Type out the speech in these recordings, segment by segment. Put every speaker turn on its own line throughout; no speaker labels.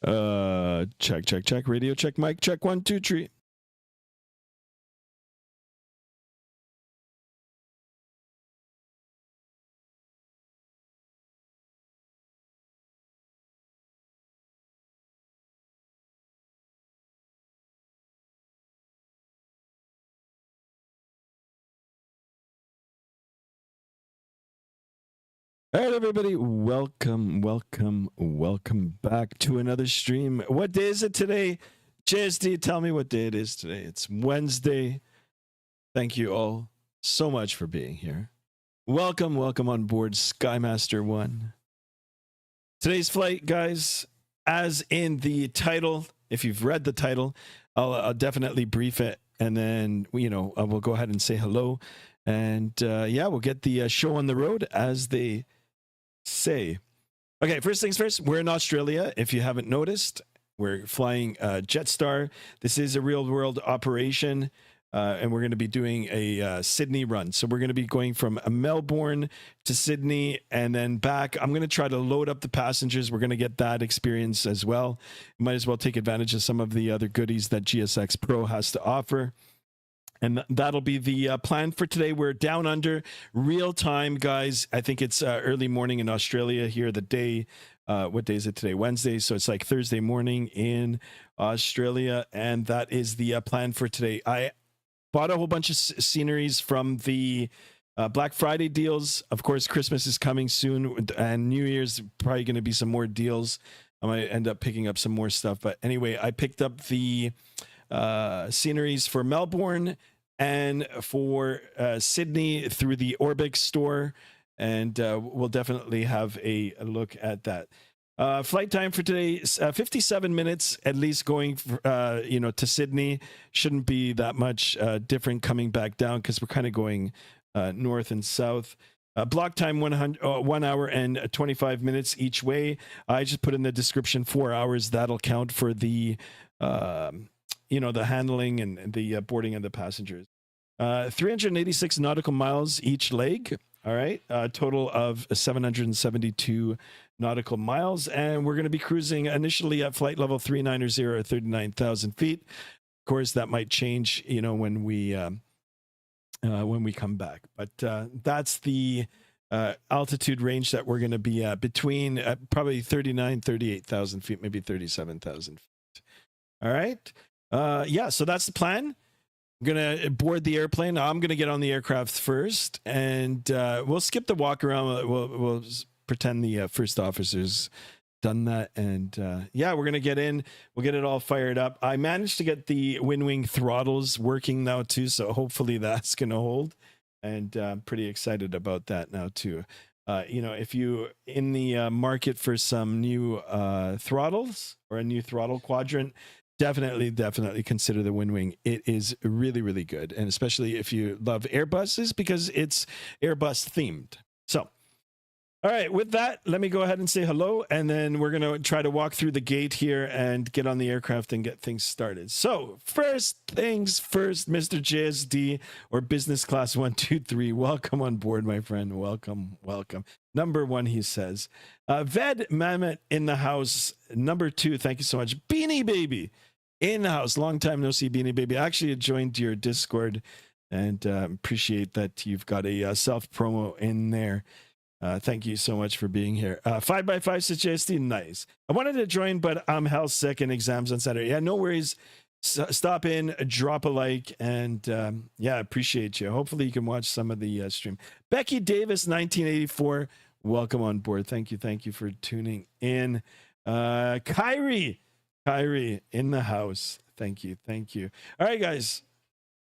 Check. Radio check. Mic check. 1, 2, 3. All right, everybody, welcome back to another stream. What day is it today? JSD, tell me what day it is today. It's Wednesday. Thank you all so much for being here. Welcome on board Skymaster 1. Today's flight, guys, as in the title, if you've read the title, I'll definitely brief it, and then, we'll go ahead and say hello. And, we'll get the show on the road, as they say. Okay, first things first, we're in Australia. If you haven't noticed, we're flying Jetstar. This is a real world operation, and we're going to be doing a Sydney run. So we're going to be going from Melbourne to Sydney and then back. I'm going to try to load up the passengers. We're going to get that experience as well. Might as well take advantage of some of the other goodies that GSX Pro has to offer. And that'll be the plan for today. We're down under real time, guys. I think it's early morning in Australia here. The day, what day is it today? Wednesday. So it's like Thursday morning in Australia. And that is the plan for today. I bought a whole bunch of sceneries from the Black Friday deals. Of course, Christmas is coming soon. And New Year's, probably going to be some more deals. I might end up picking up some more stuff. But anyway, I picked up the sceneries for Melbourne and for Sydney through the Orbix store, and we'll definitely have a look at that. Flight time for today is 57 minutes, at least going to Sydney. Shouldn't be that much different coming back down because we're kind of going north and south. Block time 1 hour and 25 minutes each way. I just put in the description 4 hours. That'll count for the the handling and the boarding of the passengers. 386 nautical miles each leg. All right. A total of 772 nautical miles. And we're going to be cruising initially at flight level 390 or 39,000 feet. Of course, that might change, when we come back. But that's the altitude range that we're going to be at, between probably 38,000 feet, maybe 37,000 feet. All right. So that's the plan. I'm going to board the airplane. I'm going to get on the aircraft first, and we'll skip the walk around. We'll pretend the first officer's done that. And we're going to get in. We'll get it all fired up. I managed to get the WinWing throttles working now too, so hopefully that's going to hold. And I'm pretty excited about that now too. If you in the market for some new throttles or a new throttle quadrant, definitely consider the WinWing. It is really, really good. And especially if you love Airbuses, because it's Airbus themed. So, all right, with that, let me go ahead and say hello. And then we're going to try to walk through the gate here and get on the aircraft and get things started. So first things first, Mr. JSD, or business class 123. Welcome on board, my friend. Welcome. Number 1, he says. Ved Mamet in the house. Number 2, thank you so much. Beanie Baby in the house. Long time no see, Beanie Baby. I actually joined your Discord, and appreciate that you've got a self promo in there. Thank you so much for being here. 5x5 suggesting, nice. I wanted to join, but I'm hell sick and exams on Saturday. Yeah, no worries. Stop in, drop a like, and appreciate you. Hopefully you can watch some of the stream. Becky Davis, 1984, welcome on board. Thank you for tuning in. Kyrie in the house. Thank you. All right, guys.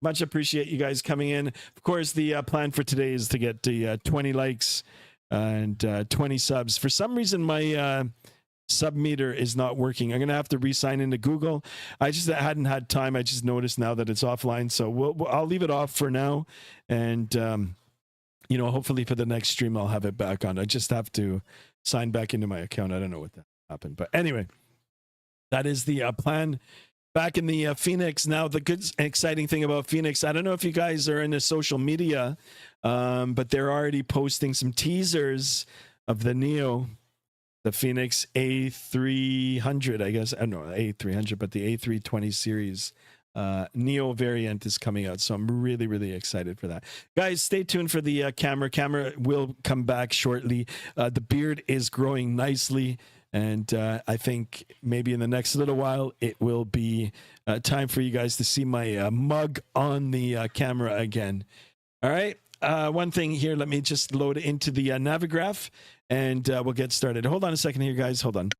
Much appreciate you guys coming in. Of course, the plan for today is to get the 20 likes and 20 subs. For some reason, my sub meter is not working. I'm going to have to re-sign into Google. I just hadn't had time. I just noticed now that it's offline. So I'll leave it off for now. And, hopefully for the next stream, I'll have it back on. I just have to sign back into my account. I don't know what that happened. But anyway, that is the plan. Back in the FENIX. Now, the good, exciting thing about FENIX, I don't know if you guys are into social media, but they're already posting some teasers of the Neo the FENIX A300, I guess. I don't know, A300, but the A320 series Neo variant is coming out. So I'm really, really excited for that. Guys, stay tuned for the camera. Camera will come back shortly. The beard is growing nicely. And I think maybe in the next little while, it will be time for you guys to see my mug on the camera again. All right. One thing here, let me just load it into the Navigraph and we'll get started. Hold on a second here, guys. Hold on.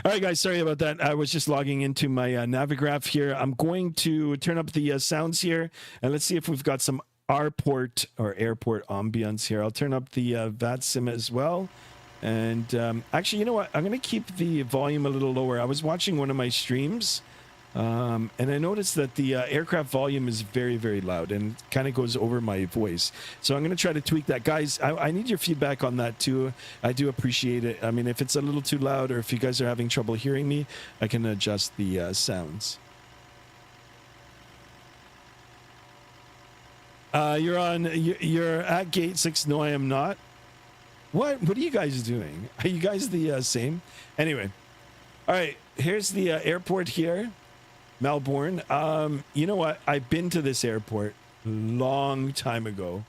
All right, guys, sorry about that. I was just logging into my Navigraph here. I'm going to turn up the sounds here, and let's see if we've got some airport ambience here. I'll turn up the Vatsim as well. And actually, you know what? I'm going to keep the volume a little lower. I was watching one of my streams, and I noticed that the aircraft volume is very, very loud and kind of goes over my voice. So I'm going to try to tweak that. Guys, I need your feedback on that too. I do appreciate it. I mean, if it's a little too loud or if you guys are having trouble hearing me, I can adjust the sounds. You're at gate 6. No, I am not. What are you guys doing? Are you guys the same? Anyway, all right, here's the airport here. Melbourne. You know what? I've been to this airport long time ago.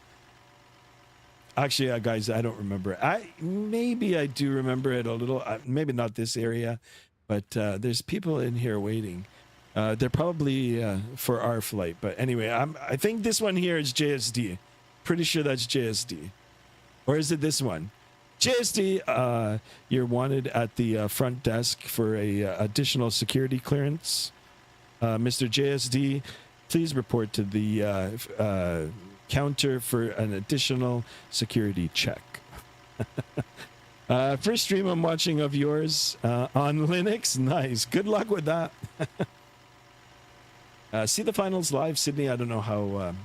Actually, guys, I don't remember. Maybe I do remember it a little. Maybe not this area, but there's people in here waiting. They're probably for our flight. But anyway, I think this one here is JSD. Pretty sure that's JSD. Or is it this one? JSD, you're wanted at the front desk for a additional security clearance. Mr. JSD, please report to the counter for an additional security check. First stream I'm watching of yours on Linux. Nice. Good luck with that. See the finals live, Sydney. I don't know how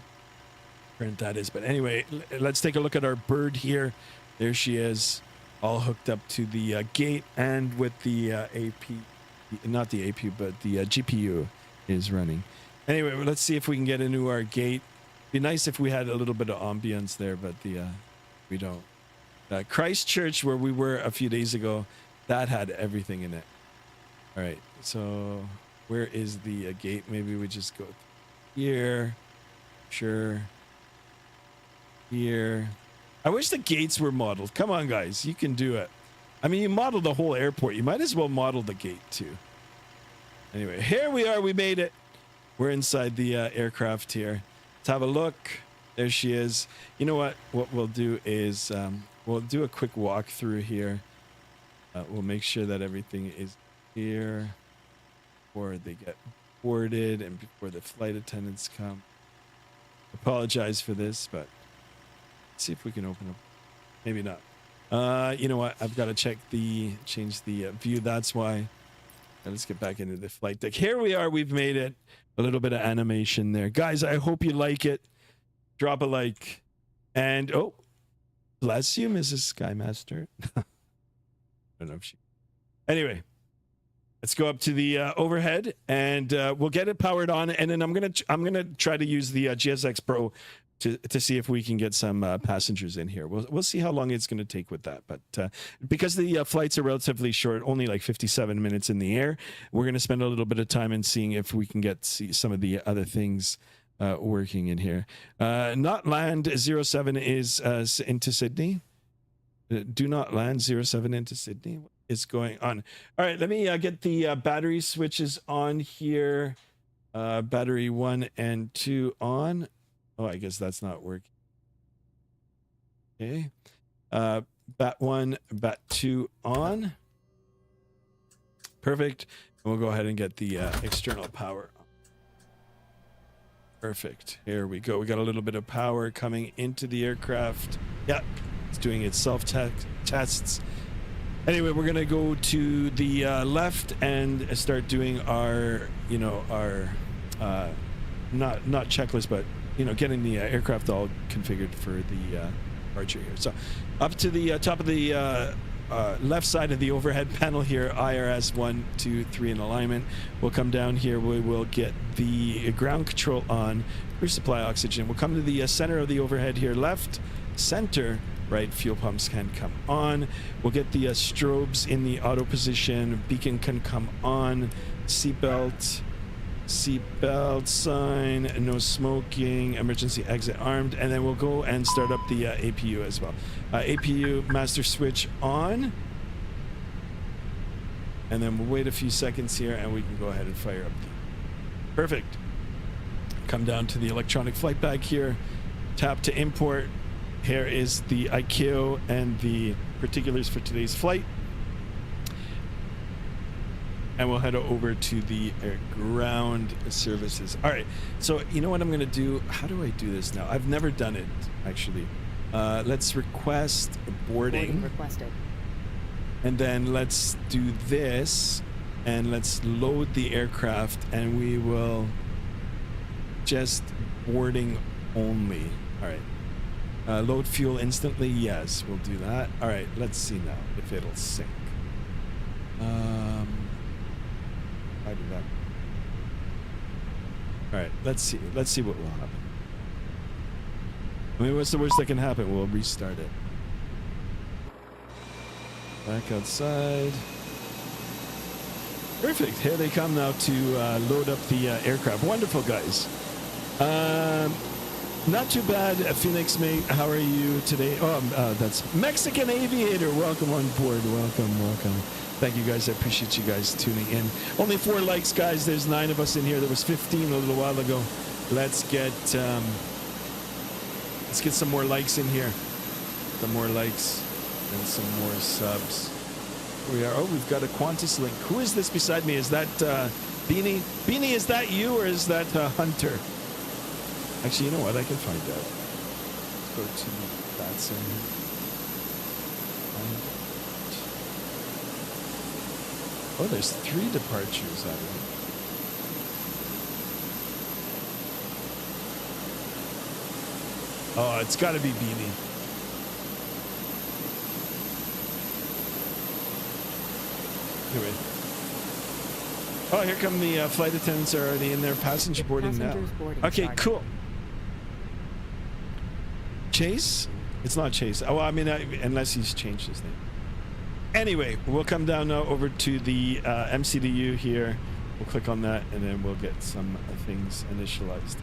current that is, but anyway, let's take a look at our bird here. There she is, all hooked up to the gate and with the AP, not the AP, but the GPU is running. Anyway, let's see if we can get into our gate. Be nice if we had a little bit of ambience there, but we don't. Christchurch, where we were a few days ago, that had everything in it. All right, so where is the gate? Maybe we just go here. Sure. Here. I wish the gates were modeled. Come on, guys. You can do it. I mean, you model the whole airport. You might as well model the gate, too. Anyway, here we are. We made it. We're inside the aircraft here. Let's have a look. There she is. You know what? What we'll do is we'll do a quick walkthrough here. We'll make sure that everything is here before they get boarded and before the flight attendants come. Apologize for this, but let's see if we can open up. Maybe not. You know what? I've got to change the view. That's why. Let's get back into the flight deck. Here we are. We've made it. A little bit of animation there. Guys, I hope you like it. Drop a like. And, oh, bless you, Mrs. Skymaster. I don't know if she... Anyway, let's go up to the overhead and we'll get it powered on. And then I'm gonna try to use the GSX Pro to see if we can get some passengers in here. We'll see how long it's going to take with that. But because the flights are relatively short, only like 57 minutes in the air, we're going to spend a little bit of time in seeing if we can get some of the other things working in here. Not land 07 is into Sydney. Do not land 07 into Sydney. What is going on? All right, let me get the battery switches on here. Battery 1 and 2 on. Oh, I guess that's not working. Okay. Bat 1, bat 2 on. Perfect. And we'll go ahead and get the external power. Perfect. Here we go. We got a little bit of power coming into the aircraft. Yeah, it's doing its self-tests. Anyway, we're gonna go to the left and start doing our, you know, our not checklist, but you know, getting the aircraft all configured for the departure here. So, up to the top of the left side of the overhead panel here, IRS 1, 2, 3 in alignment. We'll come down here. We will get the ground control on, resupply oxygen. We'll come to the center of the overhead here, left, center. Right, fuel pumps can come on. We'll get the strobes in the auto position. Beacon can come on. Seatbelt sign, no smoking, emergency exit armed, and then we'll go and start up the APU as well. APU master switch on, and then we'll wait a few seconds here, and we can go ahead and fire up. Perfect. Come down to the electronic flight bag here. Tap to import. Here is the ICAO and the particulars for today's flight. And we'll head over to the ground services. All right, so you know what I'm gonna do? How do I do this now? I've never done it, actually. Let's request boarding.
Requested.
And then let's do this, and let's load the aircraft, and we will just boarding only. All right. Load fuel instantly. Yes, we'll do that. All right, let's see now if it'll sync. I do that. All right, let's see what will happen. I mean, what's the worst that can happen? We'll restart it. Back outside. Perfect. Here they come now to load up the aircraft. Wonderful, guys. Not too bad, Phoenix mate. How are you today? Oh, that's Mexican Aviator. Welcome on board. Welcome. Thank you, guys. I appreciate you guys tuning in. Only 4 likes, guys. There's 9 of us in here. There was 15 a little while ago. Let's get some more likes in here. Some more likes and some more subs. We are. Oh, we've got a Qantas link. Who is this beside me? Is that Beanie? Beanie, is that you or is that Hunter? Actually, you know what? I can find out. Let's go to Vatsim. Oh, there's 3 departures out of it. Oh, it's got to be Beanie. Anyway. Oh, here come the flight attendants are already in there. Passenger boarding now. Okay, cool. Chase? It's not Chase. Oh, I mean, unless he's changed his name. Anyway, we'll come down now over to the MCDU here. We'll click on that, and then we'll get some things initialized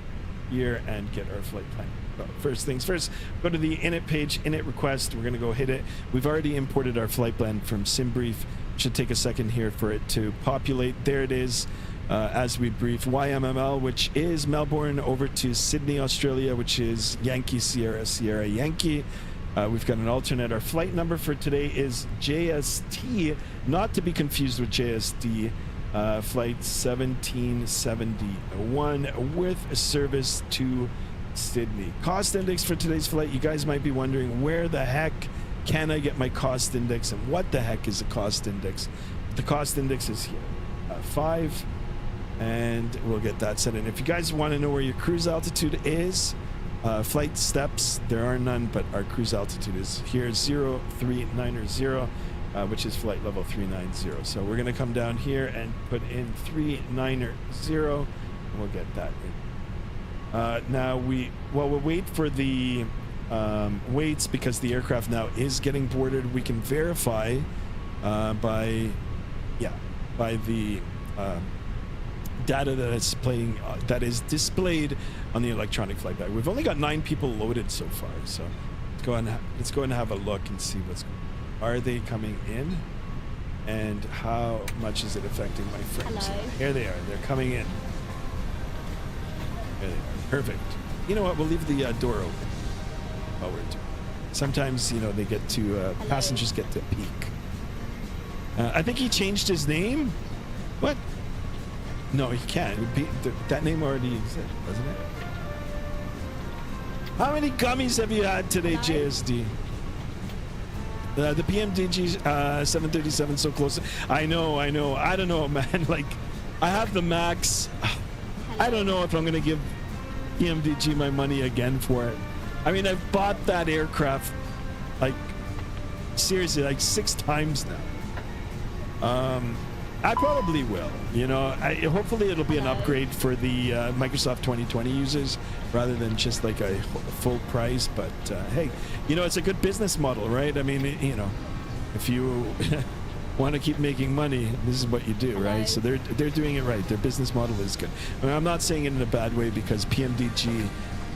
here and get our flight plan. But first things first, go to the init page, init request. We're going to go hit it. We've already imported our flight plan from SimBrief. Should take a second here for it to populate. There it is. As we brief, YMML, which is Melbourne, over to Sydney, Australia, which is Yankee Sierra Sierra Yankee. We've got an alternate. Our flight number for today is JST, not to be confused with JSD, flight 1771 with a service to Sydney. Cost index for today's flight. You guys might be wondering, where the heck can I get my cost index, and what the heck is a cost index? The cost index is here, 5. And we'll get that set in. If you guys want to know where your cruise altitude is, flight steps, there are none, but our cruise altitude is here, 0390, which is flight level 390. So we're going to come down here and put in 390, and we'll get that in. Now we'll wait for the weights, because the aircraft now is getting boarded. We can verify by the data that is playing that is displayed on the electronic flight bag. We've only got 9 people loaded so far, so let's go and have a look and see what's going on. Are they coming in, and how much is it affecting my frames?
Hello.
Here they are. They're coming in. There they are. Perfect. You know what? We'll leave the door open while we're doing. Sometimes, you know, they get to passengers get to peek. I think he changed his name. What? No, he can't. That name already exists, doesn't it? How many gummies have you had today, JSD? The PMDG 737 so close. I know. I don't know, man. Like, I have the Max. I don't know if I'm gonna give PMDG my money again for it. I mean, I've bought that aircraft like seriously like 6 times now. I probably will. You know, hopefully it'll be an upgrade for the Microsoft 2020 users rather than just like a full price. But hey, you know, it's a good business model, right? I mean, you know, if you want to keep making money, this is what you do, right? So they're doing it right. Their business model is good. I mean, I'm not saying it in a bad way because PMDG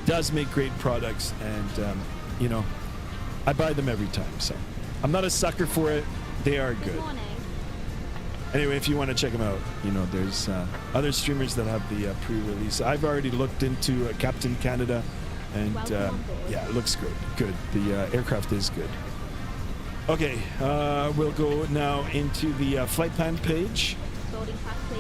does make great products, and you know, I buy them every time. So I'm not a sucker for it. They are good. Anyway, if you want to check them out, you know, there's other streamers that have the pre-release. I've already looked into Captain Canada, and yeah, it looks good. Good. The aircraft is good. Okay, we'll go now into the flight plan page,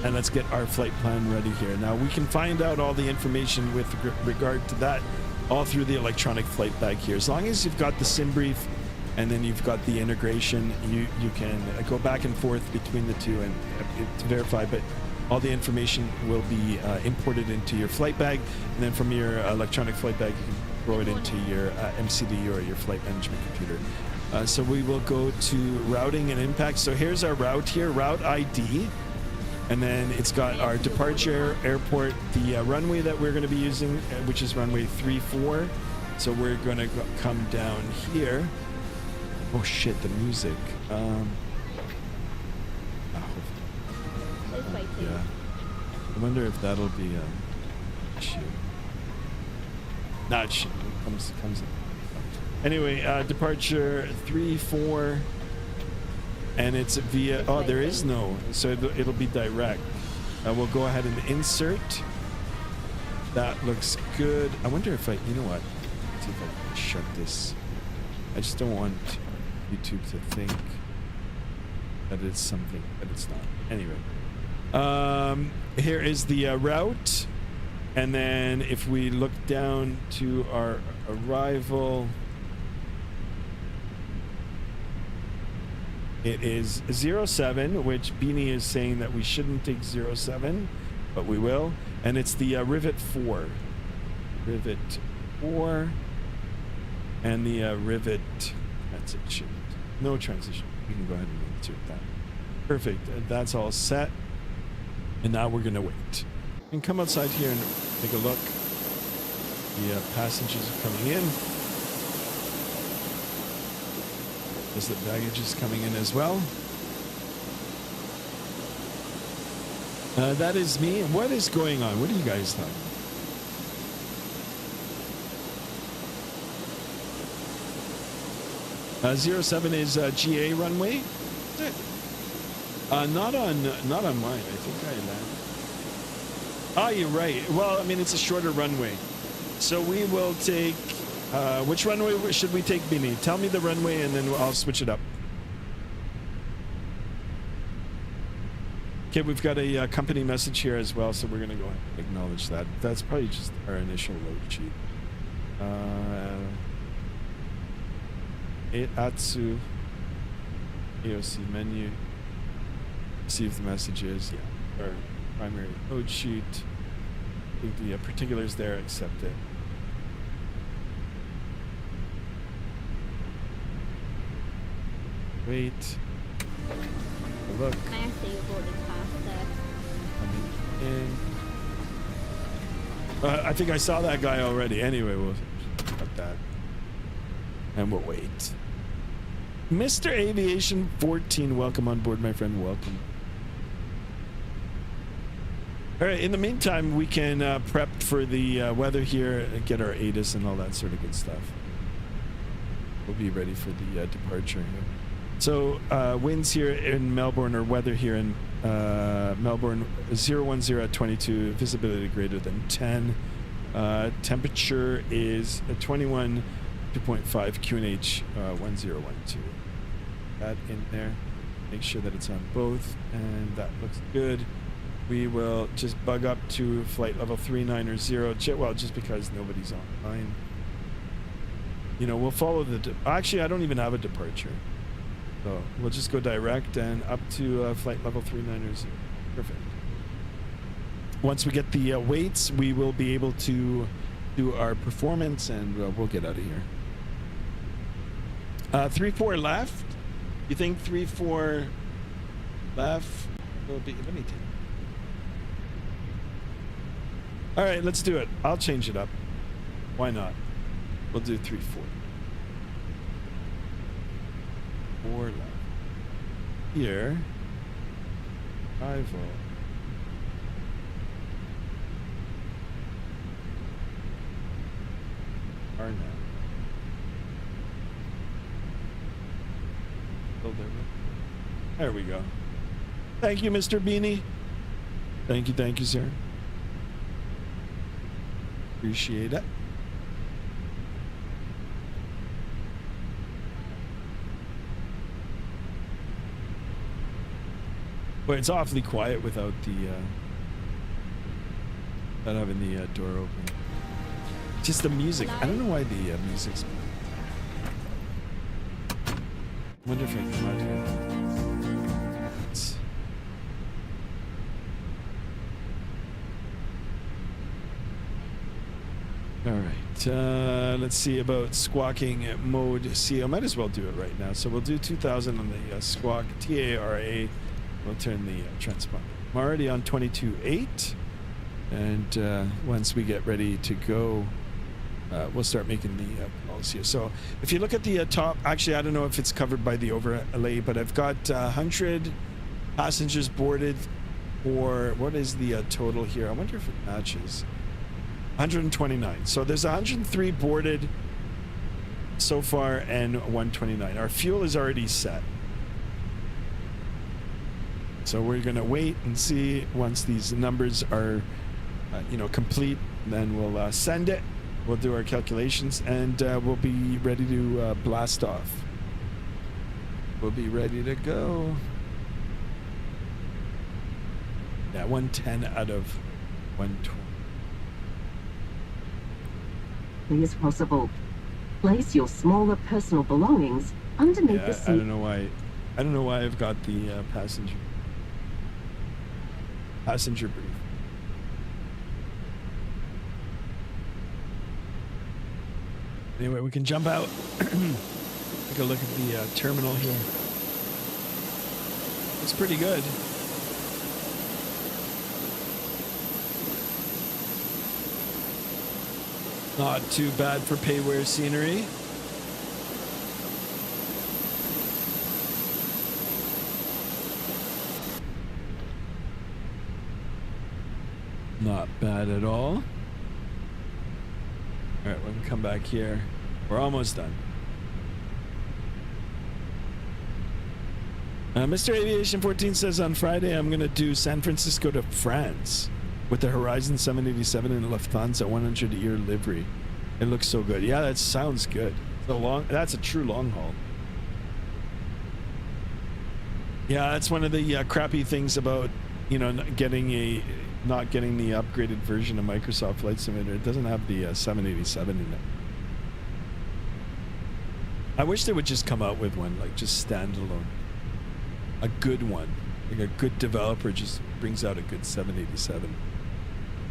and let's get our flight plan ready here. Now, we can find out all the information with regard to that all through the electronic flight bag here. As long as you've got the sim brief and then you've got the integration, you can go back and forth between the two and to verify, but all the information will be imported into your flight bag, and then from your electronic flight bag you can throw it into your MCD or your flight management computer. So we will go to routing and impact. So here's our route here, route ID, and then it's got our departure, airport, the runway that we're going to be using, which is runway 34. So we're going to come down here. Oh shit, the music. Yeah. I wonder if that'll be shoot. Not shoot. Comes in. Anyway, departure 34, and it's via. Oh, there is no. So it'll be direct. We'll go ahead and insert. That looks good. I wonder if you know what? Let's see if I can shut this. I just don't want YouTube to think that it's something that it's not. Anyway, here is the route, and then if we look down to our arrival, it is 07, which Beanie is saying that we shouldn't take 07, but we will, and it's the rivet 4, and the rivet. That's it. No transition. We can go ahead and insert that. Perfect. That's all set. And now we're gonna wait. We can come outside here and take a look. The passengers are coming in. As the baggage is coming in as well. That is me. What is going on? What do you guys think? 07 is GA runway. Not on mine. I think I landed. Oh, you're right. Well, I mean, it's a shorter runway. So we will take, which runway should we take, Beanie? Tell me the runway and then I'll switch it up. Okay, we've got a company message here as well, so we're going to go ahead and acknowledge that. That's probably just our initial load sheet. Atsu AOC menu. Receive the messages. Yeah, our primary load sheet. I think the particulars there. Accept it. Wait. Look.
I see your boarding pass
there. I think I saw that guy already. Anyway, we'll cut that. And we'll wait. Mr. Aviation 14, welcome on board, my friend. Welcome. All right, in the meantime, we can prep for the weather here, get our ATIS and all that sort of good stuff. We'll be ready for the departure here. So winds here in Melbourne, or weather here in Melbourne, 010 at 22, visibility greater than 10. Temperature is 21. 2.5 QNH 1012. That in there. Make sure that it's on both, and that looks good. We will just bug up to flight level 390. Well, just because nobody's online. You know, we'll follow the. Actually, I don't even have a departure. So we'll just go direct and up to flight level 39ers. Perfect. Once we get the weights, we will be able to do our performance, and we'll get out of here. 3-4 left. You think 3-4 left will be? Let me take. All right, let's do it. I'll change it up. Why not? We'll do 3-4. 4 left. Here. Arrival. Arnett. There we go. Thank you, Mr. Beanie. Thank you, sir. Appreciate it. But it's awfully quiet without the without having the door open. Just the music. I don't know why the music's. I wonder if I can come out here. All right. Let's see about squawking mode C. I might as well do it right now. So we'll do 2000 on the squawk TARA. We'll turn the transponder. I'm already on 22.8, and once we get ready to go, we'll start making the calls here. So if you look at the top, actually I don't know if it's covered by the overlay, but I've got 100 passengers boarded, or what is the total here? I wonder if it matches. 129. So there's 103 boarded so far and 129. Our fuel is already set. So we're going to wait and see once these numbers are, complete. Then we'll send it. We'll do our calculations, and we'll be ready to blast off. We'll be ready to go. Yeah, 110 out of 120.
As possible. Place your smaller personal belongings underneath the seat.
I don't know why I've got the passenger brief. Anyway, we can jump out. Take a look at the terminal here. It's pretty good. Not too bad for pay-wear scenery. Not bad at all. All right, we can come back here. We're almost done. Mr. Aviation 14 says on Friday I'm going to do San Francisco to France with the Horizon 787 and Lufthansa 100-year livery. It looks so good. Yeah, that sounds good. That's a true long haul. Yeah, that's one of the crappy things about, not getting the upgraded version of Microsoft Flight Simulator. It doesn't have the 787 in it. I wish they would just come out with one, like just standalone. A good one. Like a good developer just brings out a good 787.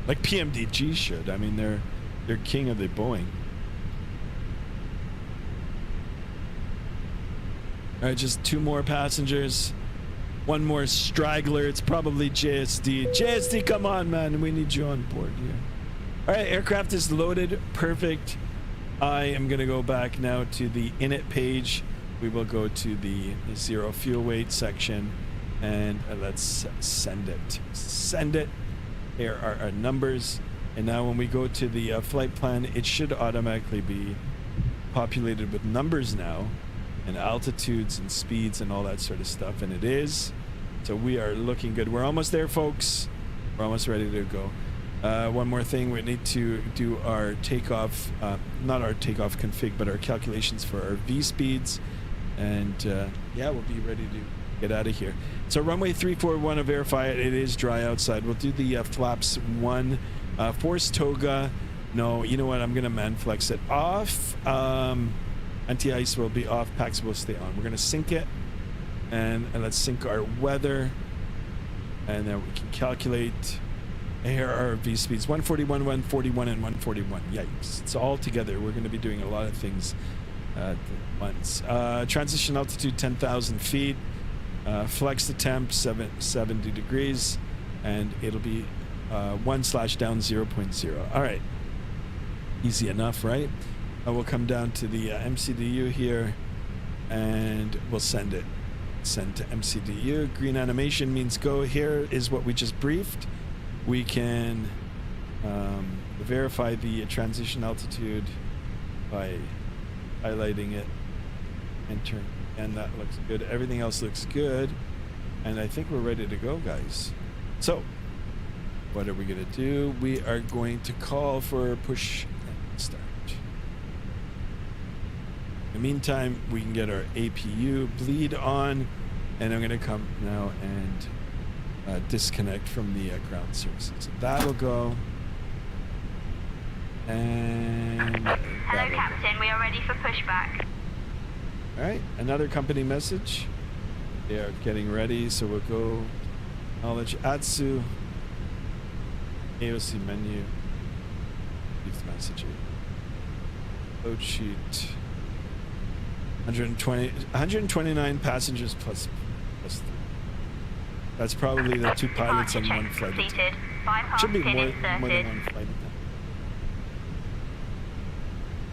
Like PMDG should. I mean, they're king of the Boeing. All right, just 2 more passengers. 1 more straggler. It's probably JSD. JSD, come on, man. We need you on board here. All right, aircraft is loaded. Perfect. I am going to go back now to the init page. We will go to the 0 fuel weight section, and let's send it. Send it. Here are our numbers. And now when we go to the flight plan, it should automatically be populated with numbers now, and altitudes and speeds and all that sort of stuff, and it is. So we are looking good. We're almost there, folks. We're almost ready to go. One more thing, we need to do our takeoff, not our takeoff config, but our calculations for our V speeds, and yeah, we'll be ready to get out of here. So runway 341 to verify it. It is dry outside. We'll do the flaps 1. Force toga. No, you know what? I'm gonna man flex it off. Anti-ice will be off. Pax will stay on. We're gonna sync it. And let's sync our weather. And then we can calculate. Here are V speeds 141, 141, and 141. Yikes. It's all together. We're going to be doing a lot of things at once. Transition altitude 10,000 feet. Flex the temp 70 degrees. And it'll be 1/down 0.0. All right. Easy enough, right? We'll come down to the MCDU here. And we'll send it. Send to MCDU. Green animation means go. Here is what we just briefed. We can verify the transition altitude by highlighting it, entering, and that looks good. Everything else looks good, and I think we're ready to go, guys. So what are we going to do? We are going to call for push and start. In the meantime, we can get our APU bleed on, and I'm going to come now and disconnect from the ground services. That'll go. And
hello, Captain. We are ready for pushback.
All right, another company message. They are getting ready, so we'll go. Knowledge Atsu. AOC menu. Leave the message. Load sheet. 129 passengers plus 3. That's probably the 2 pilots on one flight. Should be more than one flight.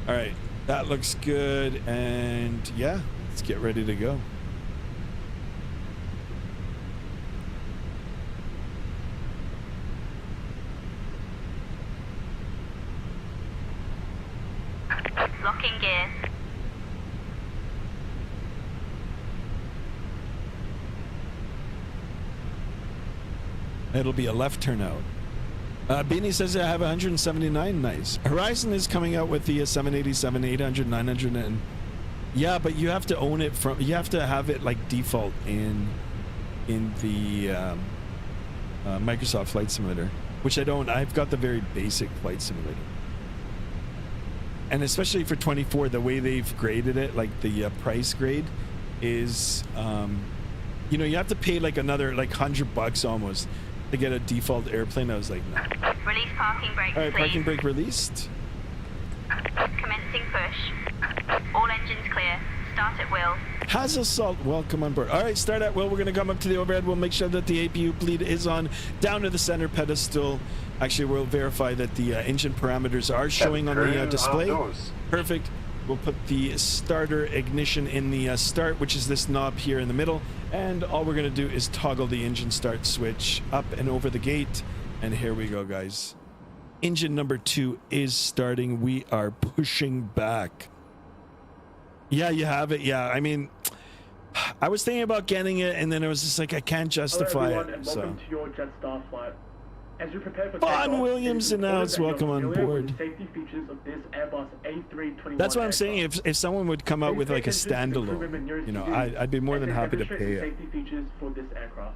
All right, that looks good, and yeah, let's get ready to go.
Locking gear.
It'll be a left turn out. Beanie says I have 179. Nice. Horizon is coming out with the 787, 800, 900, and yeah, but you have to own it from. You have to have it like default in the Microsoft Flight Simulator, which I don't. I've got the very basic Flight Simulator, and especially for 24, the way they've graded it, like the price grade, is you know, you have to pay like another like $100 almost to get a default airplane. I was like, no.
Release parking brake,
all right,
please.
parking brake released.
Commencing push. All engines clear. Start at will.
Hazel Salt, welcome on board. All right, start at will. We're going to come up to the overhead. We'll make sure that the APU bleed is on. Down to the center pedestal. Actually, we'll verify that the engine parameters are showing on the display. Perfect. We'll put the starter ignition in the start, which is this knob here in the middle. And all we're going to do is toggle the engine start switch up and over the gate. And here we go, guys. Engine number 2 is starting. We are pushing back. Yeah, you have it. Yeah, I mean, I was thinking about getting it, and then it was just like, I can't justify
Hello everyone,
it.
and
So.
welcome to your Jetstar flight. As you prepare for
Bon
takeoff,
Williams announced, welcome on board.
Safety features of this Airbus A320.
That's what I'm saying. If someone would come out with like a standalone, you know, I'd be more than happy to pay it.
Safety features for this aircraft.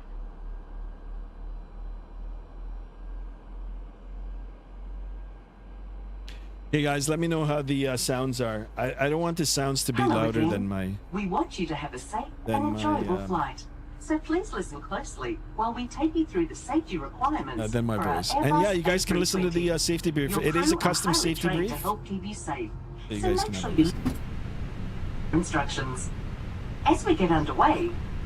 Hey guys, let me know how the sounds are. I don't want the sounds to be
Hello
louder
again.
than my.
We want you to have a safe
Than
and enjoyable
my,
flight. So please listen closely while we take you through the safety requirements.
Than my
for our
voice. And yeah, you guys can listen to the safety brief.
Your
It is a
crew are
custom
highly
safety
trained
brief.
to help keep you safe.
You
So
guys
make
can
sure
have
you
this.
instructions. As we get underway,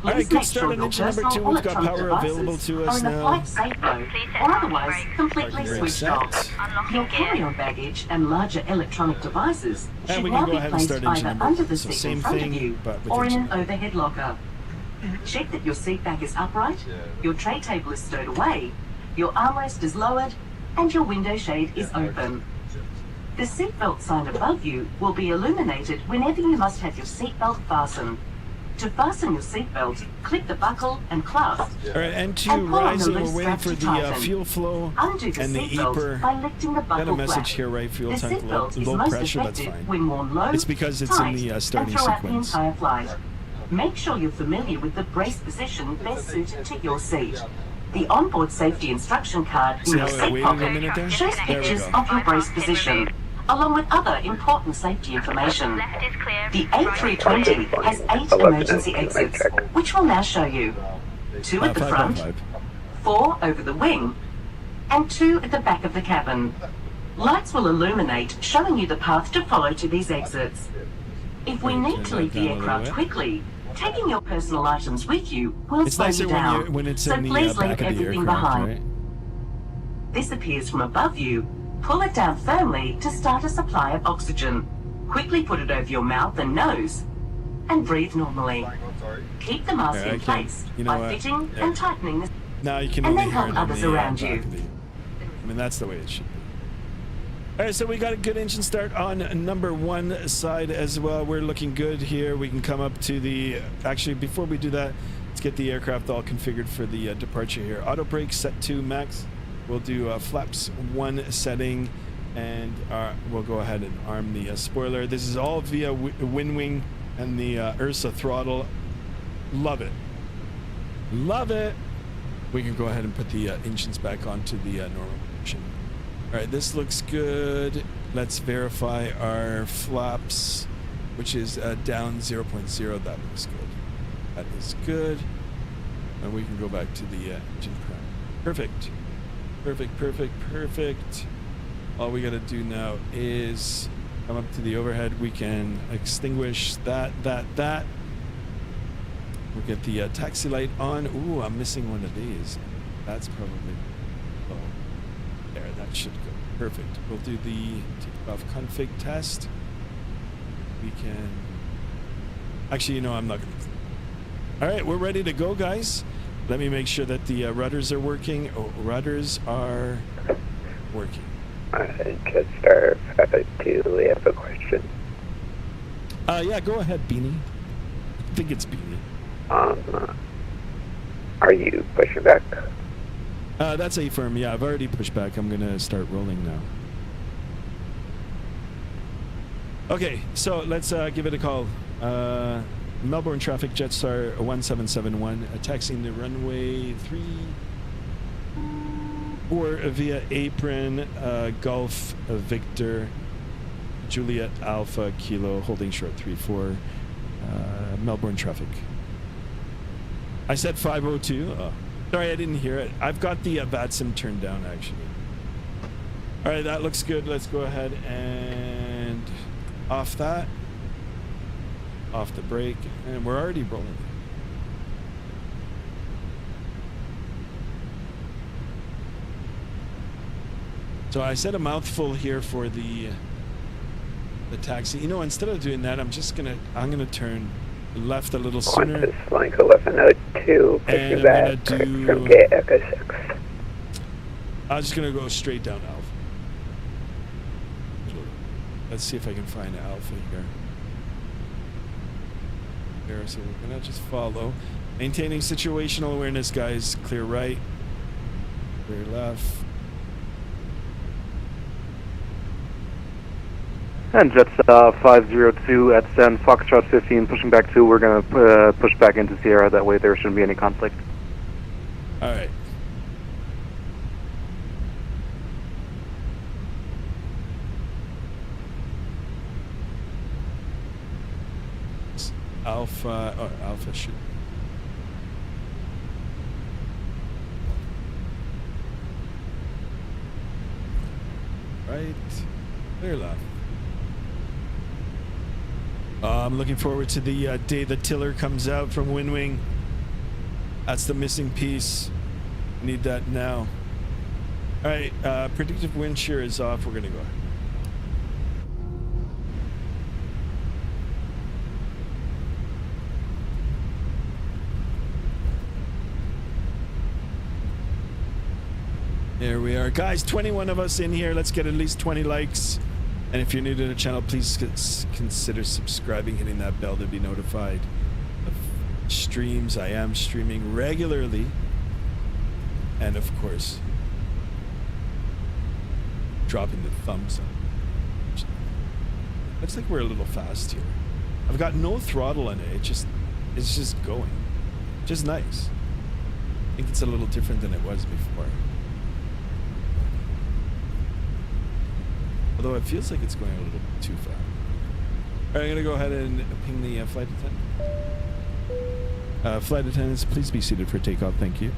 All right,
please
good
make
start
sure
on
your
engine number
personal
2. We've got
electronic
power
devices
available to
are
us
in a
now.
flight safe mode,
Please set
or
parking
otherwise
brakes.
completely
Parking brake
switched
set.
off.
Unlocking
Your
gear.
carry-on baggage and larger electronic devices
And
should
we
now
can go
be
ahead and
placed
start engine
either
number.
under the
So
seat
same
in front of
thing,
you
but with
or in
engine
an overhead locker. Check that your seat back is upright, your tray table is stowed away, your armrest is lowered, and your window shade is open. The seatbelt sign above you will be illuminated whenever you must have your seatbelt fastened. To fasten your seatbelt, click the buckle and clasp.
All right, N2
And pull on the
rising.
loose
We're waiting
strap
for
to
the
tighten.
fuel flow
Undo the
and the
seatbelt
EPR.
by lifting the
Got
buckle
a message
flap.
here, right? Fuel
The
tank low,
seatbelt is
low
most
pressure. That's
effective
fine.
when worn low,
It's because it's in
tight,
the starting
and throughout
sequence.
the entire flight. Make sure you're familiar with the brace position best suited to your seat. The onboard safety instruction card in
See
your
how it
seat
waited a
pocket
minute there?
shows
There we
pictures
go.
of your brace position. along with other important safety information.
Left is clear.
The
right is
A320
clear.
has 8 emergency exits, which we'll now show you. 2 at the front, 4 over the wing, and 2 at the back of the cabin. Lights will illuminate, showing you the path to follow to these exits. If we need to leave the aircraft quickly, taking your personal items with you will
It's
slow
nicer
you down,
when it's
so
in the
please leave
back of the
everything
aircraft,
behind.
right?
This appears from above you. Pull it down firmly to start a supply of oxygen. Quickly put it over your mouth and nose, and breathe normally. Keep the mask
Alright,
in place by fitting and tightening the...
Now you can
And
only
then
hear
help
it on
others
the
around
back
you.
of the... I mean, that's the way it should be. All right, so we got a good engine start on number 1 side as well. We're looking good here. We can come up to the... Actually, before we do that, let's get the aircraft all configured for the departure here. Auto brake set to max. We'll do flaps 1 setting, and we'll go ahead and arm the spoiler. This is all via wind wing and the Ursa throttle. Love it. Love it. We can go ahead and put the engines back onto the normal position. All right, this looks good. Let's verify our flaps, which is down 0.0. That looks good. That is good. And we can go back to the engine prep. Perfect. Perfect, perfect, perfect. All we got to do now is come up to the overhead. We can extinguish that. We'll get the taxi light on. Ooh, I'm missing one of these. That's probably low. There, that should go. Perfect. We'll do the takeoff config test. We can... Actually, you know, I'm not going to... All right, we're ready to go, guys. Let me make sure that the rudders are working. Oh, rudders are working.
Jetstar 552, we have a question.
Yeah, go ahead, Beanie. I think it's Beanie.
Are you pushing back?
That's a firm. Yeah, I've already pushed back. I'm going to start rolling now. Okay, so let's give it a call. Melbourne traffic, Jetstar 1771, taxiing the runway 34 via apron, Golf Victor, Juliet Alpha Kilo, holding short 34, Melbourne traffic. I said 502. Oh, sorry, I didn't hear it. I've got the Vatsim turned down, actually. All right, that looks good. Let's go ahead and off that. Off the brake, and we're already rolling. So I said a mouthful here for the taxi. You know, instead of doing that, I'm gonna turn left a little sooner.
This flank 1102, pushing back from gate Echo 6.
I'm just gonna go straight down Alpha. Let's see if I can find Alpha here. So we're gonna just follow, maintaining situational awareness, guys. Clear right, clear left.
And Jetstar 502 at San Foxtrot 15, pushing back 2. We're gonna push back into Sierra. That way there shouldn't be any conflict.
All right. Alpha, or Alpha should. Right, clear left. I'm looking forward to the day the tiller comes out from Wind Wing. That's the missing piece. Need that now. All right, predictive wind shear is off. We're gonna go. There we are. Guys, 21 of us in here. Let's get at least 20 likes. And if you're new to the channel, please consider subscribing, hitting that bell to be notified of streams. I am streaming regularly. And of course, dropping the thumbs up. Looks like we're a little fast here. I've got no throttle in it. It's just going. Just nice. I think it's a little different than it was before. Although it feels like it's going a little too far. All right, I'm gonna go ahead and ping the flight attendant. Flight attendants, please be seated for takeoff. Thank you.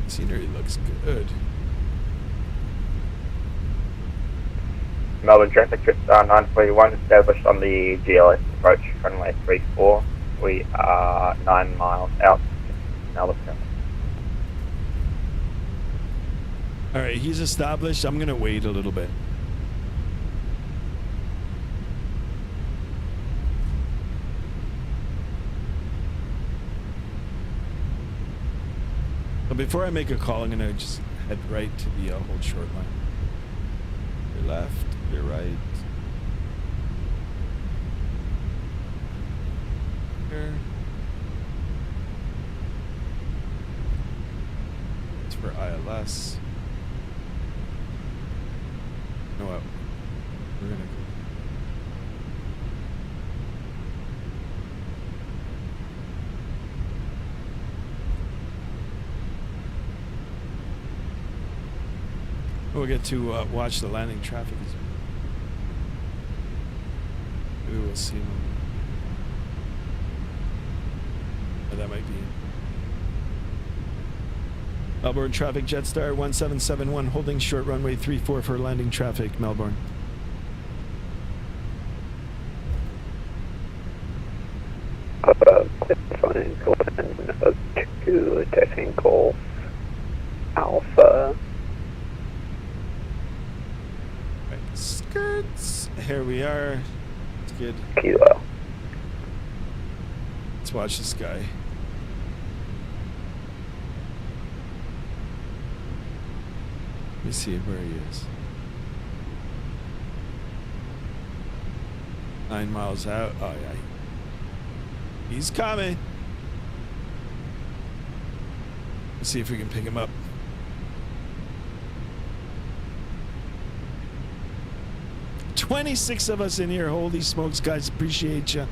Scenery looks good.
Melbourne traffic, Jetstar 941 established on the GLS approach, runway 34. We are 9 miles out. Now let's go.
All right, he's established. I'm gonna wait a little bit. But before I make a call, I'm gonna just head right to the hold short line. Your left, your right. Here. It's for ILS. You know what? We're gonna go. We'll get to watch the landing traffic as well. Maybe we'll see them. Oh, that might be it. Melbourne traffic, Jetstar 1771 holding short runway 34 for landing traffic, Melbourne.
To technical Alpha.
Skirts. Here we are. It's good.
Kilo.
Let's watch this guy. Let me see where he is. 9 miles out. Oh yeah. He's coming. Let's see if we can pick him up. "26 of us in here. Holy smokes, guys. Appreciate you.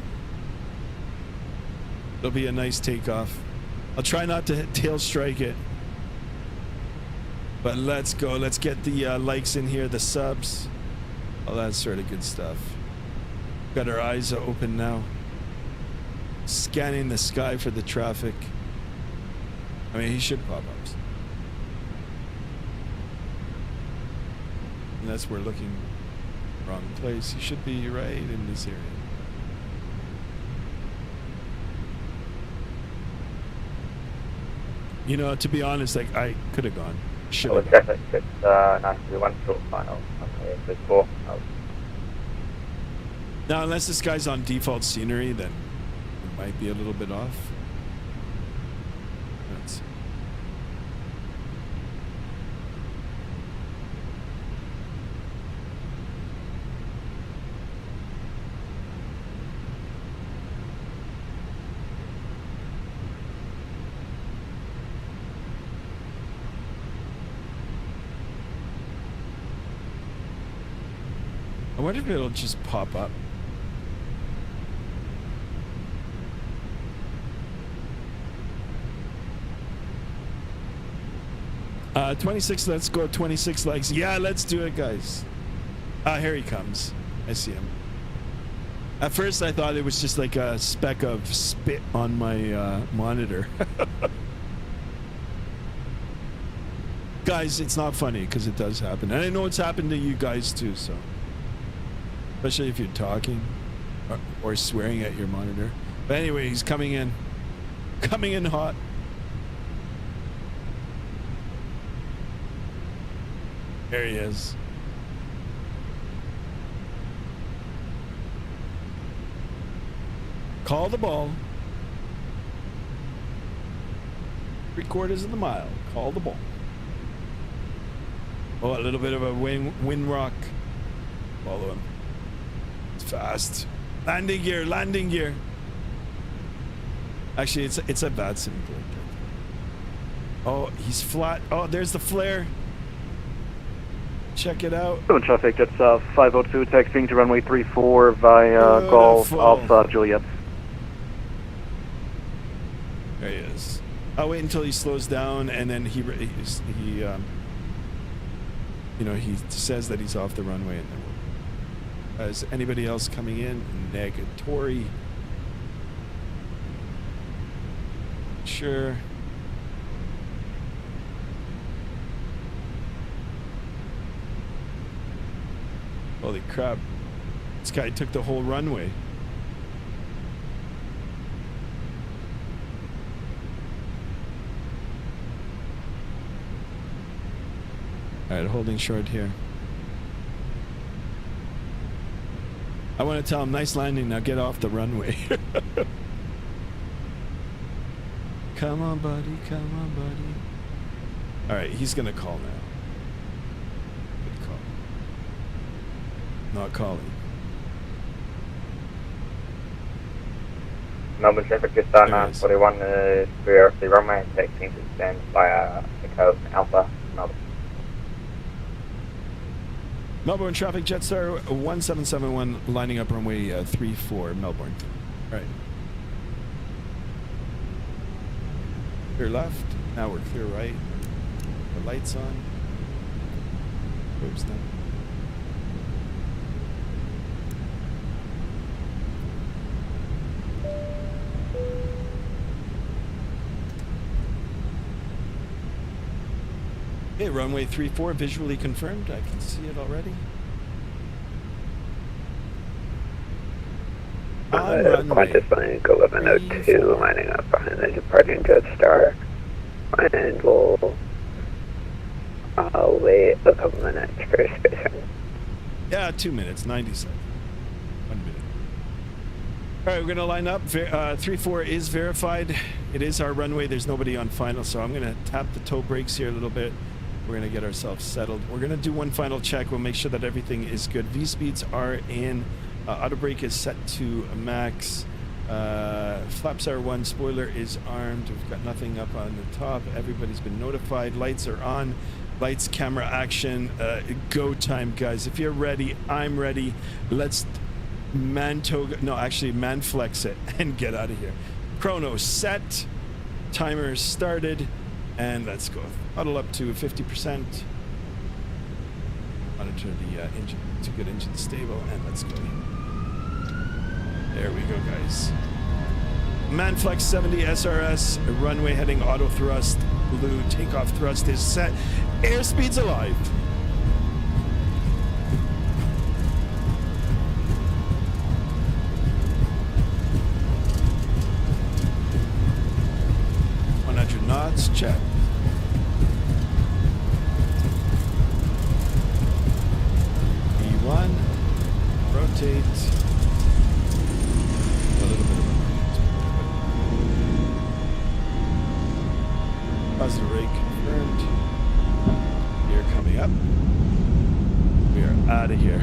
It'll be a nice takeoff. I'll try not to tail strike it. But let's go. Let's get the likes in here, the subs. All that sort of good stuff. Got our eyes open now. Scanning the sky for the traffic. I mean, he should pop up. Unless we're looking wrong place. He should be right in this area. You know, to be honest, like, I could have gone. Should have.
Traffic, it's 931 short final. Okay, so 4.
Now, unless this guy's on default scenery, then it might be a little bit off. Let's see. I wonder if it'll just pop up. Uh, 26, let's go 26 likes. Yeah, let's do it, guys. Here he comes. I see him. At first, I thought it was just like a speck of spit on my monitor. Guys, it's not funny because it does happen. And I know it's happened to you guys too, so. Especially if you're talking or swearing at your monitor. But anyway, he's coming in. Coming in hot. There he is. Call the ball. 3/4 of the mile. Call the ball. Oh, a little bit of a wind rock. Follow him. It's fast. Landing gear, landing gear. Actually, it's a Vatsim. Oh, he's flat. Oh, there's the flare. Check it out.
Melbourne traffic, that's 502, taxiing to runway 34 via Golf Alpha Juliet.
There he is. I'll wait until he slows down, and then he says that he's off the runway, and then we'll... Is anybody else coming in? Negatory. Sure. Holy crap. This guy took the whole runway. Alright, holding short here. I want to tell him, nice landing, now get off the runway. Come on, buddy, come on, buddy. Alright, he's gonna call now. Good call. Not calling.
Melbourne traffic just on 41 clear off the runway and taxiing to stand via Echo Alpha, Melbourne.
Melbourne traffic, Jetstar 1771 lining up runway 34, Melbourne. All right. Clear left. Now we're clear right. The lights on. Oops, no. Okay, runway 34 visually confirmed. I can see it already.
Qantas flying 1102, lining up behind the departing Jetstar. And we'll wait a couple minutes for spacing.
Yeah, 2 minutes, 90 seconds. 1 minute. All right, we're going to line up. 34 is verified. It is our runway. There's nobody on final, so I'm going to tap the toe brakes here a little bit. We're going to get ourselves settled. We're going to do one final check. We'll make sure that everything is good. V-speeds are in. Auto brake is set to max. Flaps are 1. Spoiler is armed. We've got nothing up on the top. Everybody's been notified. Lights are on. Lights, camera, action. Go time, guys. If you're ready, I'm ready. Let's man flex it and get out of here. Chrono set. Timer started. And let's go. Huddle up to 50%. Monitor the engine to get engine stable, and let's go. There we go, guys. Manflex 70 SRS, runway heading auto thrust, blue takeoff thrust is set. Airspeed's alive. Knots, check. E1, rotate. A little bit of a positive rate confirmed. Gear coming up. We are out of here.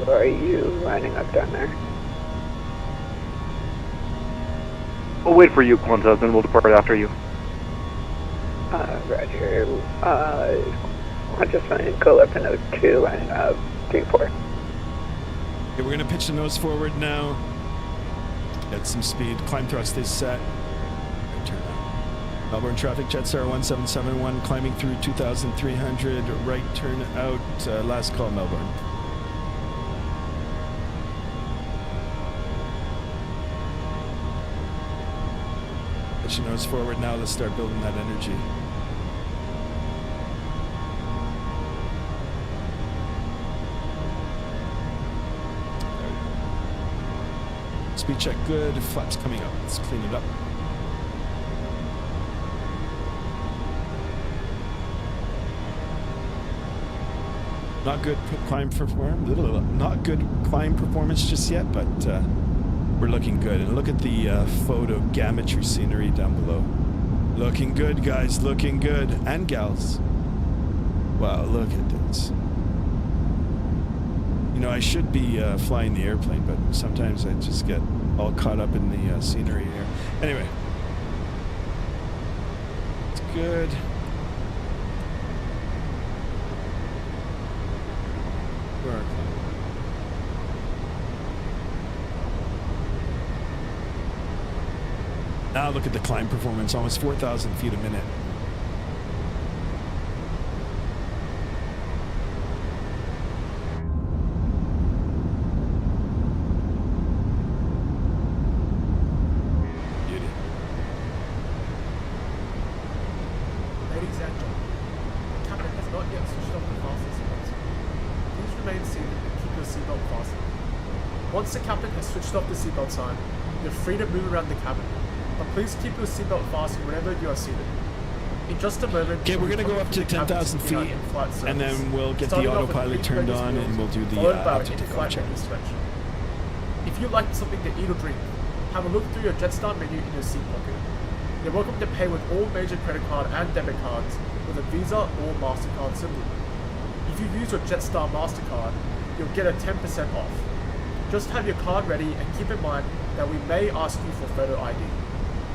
Are you lining up down there?
We'll wait for you, Qantas, and we'll depart after you.
Roger. Qantas flying Golden 02, lining up 34.
Okay, we're going to pitch the nose forward now. Get some speed. Climb thrust is set. Turn out. Melbourne traffic, Jetstar 1771, climbing through 2,300. Right turn out. Last call, Melbourne. Pitch your nose forward now. Let's start building that energy. Speed check good. Flaps coming up. Let's clean it up. Not good climb performance just yet, but we're looking good. And look at the photogrammetry scenery down below. Looking good, guys. Looking good. And gals. Wow, look at this. You know, I should be flying the airplane, but sometimes I just get all caught up in the scenery here. Anyway. It's good. Where are we? Now look at the climb performance, almost 4,000 feet a minute. Beauty.
Ladies and gentlemen, the captain has not yet switched off the fasten seatbelts. Please remain seated and keep your seatbelt fastened. Once the captain has switched off the seatbelt sign, you're free to move around the cabin. But please keep your seatbelt fastened wherever you are seated. In just a moment,
Okay, we're going to go up to 10,000 feet, and then we'll get the autopilot turned on, and we'll do the altitude takeoff check.
If you like something to eat or drink, have a look through your Jetstar menu in your seat pocket. You're welcome to pay with all major credit card and debit cards with a Visa or MasterCard symbol. If you use your Jetstar MasterCard, you'll get a 10% off. Just have your card ready and keep in mind that we may ask you for photo ID.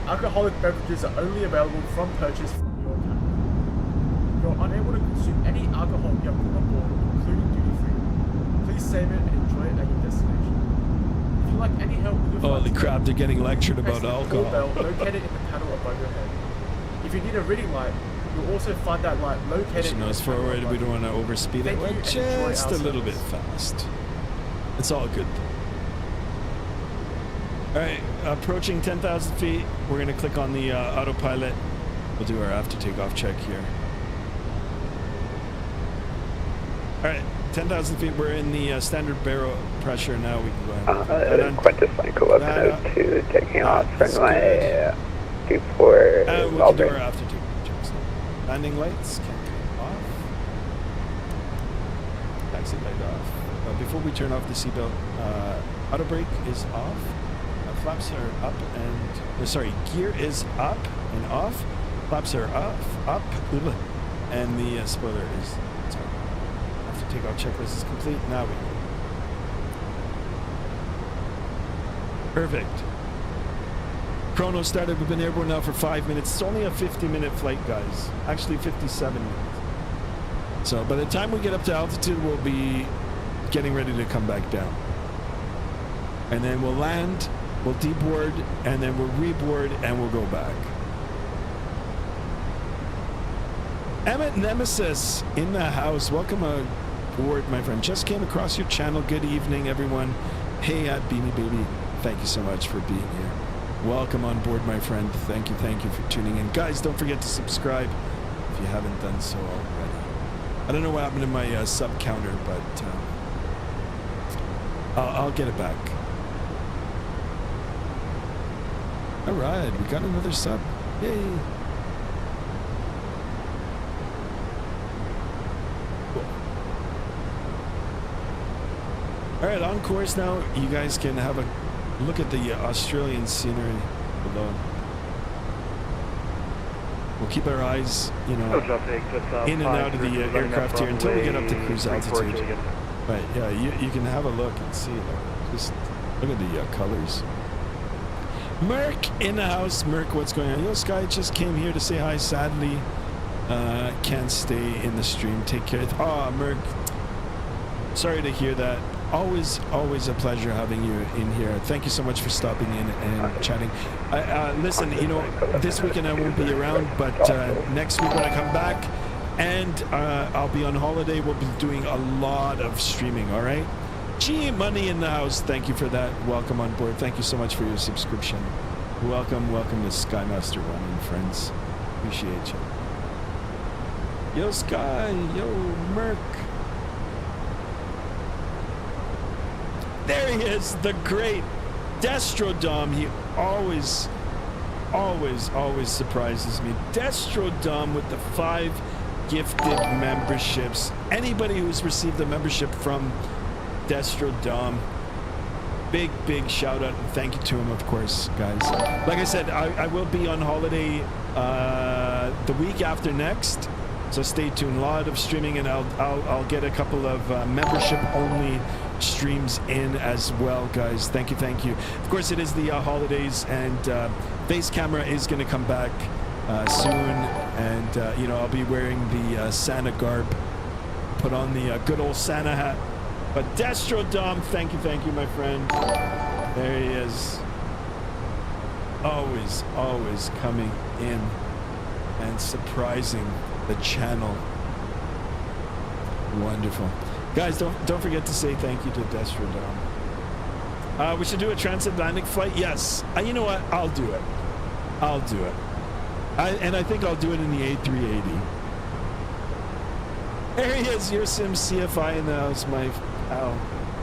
Alcoholic beverages are only available from purchase from your cabin. You're unable to consume any alcohol you have put on board, including duty-free. Please save it and enjoy it at your destination. If you like any help with your
Holy
flight
crap, they're getting lectured about
press the
alcohol.
call bell located in the panel above your head. If you need a reading light, you'll also find that light located
She
in
knows
the panel
forward,
above
we don't want to overspeed it.
Thank you
We're
and enjoy
just
our
a little bit
service.
fast. It's all good. Alright, approaching 10,000 feet. We're going to click on the autopilot. We'll do our after takeoff check here. Alright, 10,000 feet. We're in the standard barrel pressure now. We can go ahead.
Qantas Flight 1102 taking off runway 24
And we can do
Melbourne.
our after takeoff checks. Landing lights can come off. Taxi light off. Before we turn off the seatbelt, auto brake is off. Flaps are up and gear is up and off. Flaps are up, and the spoiler is sorry. After takeoff checklist is complete. Now we perfect. Chrono started. We've been airborne now for 5 minutes. It's only a 50-minute flight, guys. Actually, 57 minutes. So by the time we get up to altitude, we'll be getting ready to come back down, and then we'll land. We'll deboard, and then we'll reboard, and we'll go back. Emmett Nemesis in the house. Welcome aboard, my friend. Just came across your channel. Good evening, everyone. Hey, Beanie Baby. Thank you so much for being here. Welcome on board, my friend. Thank you for tuning in. Guys, don't forget to subscribe if you haven't done so already. I don't know what happened to my sub counter, but I'll get it back. All right, we got another sub. Yay. Cool. All right, on course now. You guys can have a look at the Australian scenery below. We'll keep our eyes, you know, in and out of the aircraft here until we get up to cruise altitude. Right, yeah, you can have a look and see. Just look at the colors. Merc in the house. Merc, what's going on? Yo, Sky just came here to say hi. Sadly, can't stay in the stream. Take care. Oh, Merc, sorry to hear that. Always a pleasure having you in here. Thank you so much for stopping in and chatting. Listen, you know, this weekend I won't be around, but next week when I come back, and I'll be on holiday, we'll be doing a lot of streaming, all right? G Money in the house. Thank you for that. Welcome on board. Thank you so much for your subscription. Welcome to Skymaster One and friends. Appreciate you. Yo, Sky. Yo, Merc. There he is, the great Destrodom. He always surprises me. Destrodom with the 5 gifted memberships. Anybody who's received a membership from Destrodom, big shout out and thank you to him, of course, guys. Like I said, I will be on holiday the week after next, so stay tuned. A lot of streaming, and I'll get a couple of membership only streams in as well, guys. Thank you. Of course, it is the holidays, and face camera is going to come back soon, and you know, I'll be wearing the Santa garb, put on the good old Santa hat. But Destro Dom, thank you, my friend. There he is. Always coming in and surprising the channel. Wonderful. Guys, don't forget to say thank you to Destro Dom. We should do a transatlantic flight. Yes. You know what? I'll do it. And I think I'll do it in the A380. There he is, your Sim CFI in the house, my pal.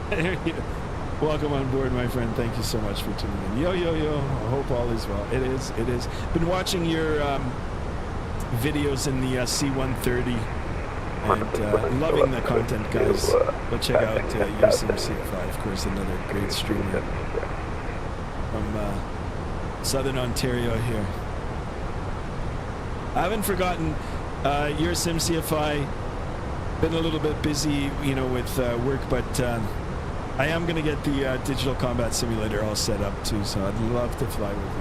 There he is. Welcome on board, my friend. Thank you so much for tuning in. Yo. I hope all is well. It is. Been watching your videos in the C-130 and loving the content, guys. Go check out your Sim CFI, of course, another great streamer from Southern Ontario here. I haven't forgotten your Sim CFI. Been a little bit busy, you know, with work, but I am going to get the digital combat simulator all set up too, so I'd love to fly with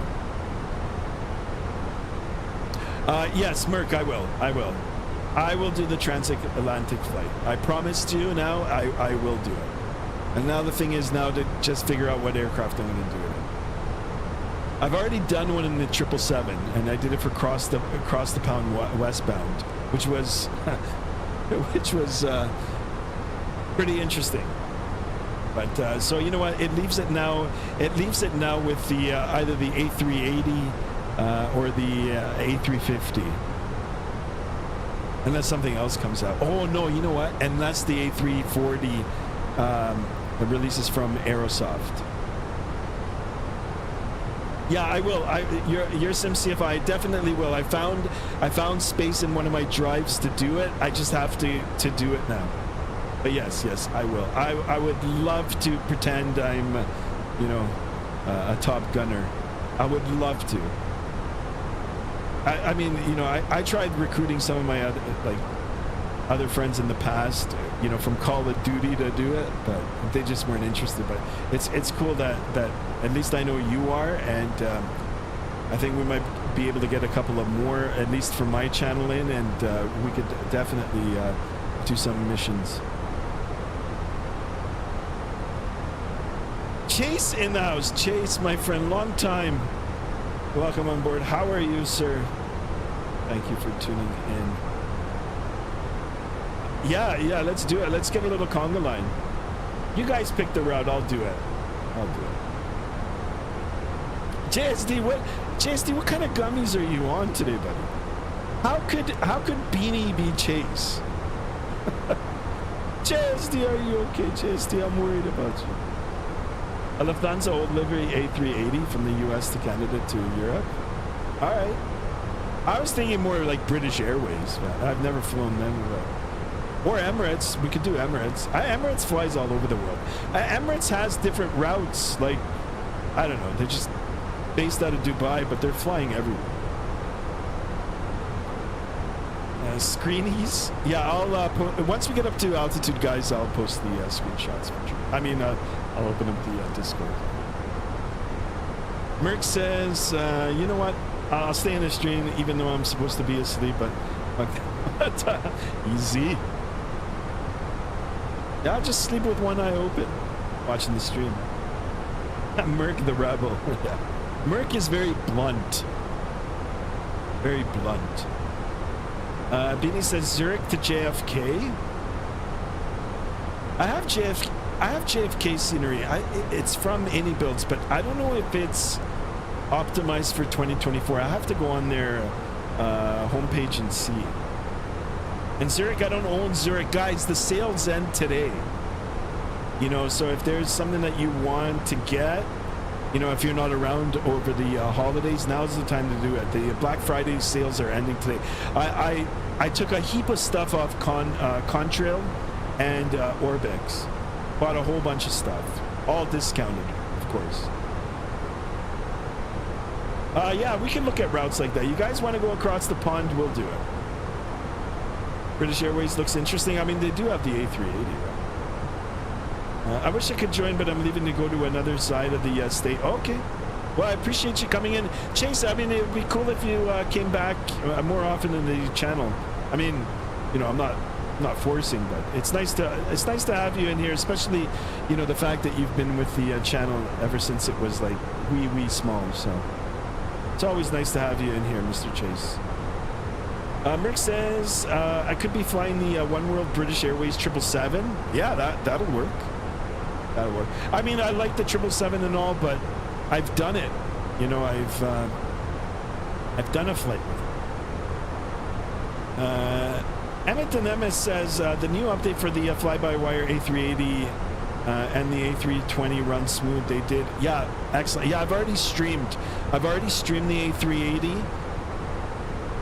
you. Yes, Merc, I will. I will do the transatlantic flight. I promised you. Now I will do it. And now the thing is now to just figure out what aircraft I'm going to do it in. I've already done one in the 777, and I did it for across the pound westbound, which was pretty interesting. But so you know what? It leaves it now. With the either the A380 or the A350, unless something else comes out. Oh no! You know what? Unless the A340 releases from Aerosoft. Yeah, I will. Your SimCFI, I definitely will. I found space in one of my drives to do it. I just have to do it now. But yes, I will. I would love to pretend I'm, you know, a top gunner. I would love to. I mean, you know, I tried recruiting some of my other friends in the past, you know, from Call of Duty to do it, but they just weren't interested. But it's cool that at least I know you are, and I think we might be able to get a couple of more, at least from my channel in, and we could definitely do some missions. Chase in the house. Chase, my friend, long time. Welcome on board. How are you, sir? Thank you for tuning in. Yeah, let's do it. Let's get a little conga line. You guys pick the route. I'll do it. JSD, what kind of gummies are you on today, buddy? How could Beanie be Chase? JSD, are you okay? JSD, I'm worried about you. A Lufthansa old livery A380 from the US to Canada to Europe. All right. I was thinking more like British Airways, but I've never flown them. Or Emirates. We could do Emirates. Emirates flies all over the world. Emirates has different routes. Like, I don't know. They're just based out of Dubai, but they're flying everywhere. Screenies. Yeah, I'll once we get up to altitude, guys, I'll post the screenshots for sure. I mean, I'll open up the Discord. Merc says, you know what? I'll stay in the stream even though I'm supposed to be asleep, but easy. Yeah, I'll just sleep with one eye open, watching the stream. Merc the rebel. Yeah. Merc is very blunt. Very blunt. Beanie says Zurich to JFK. I have JFK scenery. It's from Any Builds, but I don't know if it's optimized for 2024. I have to go on their homepage and see. And Zurich, I don't own Zurich. Guys, the sales end today. You know, so if there's something that you want to get, you know, if you're not around over the holidays, now's the time to do it. The Black Friday sales are ending today. I took a heap of stuff off Contrail and Orbix. Bought a whole bunch of stuff, all discounted. of course. Yeah, we can look at routes like that. You guys want to go across the pond, we'll do it. British Airways looks interesting. I mean, they do have the A380, right? I wish I could join, but I'm leaving to go to another side of the state. Okay. Well, I appreciate you coming in. Chase, I mean, it would be cool if you came back more often in the channel. I mean, you know, I'm not forcing, but it's nice to have you in here, especially, you know, the fact that you've been with the channel ever since it was like wee small. So it's always nice to have you in here, Mr. Chase. Rick says I could be flying the One World British Airways 777. Yeah, that'll work. That'll work. I mean, I like the 777 and all, but I've done it. You know, I've done a flight with it. Emmett and MS says the new update for the fly-by-wire A380 and the A320 runs smooth. They did. Yeah, excellent. Yeah, I've already streamed the A380.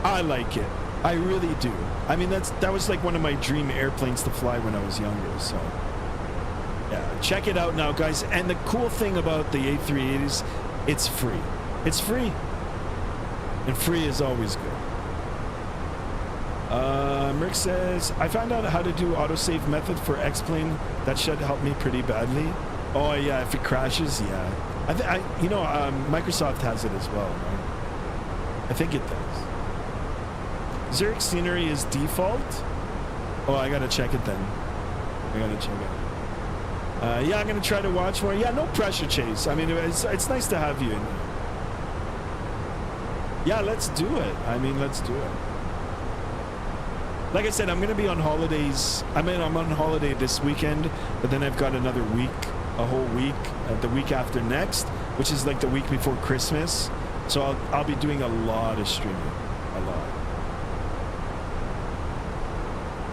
I like it. I really do. I mean, that was like one of my dream airplanes to fly when I was younger. So yeah, check it out now, guys. And the cool thing about the A380s, it's free. It's free. And free is always good. Rick says, I found out how to do autosave method for X-Plane. That should help me pretty badly. Oh, yeah, if it crashes, yeah. You know, Microsoft has it as well, right? I think it does. Zurich scenery is default? Oh, I gotta check it then. I gotta check it. Yeah, I'm gonna try to watch more. Yeah, no pressure, Chase. I mean, it's nice to have you in here. Yeah, let's do it. I mean, let's do it. Like I said, I'm going to be on holidays. I'm on holiday this weekend, but then I've got another week, a whole week, the week after next, which is like the week before Christmas. So I'll be doing a lot of streaming. A lot.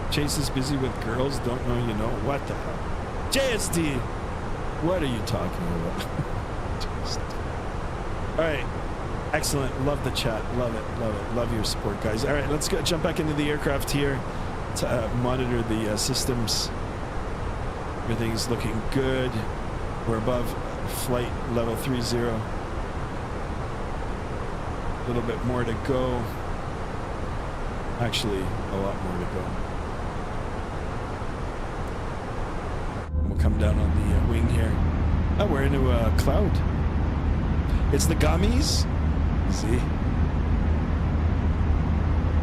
Chase is busy with girls. Don't know you know. What the hell? JSD! What are you talking about? All right. Excellent. Love the chat. Love it. Love it. Love your support, guys. All right, let's go jump back into the aircraft here to monitor the systems. Everything's looking good. We're above flight level 30. A little bit more to go. Actually, a lot more to go. We'll come down on the wing here. Oh, we're into a cloud. It's the gummies. See?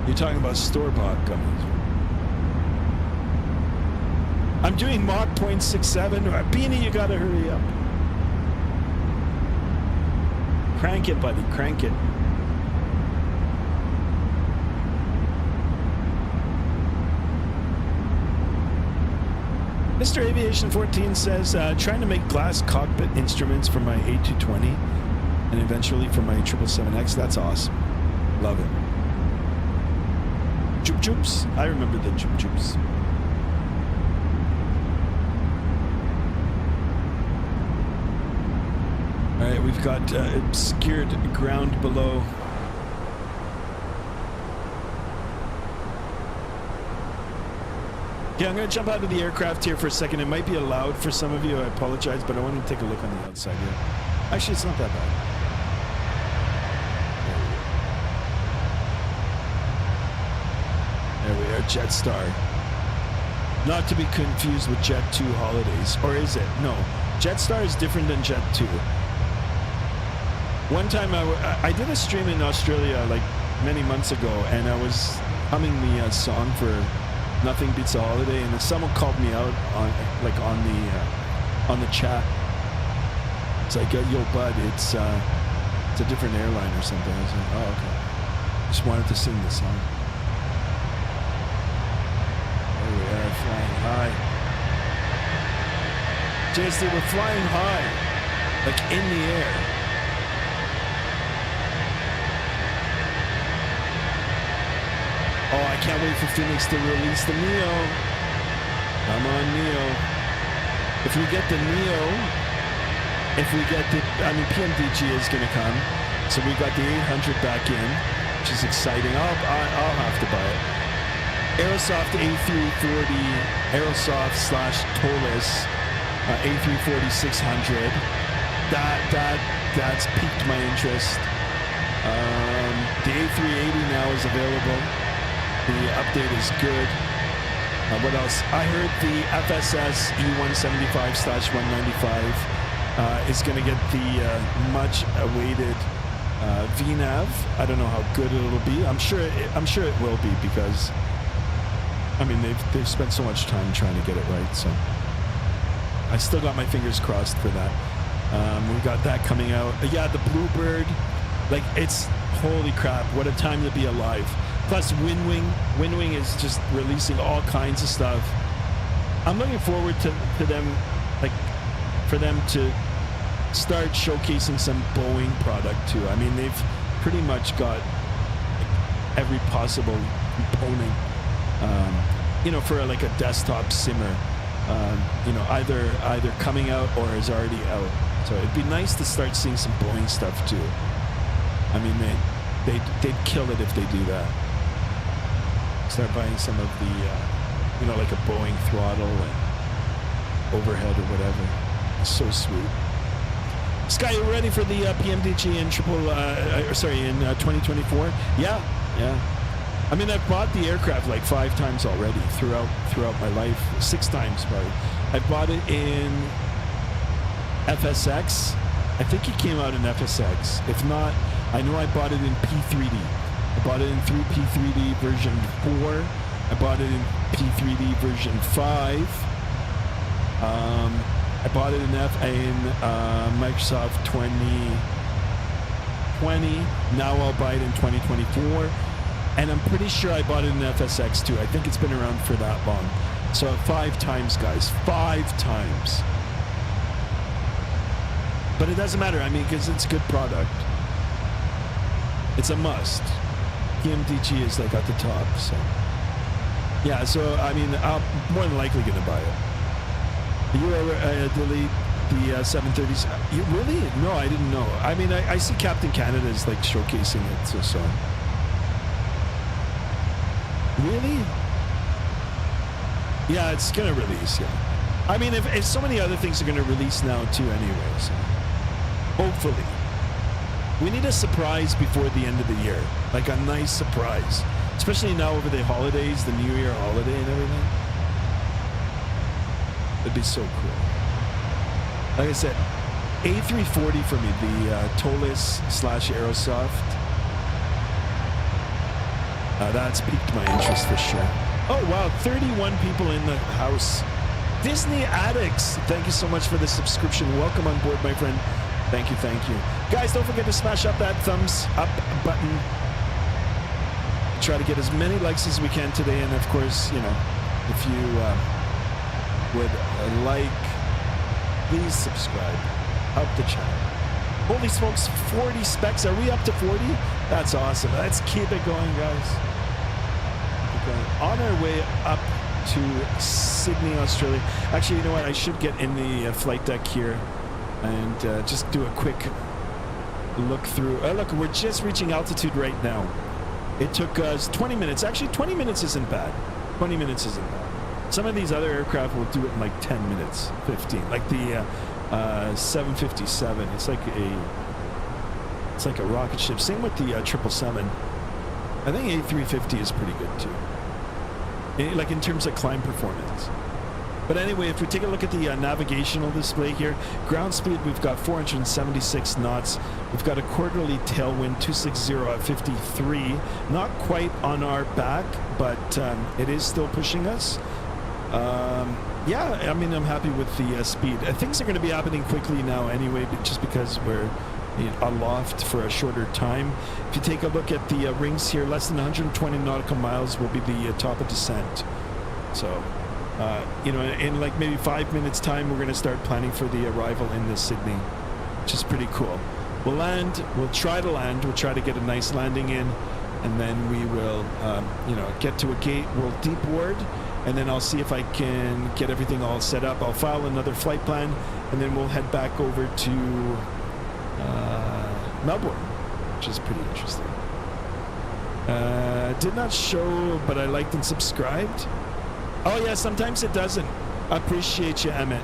You're talking about store-bought gummies. I'm doing Mach 0.67. Beanie, you gotta hurry up. Crank it, buddy. Crank it. Mr. Aviation 14 says, trying to make glass cockpit instruments for my A220. And eventually for my 777X. That's awesome. Love it. Joop Joops. I remember the Joop Joops. All right, we've got obscured ground below. Yeah, I'm going to jump out of the aircraft here for a second. It might be loud for some of you. I apologize, but I want to take a look on the outside here. Actually, it's not that bad. There we are, Jetstar. Not to be confused with Jet 2 holidays. Or is it? No. Jetstar is different than Jet 2. One time I did a stream in Australia like many months ago, and I was humming the song for Nothing Beats a Holiday, and then someone called me out on the chat. It's like, yo, bud, it's a different airline or something. I was like, oh, okay. Just wanted to sing the song. There we are, flying high. JSD, we're flying high, like in the air. Oh, I can't wait for FENIX to release the Neo. Come on, Neo. If we get the Neo, PMDG is going to come. So we got the 800 back in, which is exciting. I'll have to buy it. Aerosoft A340, Aerosoft / Tolis, A340 600. that's piqued my interest. The A380 now is available. The update is good. What else? I heard the FSS E175/195 is going to get the much awaited VNAV. I don't know how good it'll be. I'm sure it will be, because I mean they've spent so much time trying to get it right. So I still got my fingers crossed for that. We got that coming out. Yeah, the Bluebird. Like, it's holy crap! What a time to be alive. Plus, Windwing is just releasing all kinds of stuff. I'm looking forward to them, like, for them to start showcasing some Boeing product too. I mean, they've pretty much got like, every possible component, for like a desktop simmer, either coming out or is already out. So it'd be nice to start seeing some Boeing stuff too. I mean, they'd kill it if they do that. Start buying some of the, like a Boeing throttle and overhead or whatever. It's so sweet. Sky, you ready for the PMDG in 2024? Yeah. I mean, I've bought the aircraft like 5 times already throughout my life. 6 times probably. I bought it in FSX. I think it came out in FSX. If not, I know I bought it in P3D. I bought it in P3D version 4. I bought it in P3D version 5. I bought it in Microsoft 2020. Now I'll buy it in 2024. And I'm pretty sure I bought it in FSX too. I think it's been around for that long. So 5 times, guys. 5 times. But it doesn't matter. I mean, because it's a good product. It's a must. PMDG is like at the top. So yeah. So I mean, I'm more than likely going to buy it. You delete the 730s? You really? No, I didn't know. I mean, I see Captain Canada's like showcasing it. So. Really? Yeah, it's gonna release. Yeah. I mean, if so many other things are gonna release now too, anyway. So hopefully, we need a surprise before the end of the year, like a nice surprise, especially now over the holidays, the New Year holiday and everything. It'd be so cool. Like I said, A340 for me, the Tolis/Aerosoft. That's piqued my interest for sure. Oh wow, 31 people in the house. Disney Addicts, thank you so much for the subscription. Welcome on board, my friend. Thank you. Guys, don't forget to smash up that thumbs up button. Try to get as many likes as we can today. And of course, if you would like, please subscribe. Help the channel. Holy smokes, 40 specs. Are we up to 40? That's awesome. Let's keep it going, guys. On our way up to Sydney, Australia. Actually, you know what? I should get in the flight deck here and just do a quick look through. Look, we're just reaching altitude right now. It took us 20 minutes. Actually, 20 minutes isn't bad. 20 minutes isn't bad. Some of these other aircraft will do it in like 10 minutes, 15. Like the 757. It's like a rocket ship. Same with the 777. I think A350 is pretty good too. Like in terms of climb performance. But anyway, if we take a look at the navigational display here, ground speed, we've got 476 knots. We've got a quarterly tailwind, 260 at 53. Not quite on our back, but it is still pushing us. Yeah, I mean, I'm happy with the speed. Things are going to be happening quickly now anyway, just because we're aloft for a shorter time. If you take a look at the rings here, less than 120 nautical miles will be the top of descent. So, in like maybe 5 minutes time, we're going to start planning for the arrival in Sydney, which is pretty cool. We'll land, we'll try to land, we'll try to get a nice landing in, and then we will, get to a gate, we'll deep board, and then I'll see if I can get everything all set up. I'll file another flight plan, and then we'll head back over to Melbourne, which is pretty interesting. Did not show, but I liked and subscribed. Oh yeah, sometimes it doesn't. I appreciate you, Emmett.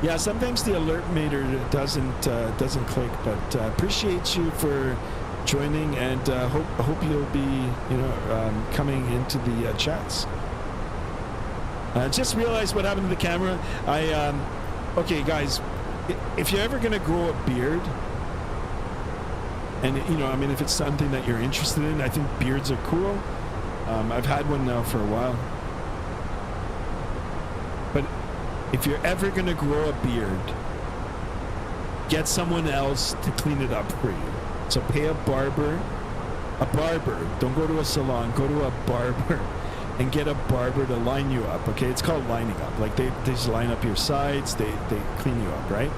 Yeah, sometimes the alert meter doesn't click, but appreciate you for joining, and hope you'll be coming into the chats. Just realized what happened to the camera. Okay, guys, if you're ever gonna grow a beard, and if it's something that you're interested in, I think beards are cool. I've had one now for a while, but if you're ever gonna grow a beard, get someone else to clean it up for you. So pay a barber. Don't go to a salon. Go to a barber. And get a barber to line you up, okay? It's called lining up. Like they just line up your sides, they clean you up, right?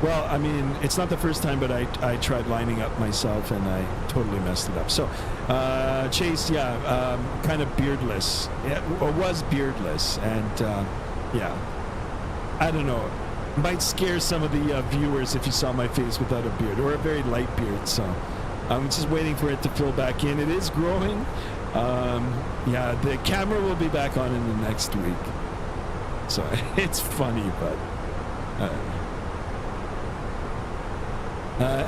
Well, I mean, it's not the first time, but I tried lining up myself and I totally messed it up. So, Chase, yeah, kind of beardless. Or was beardless, and yeah, I don't know. Might scare some of the viewers if you saw my face without a beard, or a very light beard, so I'm just waiting for it to fill back in. It is growing. Yeah, the camera will be back on in the next week. So it's funny, but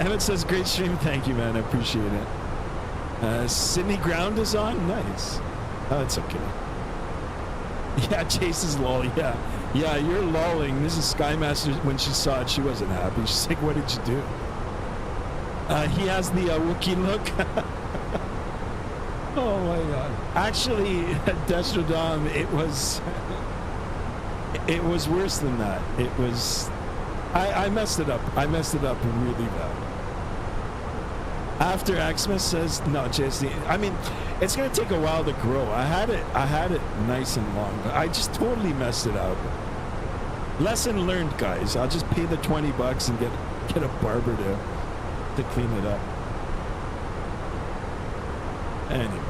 Emmett says, great stream. Thank you, man. I appreciate it. Sydney Ground is on. Nice. Oh, it's okay. Yeah, Chase is lol. Yeah, you're lolling. This is Skymaster. When she saw it, she wasn't happy. She's like, what did you do? He has the Wookiee look. Oh my god. Actually, Destrodom, it was worse than that. It was... I messed it up. I messed it up really bad. After Xmas says, no, JSD, I mean, it's going to take a while to grow. I had it nice and long, but I just totally messed it up. Lesson learned, guys. I'll just pay the $20 and get a barber to clean it up. Anyway,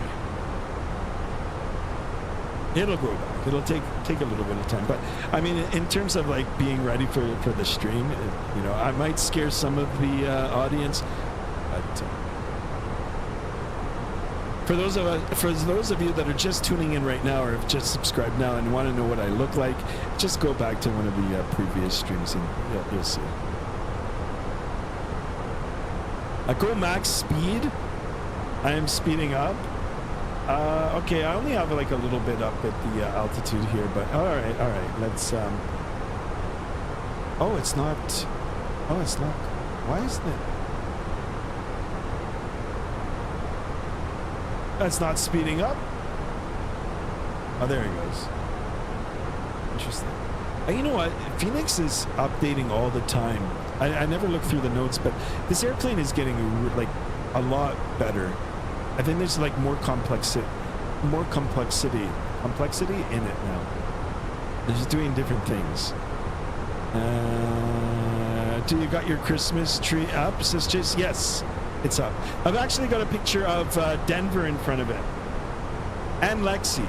it'll grow back. It'll take a little bit of time, but I mean, in terms of like being ready for the stream, I might scare some of the audience, but for those of you that are just tuning in right now or have just subscribed now and want to know what I look like, just go back to one of the previous streams and you'll see. Go max speed. I am speeding up. Okay, I only have like a little bit up at the altitude here, but all right. Let's. Oh, it's not. Oh, it's not. Why isn't it? That's not speeding up. Oh, there it goes. Interesting. You know what? Phoenix is updating all the time. I never look through the notes, but this airplane is getting like a lot better. I think there's like more complexity in it now. They're just doing different things. Do you got your Christmas tree up? Says just yes, it's up. I've actually got a picture of Denver in front of it, and Lexi.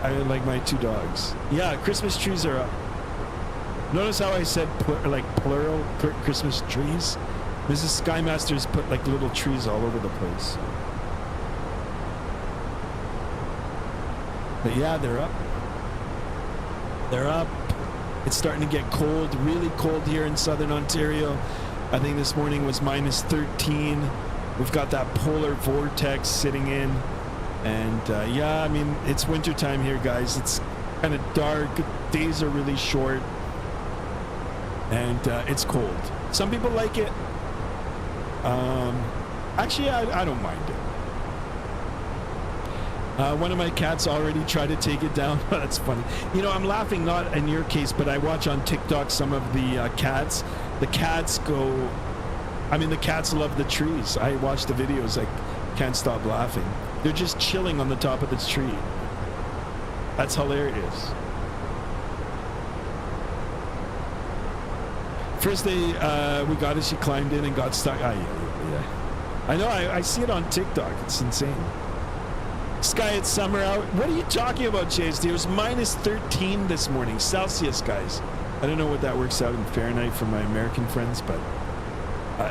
I like my two dogs. Yeah, Christmas trees are up. Notice how I said plural Christmas trees? Mrs. Skymaster's put like little trees all over the place. But yeah, they're up. They're up. It's starting to get cold, really cold here in southern Ontario. I think this morning was -13. We've got that polar vortex sitting in. And yeah, I mean, it's winter time here, guys. It's kind of dark. Days are really short. And it's cold. Some people like it. Actually, I don't mind it. One of my cats already tried to take it down. That's funny. I'm laughing not in your case, but I watch on TikTok some of the cats. The cats go... I mean, the cats love the trees. I watch the videos. I can't stop laughing. They're just chilling on the top of this tree. That's hilarious. First day we got it, she climbed in and got stuck. Yeah. I know, I see it on TikTok. It's insane. Sky, it's summer out. What are you talking about, JSD? It was -13 this morning. Celsius, guys. I don't know what that works out in Fahrenheit for my American friends, but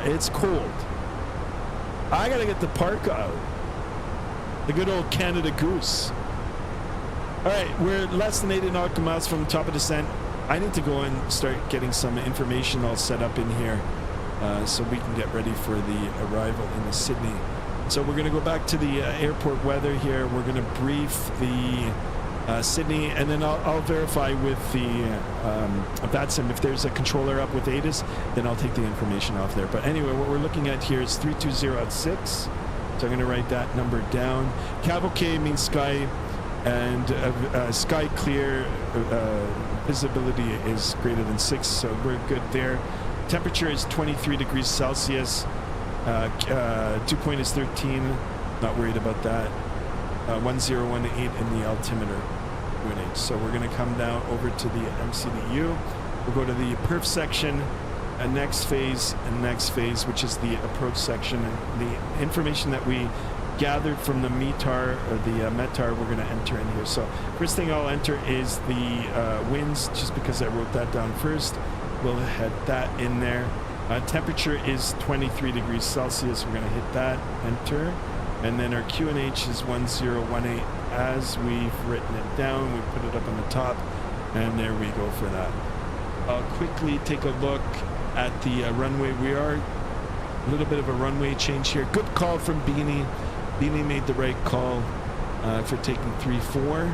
it's cold. I gotta get the parka out. The good old Canada Goose. All right, we're less than 80 nautical miles from the top of descent. I need to go and start getting some information all set up in here so we can get ready for the arrival in the Sydney. So we're going to go back to the airport weather here. We're going to brief the Sydney, and then I'll verify with the Vatsim. If there's a controller up with ATIS, then I'll take the information off there. But anyway, what we're looking at here is 320 at 6. So I'm going to write that number down. Cavalcade means sky, and sky clear, visibility is greater than 6, so we're good there. Temperature is 23 degrees Celsius. Dew point is 13. Not worried about that. 1018 in the altimeter. So we're going to come down over to the MCDU. We'll go to the perf section, next phase, which is the approach section. And the information that we gathered from the METAR or the METAR, we're going to enter in here. So first thing I'll enter is the winds, just because I wrote that down first. We'll head that in there. Temperature is 23 degrees Celsius. We're going to hit that, enter. And then our QNH is 1018 as we've written it down. We put it up on the top, and there we go for that. I'll quickly take a look at the runway. We are a little bit of a runway change here. Good call from Beanie. Beanie made the right call for taking 3-4.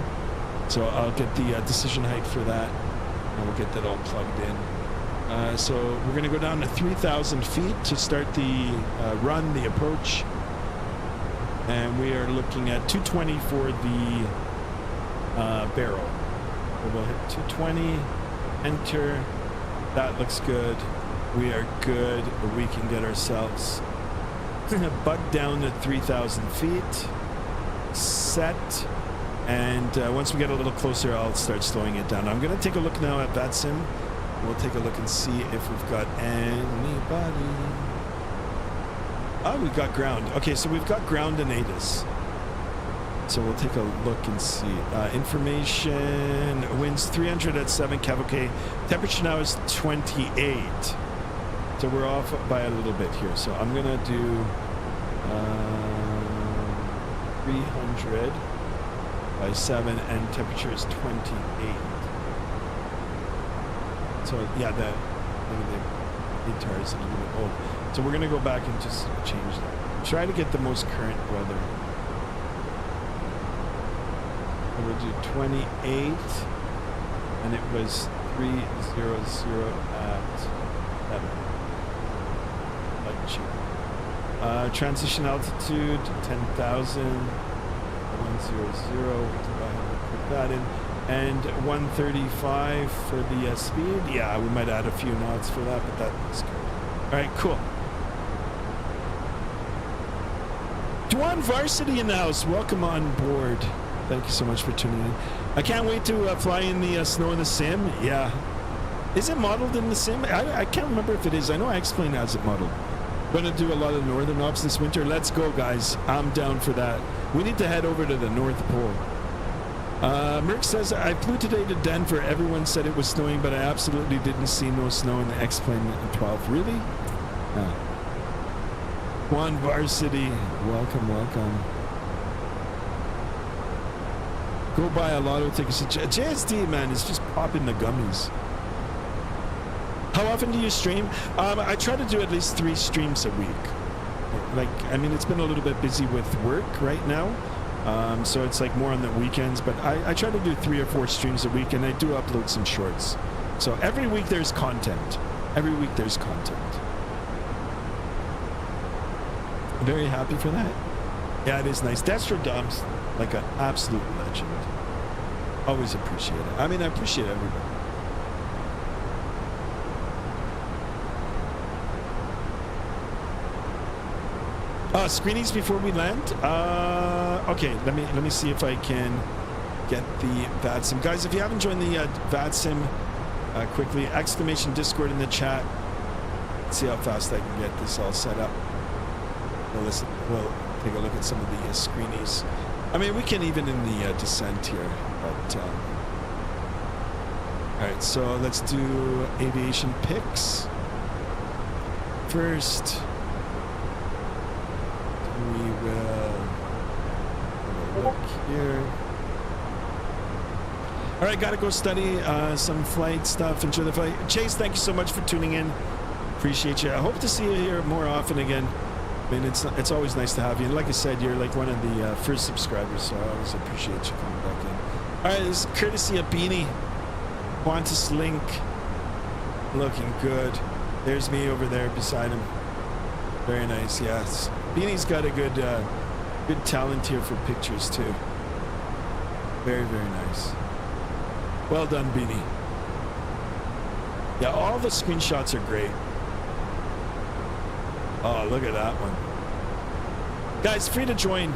So I'll get the decision height for that, and we'll get that all plugged in. So we're going to go down to 3,000 feet to start the run, the approach. And we are looking at 220 for the barrel. So we'll hit 220, enter. That looks good. We are good. We can get ourselves bugged down to 3,000 feet. Set. And once we get a little closer, I'll start slowing it down. I'm going to take a look now at Vatsim. We'll take a look and see if we've got anybody. Oh, we've got ground. Okay, so we've got ground in ATIS. So we'll take a look and see. Information, winds 300 at 7, cavalcade. Temperature now is 28. So we're off by a little bit here. So I'm going to do 300 by 7, and temperature is 28. So yeah, the guitar is a little bit old. So we're going to go back and just change that. Try to get the most current weather. So we'll do 28, and it was 300 at 7. Transition altitude 10,000. 100. Put that in. And 135 for the speed. Yeah, we might add a few knots for that, but that's good. All right, cool. Dwan Varsity in the house. Welcome on board. Thank you so much for tuning in. I can't wait to fly in the snow in the sim. Yeah. Is it modeled in the sim? I can't remember if it is. I know X-Plane has it modeled. Going to do a lot of northern ops this winter. Let's go, guys. I'm down for that. We need to head over to the North Pole. Merck says, I flew today to Denver. Everyone said it was snowing, but I absolutely didn't see no snow in the X-Plane 12. Really? Juan Varsity, welcome, welcome. Go buy a lotto ticket. JSD, man, is just popping the gummies. How often do you stream? I try to do at least 3 streams a week. Like, I mean, it's been a little bit busy with work right now. So it's like more on the weekends, but I try to do 3 or 4 streams a week, and I do upload some shorts. So every week there's content. Every week there's content. Very happy for that. Yeah, it is nice. Destro Dom's like an absolute legend. Always appreciate it. I mean, I appreciate everybody. Screenings before we land. Okay, let me see if I can get the Vatsim. Guys, if you haven't joined the Vatsim, quickly, exclamation Discord in the chat. Let's see how fast I can get this all set up. We'll take a look at some of the screenies. I mean, we can even in the descent here, but all right. So let's do aviation picks first. We will look here. All right, gotta go study some flight stuff. Enjoy the flight. Chase, thank you so much for tuning in. Appreciate you. I hope to see you here more often again. I mean, it's always nice to have you. And like I said, you're like one of the first subscribers, so I always appreciate you coming back in. All right, this is courtesy of Beanie. Qantas Link. Looking good. There's me over there beside him. Very nice, yes. Beanie's got a good talent here for pictures, too. Very, very nice. Well done, Beanie. Yeah, all the screenshots are great. Oh, look at that one. Guys, free to join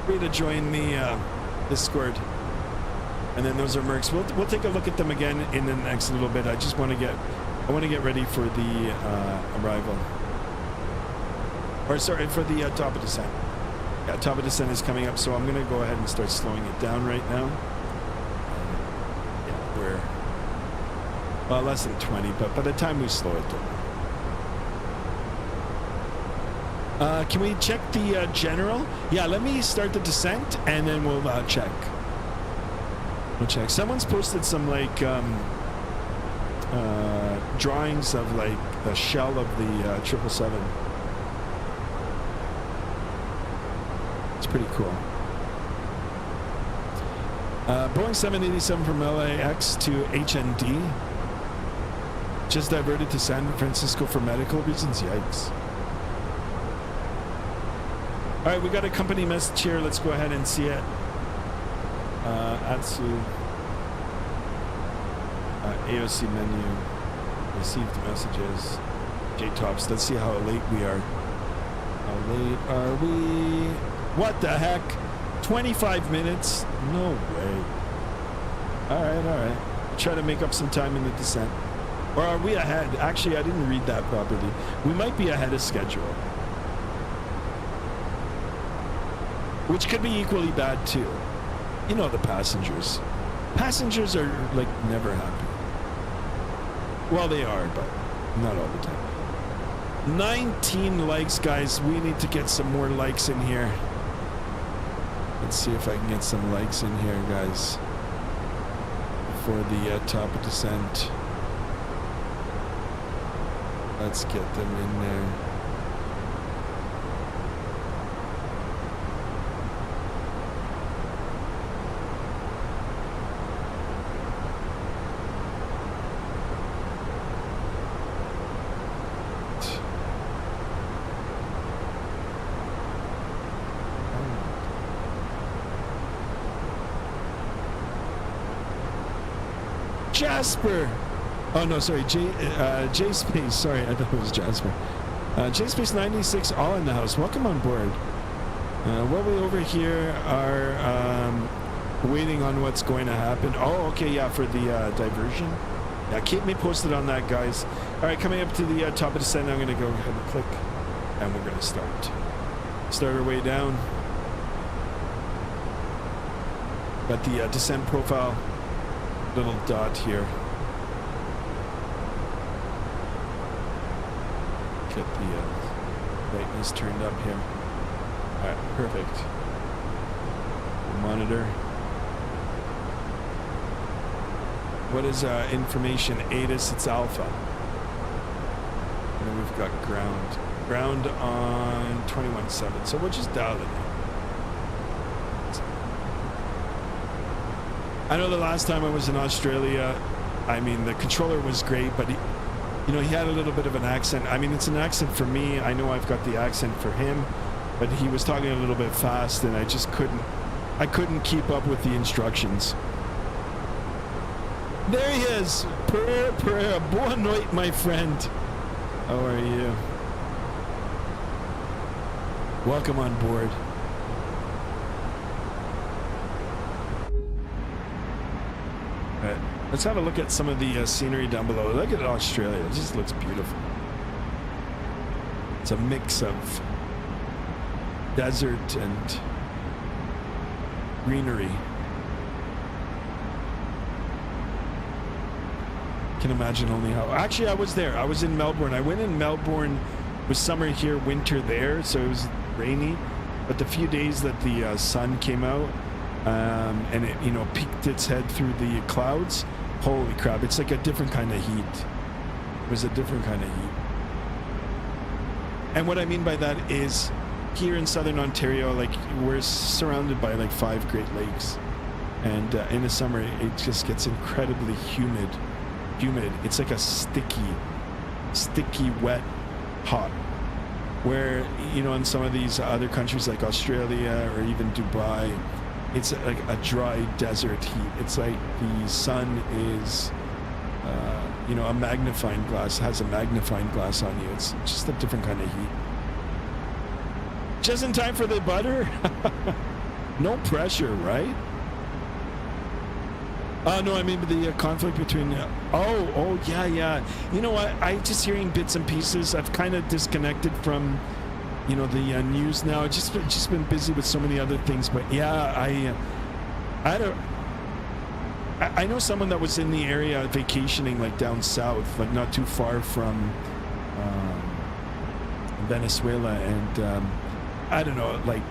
the Discord. And then those are Mercs. We'll take a look at them again in the next little bit. I just want to get ready for the arrival. Or sorry, for the top of descent. Yeah, top of descent is coming up, so I'm gonna go ahead and start slowing it down right now. Yeah, we're well less than 20, but by the time we slow it down. Can we check the general? Yeah, let me start the descent and then we'll check. We'll check. Someone's posted some like drawings of like the shell of the 777. It's pretty cool. Boeing 787 from LAX to HND. Just diverted to San Francisco for medical reasons. Yikes. All right, we got a company message here. Let's go ahead and see it. Atsu. AOC menu. Received messages. J-Tops. Let's see how late we are. How late are we? What the heck? 25 minutes? No way. All right. Try to make up some time in the descent. Or are we ahead? Actually, I didn't read that properly. We might be ahead of schedule. Which could be equally bad too. You know the passengers. Passengers are like never happy. Well, they are, but not all the time. 19 likes, guys. We need to get some more likes in here. Let's see if I can get some likes in here, guys. For the top of descent. Let's get them in there. Jasper! Oh no, sorry, J-Space, sorry, I thought it was Jasper. J-Space 96, all in the house. Welcome on board. While we over here are waiting on what's going to happen. Oh, okay, yeah, for the diversion. Yeah, keep me posted on that, guys. All right, coming up to the top of descent, I'm going to go ahead and click, and we're going to start our way down. Got the descent profile. Little dot here. Get the brightness turned up here. Alright, perfect. Monitor. What is information? ATIS, it's alpha. And then we've got ground. Ground on 21.7. So we'll just dial it in. I know the last time I was in Australia, I mean, the controller was great, but he had a little bit of an accent. I mean, it's an accent for me. I know I've got the accent for him, but he was talking a little bit fast, and I just couldn't keep up with the instructions. There he is. Prayer. Boa noite, my friend. How are you? Welcome on board. Right. Let's have a look at some of the scenery down below. Look at Australia. It just looks beautiful. It's a mix of desert and greenery. Can imagine only how. Actually, I was there. I was in Melbourne. I went in Melbourne. It was summer here, winter there, so it was rainy. But the few days that the sun came out, and it, you know, peeked its head through the clouds. Holy crap, it's like a different kind of heat. It was a different kind of heat. And what I mean by that is, here in southern Ontario, like, we're surrounded by like 5 Great Lakes, and in the summer it just gets incredibly humid. It's like a sticky, wet, hot. Where, you know, in some of these other countries like Australia or even Dubai, it's like a dry desert heat. It's like the sun is, you know, a magnifying glass, has a magnifying glass on you. It's just a different kind of heat. Just in time for the butter. No pressure, right? No, I mean the conflict between. Oh, yeah. You know what? I just hearing bits and pieces. I've kind of disconnected from, you know, the news now. I've just been busy with so many other things. But yeah, I know someone that was in the area vacationing, like down south, like not too far from Venezuela, and I don't know, like.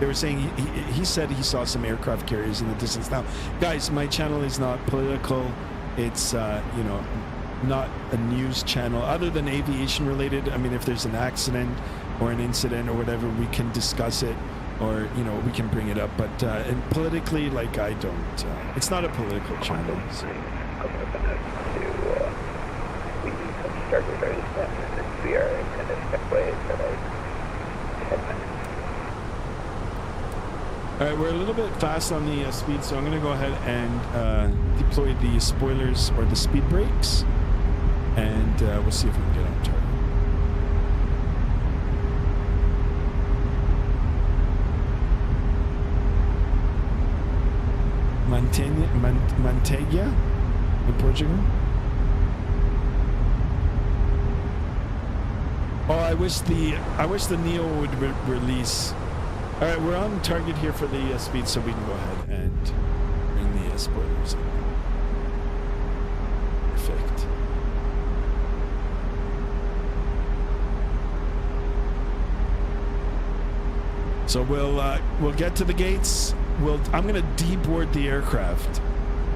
They were saying he said he saw some aircraft carriers in the distance. Now, guys, my channel is not political. It's, you know, not a news channel other than aviation related. I mean, if there's an accident or an incident or whatever, we can discuss it, or, you know, we can bring it up. But and politically, like, I don't. It's not a political channel. So. All right, we're a little bit fast on the speed, so I'm going to go ahead and deploy the spoilers or the speed brakes, and we'll see if we can get on target. Manteiga in Portugal. Oh, I wish the Neo would release. All right, we're on target here for the speed, so we can go ahead and bring the spoilers in. Perfect. So we'll get to the gates. I'm gonna deboard the aircraft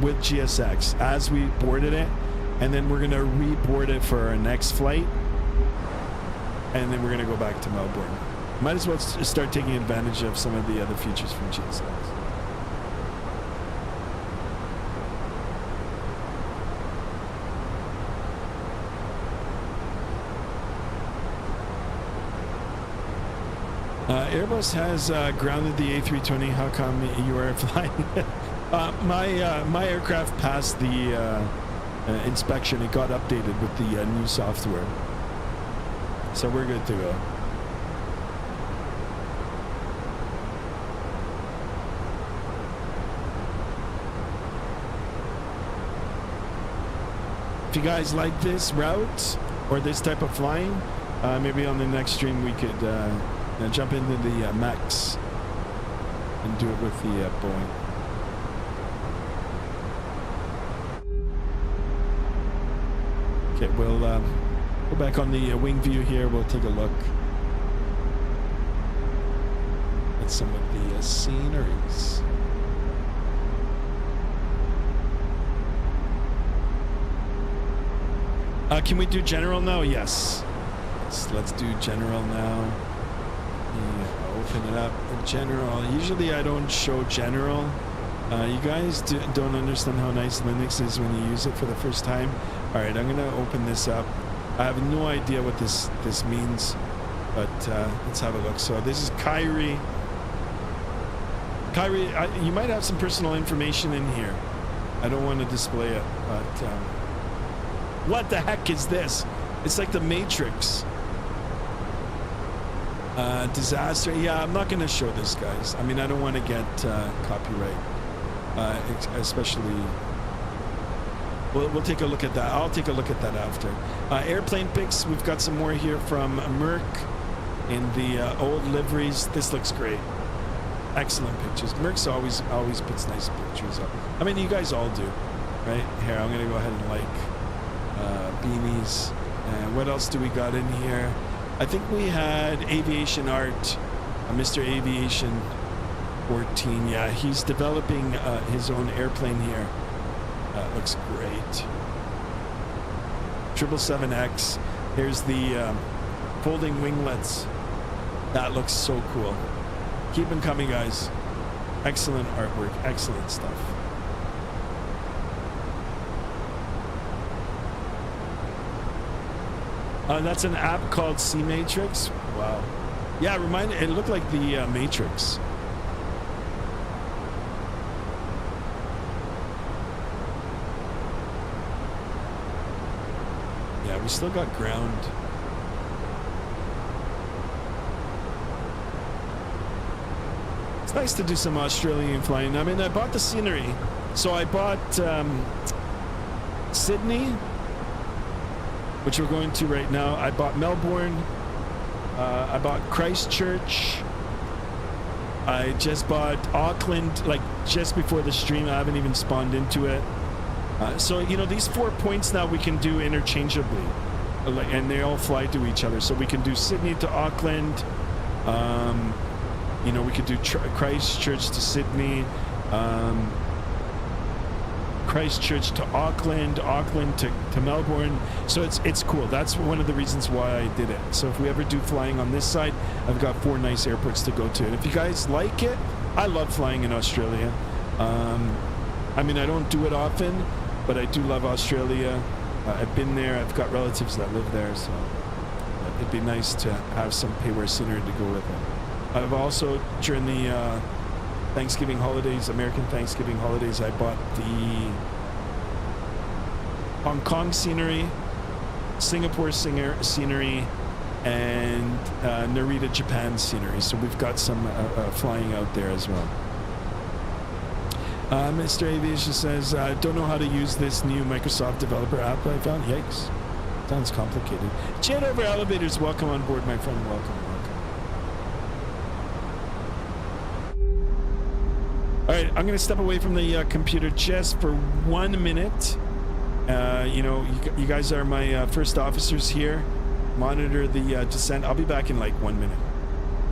with GSX as we boarded it, and then we're gonna reboard it for our next flight, and then we're gonna go back to Melbourne. Might as well start taking advantage of some of the other features from GSX. Airbus has grounded the A320. How come you are flying? My aircraft passed the inspection. It got updated with the new software, so we're good to go. If you guys like this route or this type of flying, maybe on the next stream we could jump into the Max and do it with the Boeing. Okay, we'll go back on the wing view here. We'll take a look at some of the sceneries. Can we do general now? Yes. Let's do general now. Yeah, open it up. General. Usually I don't show general. You guys don't understand how nice Linux is when you use it for the first time. All right, I'm gonna open this up. I have no idea what this means, but let's have a look. So this is Kyrie. Kyrie, you might have some personal information in here. I don't want to display it, but. What the heck is this? It's like the Matrix. Disaster. Yeah, I'm not going to show this, guys. I mean, I don't want to get copyright. Especially... We'll take a look at that. I'll take a look at that after. Airplane pics. We've got some more here from Merck in the old liveries. This looks great. Excellent pictures. Merck's always puts nice pictures up. I mean, you guys all do, right? Here, I'm going to go ahead and like... beanies. What else do we got in here? I think we had Aviation Art, Mr. Aviation 14. Yeah, he's developing his own airplane here. Looks great. 777X. Here's the folding winglets. That looks so cool. Keep them coming, guys. Excellent artwork. Excellent stuff. That's an app called C Matrix. Wow. Yeah, it looked like the Matrix. Yeah, we still got ground. It's nice to do some Australian flying. I mean, I bought the scenery. So I bought Sydney, which we're going to right now. I bought Melbourne. I bought Christchurch. I just bought Auckland, like just before the stream. I haven't even spawned into it. So, you know, these 4 points now we can do interchangeably. And they all fly to each other. So we can do Sydney to Auckland. You know, we could do Christchurch to Sydney. Christchurch to Auckland, Auckland to Melbourne. So it's cool. That's one of the reasons why I did it. So if we ever do flying on this side, I've got 4 nice airports to go to. And if you guys like it, I love flying in Australia. I mean, I don't do it often, but I do love Australia. I've been there. I've got relatives that live there, so it'd be nice to have some payware scenery to go with it. I've also, during the Thanksgiving holidays, American Thanksgiving holidays, I bought the Hong Kong scenery, Singapore scenery, and Narita, Japan scenery. So we've got some flying out there as well. Mr. Aviation says, don't know how to use this new Microsoft developer app I found. Yikes. Sounds complicated. Jet over elevators, welcome on board, my friend. Welcome. All right, I'm going to step away from the computer just for 1 minute. You know, you guys are my first officers here. Monitor the descent. I'll be back in like 1 minute,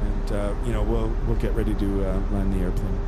and you know, we'll get ready to land the airplane.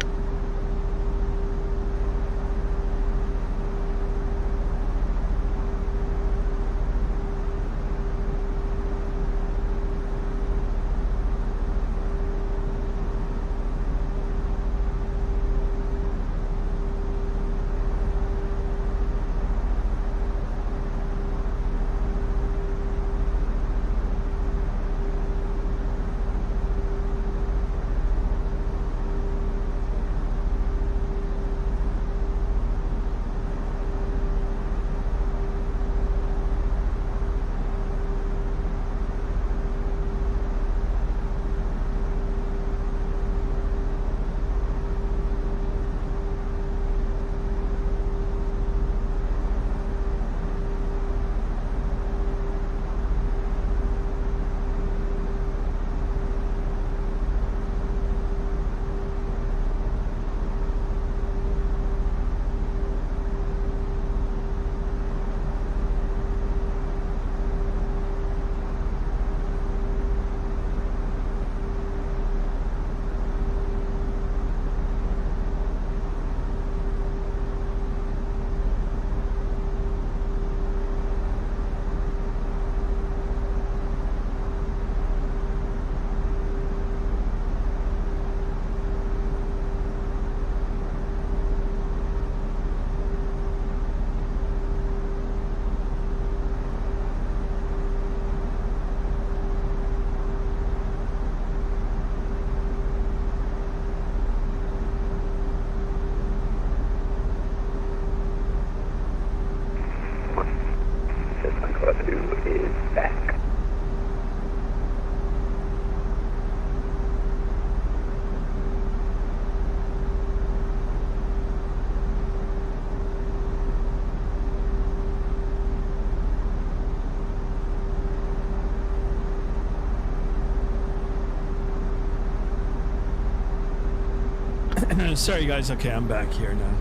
Sorry guys, okay, I'm back here now.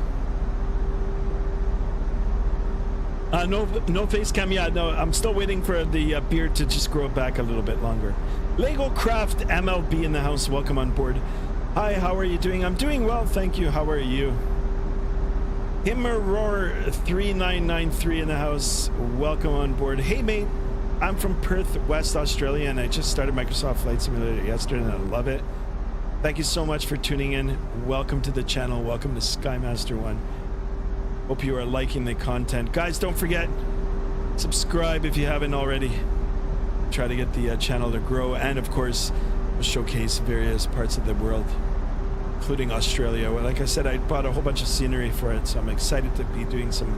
No face cam yet. No, I'm still waiting for the beard to just grow back a little bit longer. Lego Craft MLB in the house. Welcome on board. Hi, how are you doing? I'm doing well, thank you. How are you? Himmerroar3993 in the house. Welcome on board. Hey, mate. I'm from Perth, West Australia, and I just started Microsoft Flight Simulator yesterday, and I love it. Thank you so much for tuning in. Welcome to the channel. Welcome to Skymaster One. Hope you are liking the content. Guys, don't forget, subscribe if you haven't already. Try to get the channel to grow, and of course, we'll showcase various parts of the world, including Australia. Well, like I said, I bought a whole bunch of scenery for it, so I'm excited to be doing some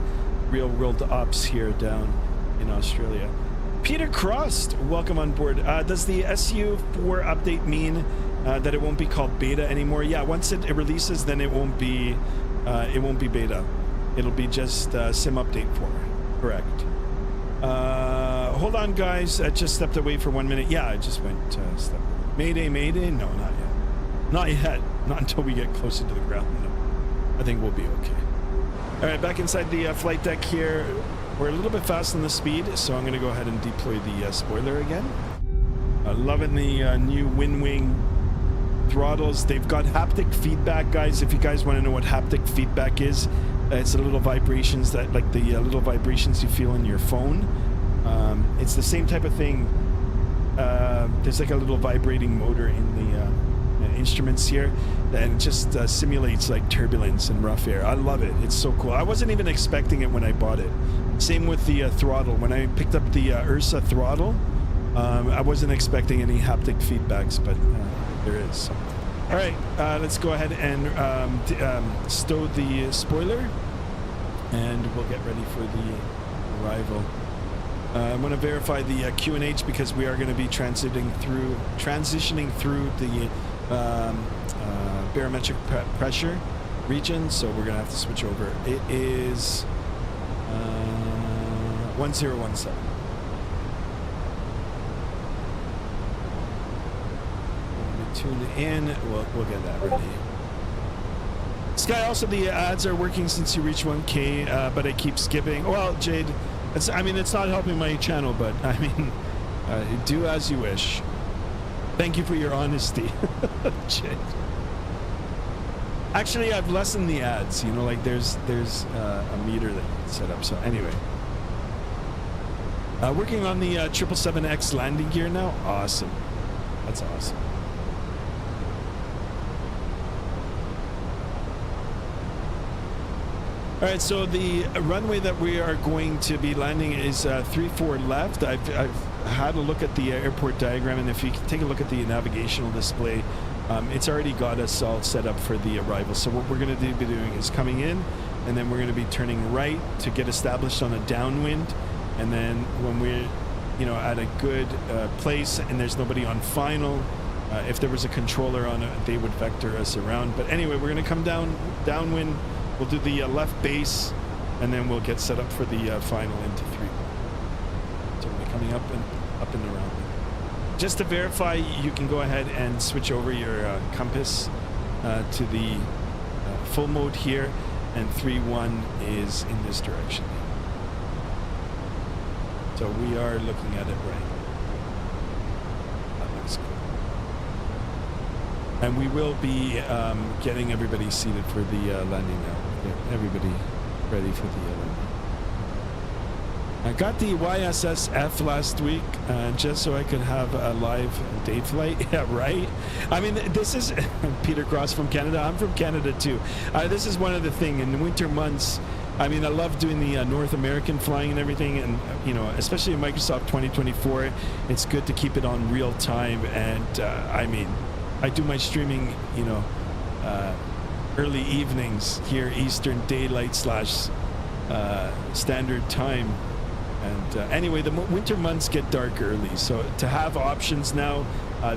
real world ops here down in Australia. Peter Cross, welcome on board. Does the SU4 update mean that it won't be called beta anymore? Yeah, once it releases, then it won't be beta. It'll be just sim update 4. Correct. Hold on, guys. I just stepped away for 1 minute. Yeah, I just went step. Mayday, mayday. No, not yet. Not yet. Not until we get closer to the ground. No. I think we'll be okay. All right, back inside the flight deck here. We're a little bit fast on the speed, so I'm going to go ahead and deploy the spoiler again. Loving the new WinWing throttles. They've got haptic feedback, guys. If you guys want to know what haptic feedback is, it's the little vibrations that, like the little vibrations you feel in your phone. It's the same type of thing. There's like a little vibrating motor in the instruments here, and it just simulates like turbulence and rough air. I love it. It's so cool. I wasn't even expecting it when I bought it. Same with the throttle. When I picked up the Ursa throttle, I wasn't expecting any haptic feedbacks, but there is. All right, let's go ahead and stow the spoiler, and we'll get ready for the arrival. I'm going to verify the QNH because we are going to be transitioning through the barometric pressure region, so we're going to have to switch over. It is 1017. Tune in. We'll get that ready. Sky, also the ads are working since you reach 1K, but I keep skipping. Well, Jade, it's not helping my channel, but I mean, do as you wish. Thank you for your honesty, Jade. Actually, I've lessened the ads. You know, like there's a meter that you can set up. So anyway, working on the 777X landing gear now. Awesome. That's awesome. All right, so the runway that we are going to be landing is 34 left. I've had a look at the airport diagram, and if you take a look at the navigational display, it's already got us all set up for the arrival. So what we're going to be doing is coming in, and then we're going to be turning right to get established on a downwind, and then when we're, at a good place and there's nobody on final, if there was a controller on it, they would vector us around. But anyway, we're going to come downwind. We'll do the left base, and then we'll get set up for the final into 3. So we'll be coming up and around. Just to verify, you can go ahead and switch over your compass to the full mode here, and 3-1 is in this direction. So we are looking at it right. That looks good. And we will be getting everybody seated for the landing now. Get everybody ready for the landing. I got the YSSF last week just so I could have a live day flight. Yeah, right? I mean, this is Peter Cross from Canada. I'm from Canada too. This is one of the things in the winter months. I mean, I love doing the North American flying and everything, and especially in Microsoft 2024, it's good to keep it on real time. And I mean, I do my streaming, early evenings here, Eastern Daylight / Standard Time. And anyway, the winter months get dark early, so to have options now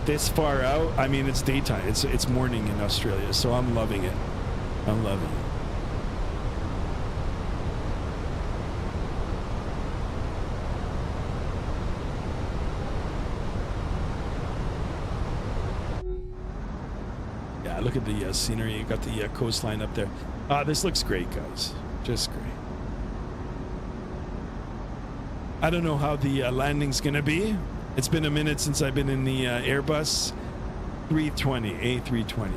this far out, I mean, it's daytime. It's morning in Australia, so I'm loving it. I'm loving it. Look at the scenery. You got the coastline up there. This looks great, guys. Just great. I don't know how the landing's gonna be. It's been a minute since I've been in the Airbus A320.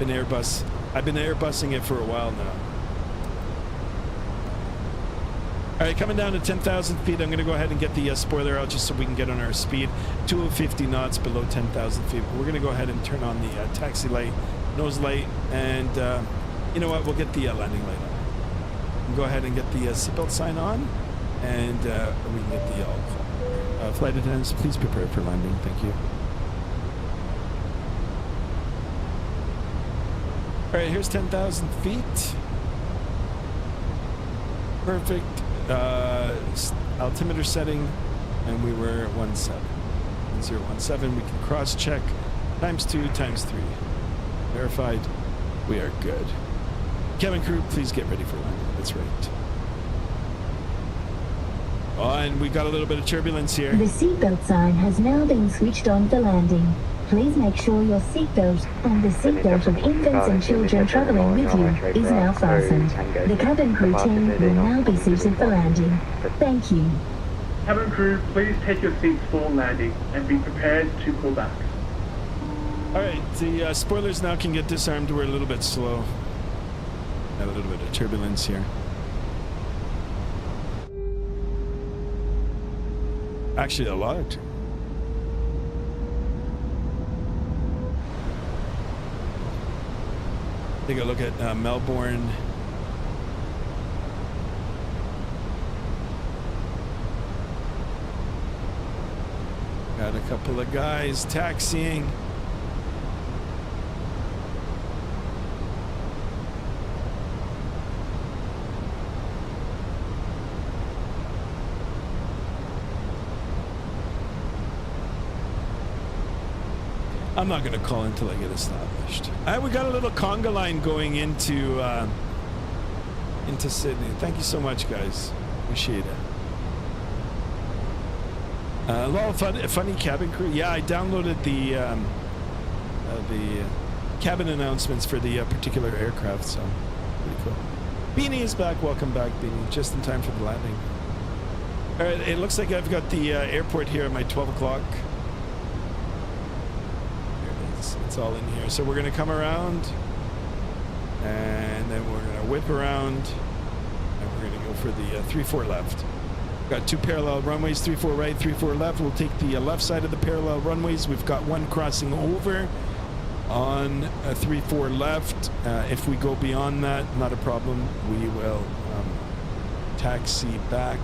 I've been Airbusing it for a while now. All right, coming down to 10,000 feet. I'm going to go ahead and get the spoiler out just so we can get on our speed. 250 knots below 10,000 feet. We're going to go ahead and turn on the taxi light, nose light, and you know what? We'll get the landing light on. We'll go ahead and get the seatbelt sign on, and we can get the call. Flight attendants, please prepare for landing. Thank you. All right, here's 10,000 feet. Perfect. Altimeter setting, and we were at 1017. We can cross check. ×2, ×3. Verified. We are good. Cabin crew, please get ready for landing. That's right. Oh, and we got a little bit of turbulence here.
The seatbelt sign has now been switched on for landing. Please make sure your seatbelt and the seatbelt of infants and children traveling with you is now fastened. The cabin crew team will now be seated for landing. Thank you.
Cabin crew, please take your seats for landing and be prepared to pull back.
All right, the spoilers now can get disarmed. We're a little bit slow. Got a little bit of turbulence here. Actually, a lot of turbulence. Take a look at Melbourne. Got a couple of guys taxiing. I'm not going to call until I get established. We got a little conga line going into Sydney. Thank you so much, guys. Appreciate it. A lot of funny cabin crew. Yeah, I downloaded the cabin announcements for the particular aircraft, so pretty cool. Beanie is back. Welcome back, Beanie. Just in time for the landing. All right, it looks like I've got the airport here at my 12 o'clock. It's all in here. So we're going to come around, and then we're going to whip around, and we're going to go for the 3-4 left. Got 2 parallel runways, 3-4 right, 3-4 left. We'll take the left side of the parallel runways. We've got one crossing over on a 3-4 left. If we go beyond that, not a problem. We will taxi back.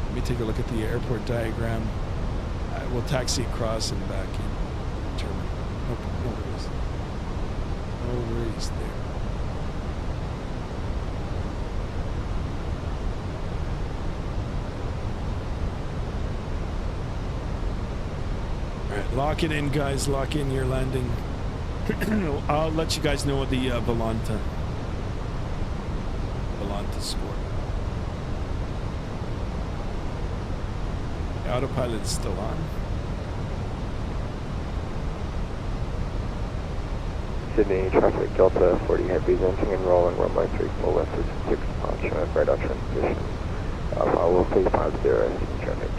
Let me take a look at the airport diagram. We'll taxi across and back in. No worries. No worries there. Alright, lock it in, guys. Lock in your landing. I'll let you guys know the Volanta score. The autopilot's still on.
Sydney traffic Delta 40 heavies entering and rolling runway 34 left with 6 departure, radar transition. I will please 50 traffic.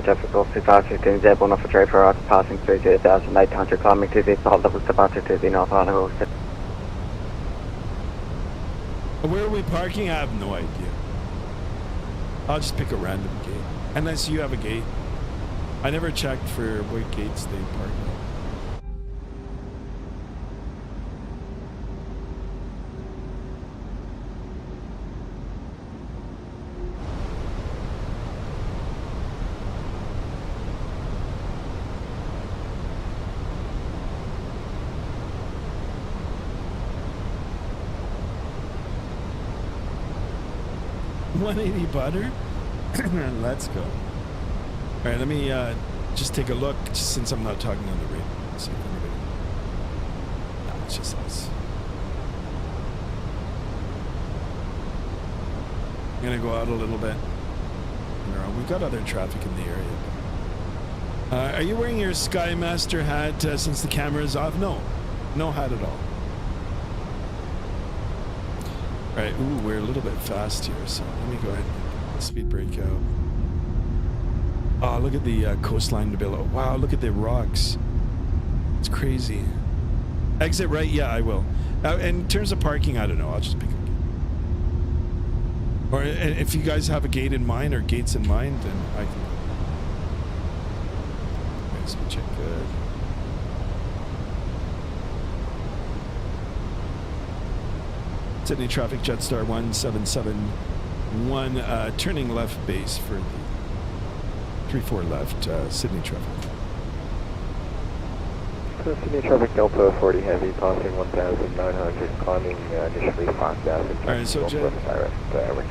Traffic Gulf 2515 Airborne off a tray for us, passing through 2,800, climbing to the hold levels departure to the North Island.
Where are we parking? I have no idea. I'll just pick a random gate. Unless you have a gate. I never checked for what gates they park at. $180 butter? Let's go. Alright, let me just take a look, just since I'm not talking on the radio. Let's see if anybody... No, it's just us. I'm gonna go out a little bit. We've got other traffic in the area. Are you wearing your Skymaster hat since the camera is off? No. No hat at all. Alright, ooh, we're a little bit fast here, so let me go ahead and get the speed brake out. Oh, look at the coastline below. Wow, look at the rocks. It's crazy. Exit right? Yeah, I will. In terms of parking, I don't know. I'll just pick a gate. Or if you guys have a gate in mind or gates in mind, then I can. Okay, so check good. Sydney traffic, Jetstar 1771, turning left base for the 34 left, Sydney traffic.
So Sydney traffic, Delta 40 heavy, passing 1,900, climbing initially 5,000.
Alright, so Jet, let's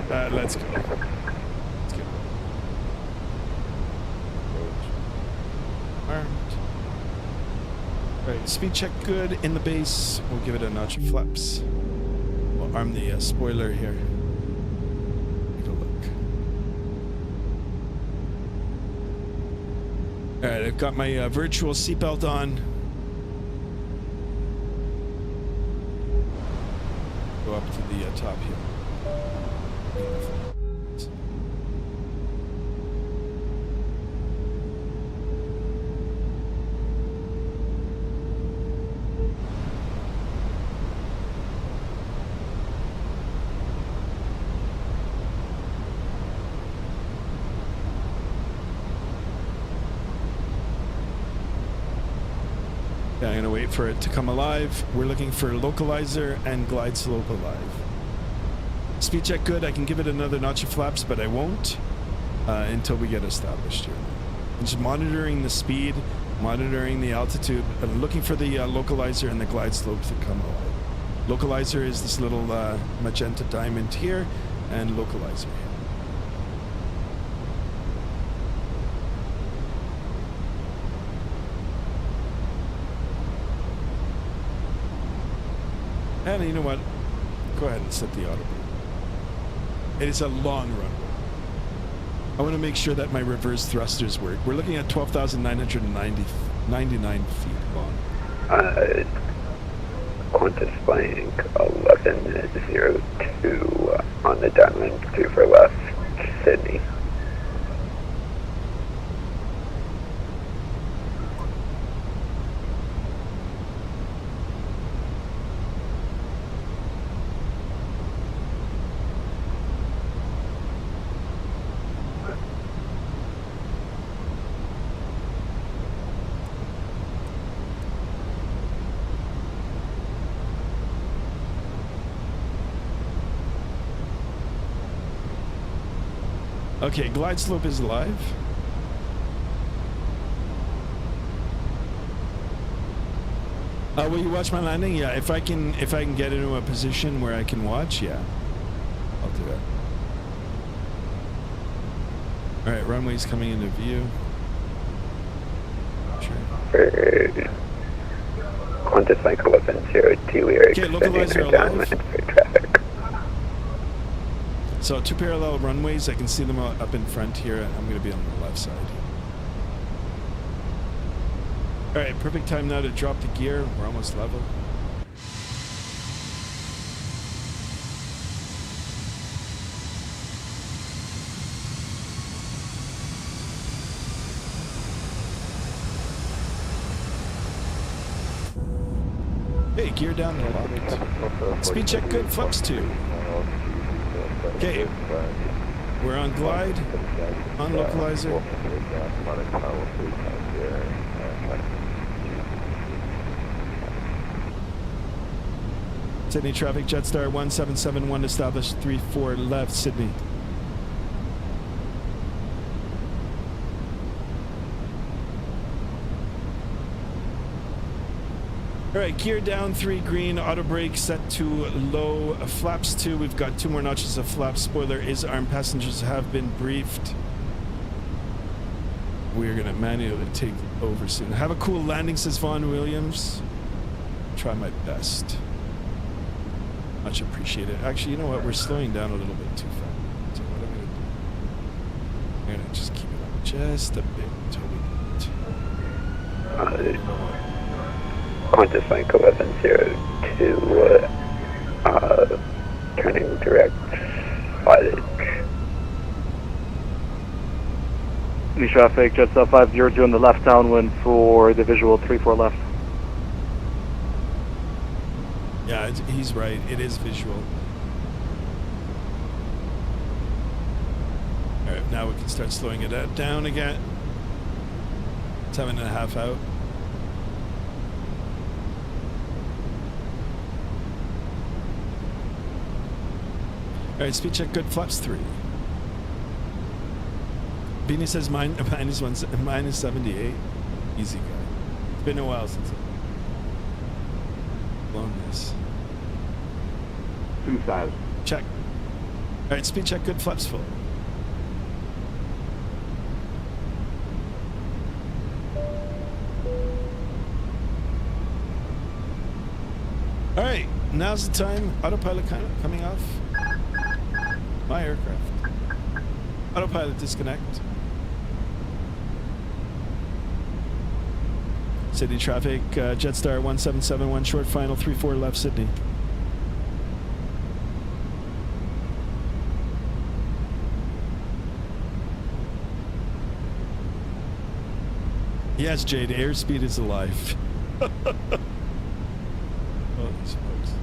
go. Let's go. Armed. Alright, speed check good in the base. We'll give it a notch of flaps. We'll arm the spoiler here. Take a look. Alright, I've got my virtual seatbelt on. Go up to the top here. I'm going to wait for it to come alive. We're looking for localizer and glide slope alive. Speed check good. I can give it another notch of flaps, but I won't until we get established here. I'm just monitoring the speed, monitoring the altitude, looking for the localizer and the glide slope to come alive. Localizer is this little magenta diamond here, and localizer here. And you know what? Go ahead and set the auto. It is a long runway. I want to make sure that my reverse thrusters work. We're looking at 12,999 feet long.
Qantas flying 1102 on the diamond, 2 for left, Sydney.
Okay, glide slope is live. Will you watch my landing? Yeah, if I can get into a position where I can watch, yeah, I'll do it. All right, runway's coming into view. Sure.
Qantas Mike 1102, we are
localizer alive.
For traffic.
So 2 parallel runways, I can see them up in front here. I'm going to be on the left side. All right, perfect time now to drop the gear. We're almost level. Hey, gear down and locked. Speed check good, flaps 2. Okay, we're on glide, on localizer. Sydney traffic, Jetstar 1771 established 34 left, Sydney. All right, gear down, 3 green, auto brake set to low, flaps 2. We've got 2 more notches of flaps. Spoiler is armed. Passengers have been briefed. We're gonna manually take over soon. Have a cool landing, says Vaughn Williams. Try my best. Much appreciated. Actually, you know what? We're slowing down a little bit too fast. So what I'm gonna do? I'm gonna just keep it up just a bit until we get it.
Qantas Link 1102, turning direct, SYD.
Any traffic, Jetstar 502 on the left downwind for the visual 34 left.
Yeah, he's right. It is visual. All right, now we can start slowing it down again. 7.5 out. All right, speed check good. Flaps 3. Beanie says minus 78. Easy guy. It's been a while since I've blown this.
2000.
Check. All right, speed check good. Flaps full. All right, now's the time. Autopilot coming off. My aircraft. Autopilot disconnect. Sydney traffic, Jetstar 1771, short final 34 left, Sydney. Yes, Jade, airspeed is alive. Holy smokes.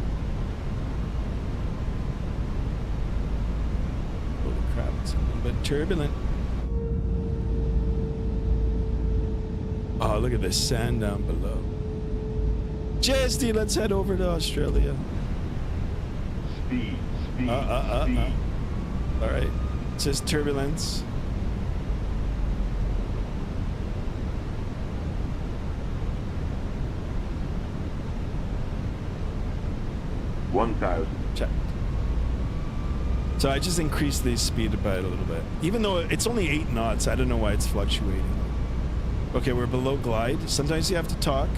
Holy crap, it's a little bit turbulent. Oh, look at this sand down below. JSD, let's head over to Australia.
Speed.
All right. It says turbulence.
Check.
So I just increased the speed by it a little bit. Even though it's only 8 knots, I don't know why it's fluctuating. Okay, we're below glide. Sometimes you have to talk.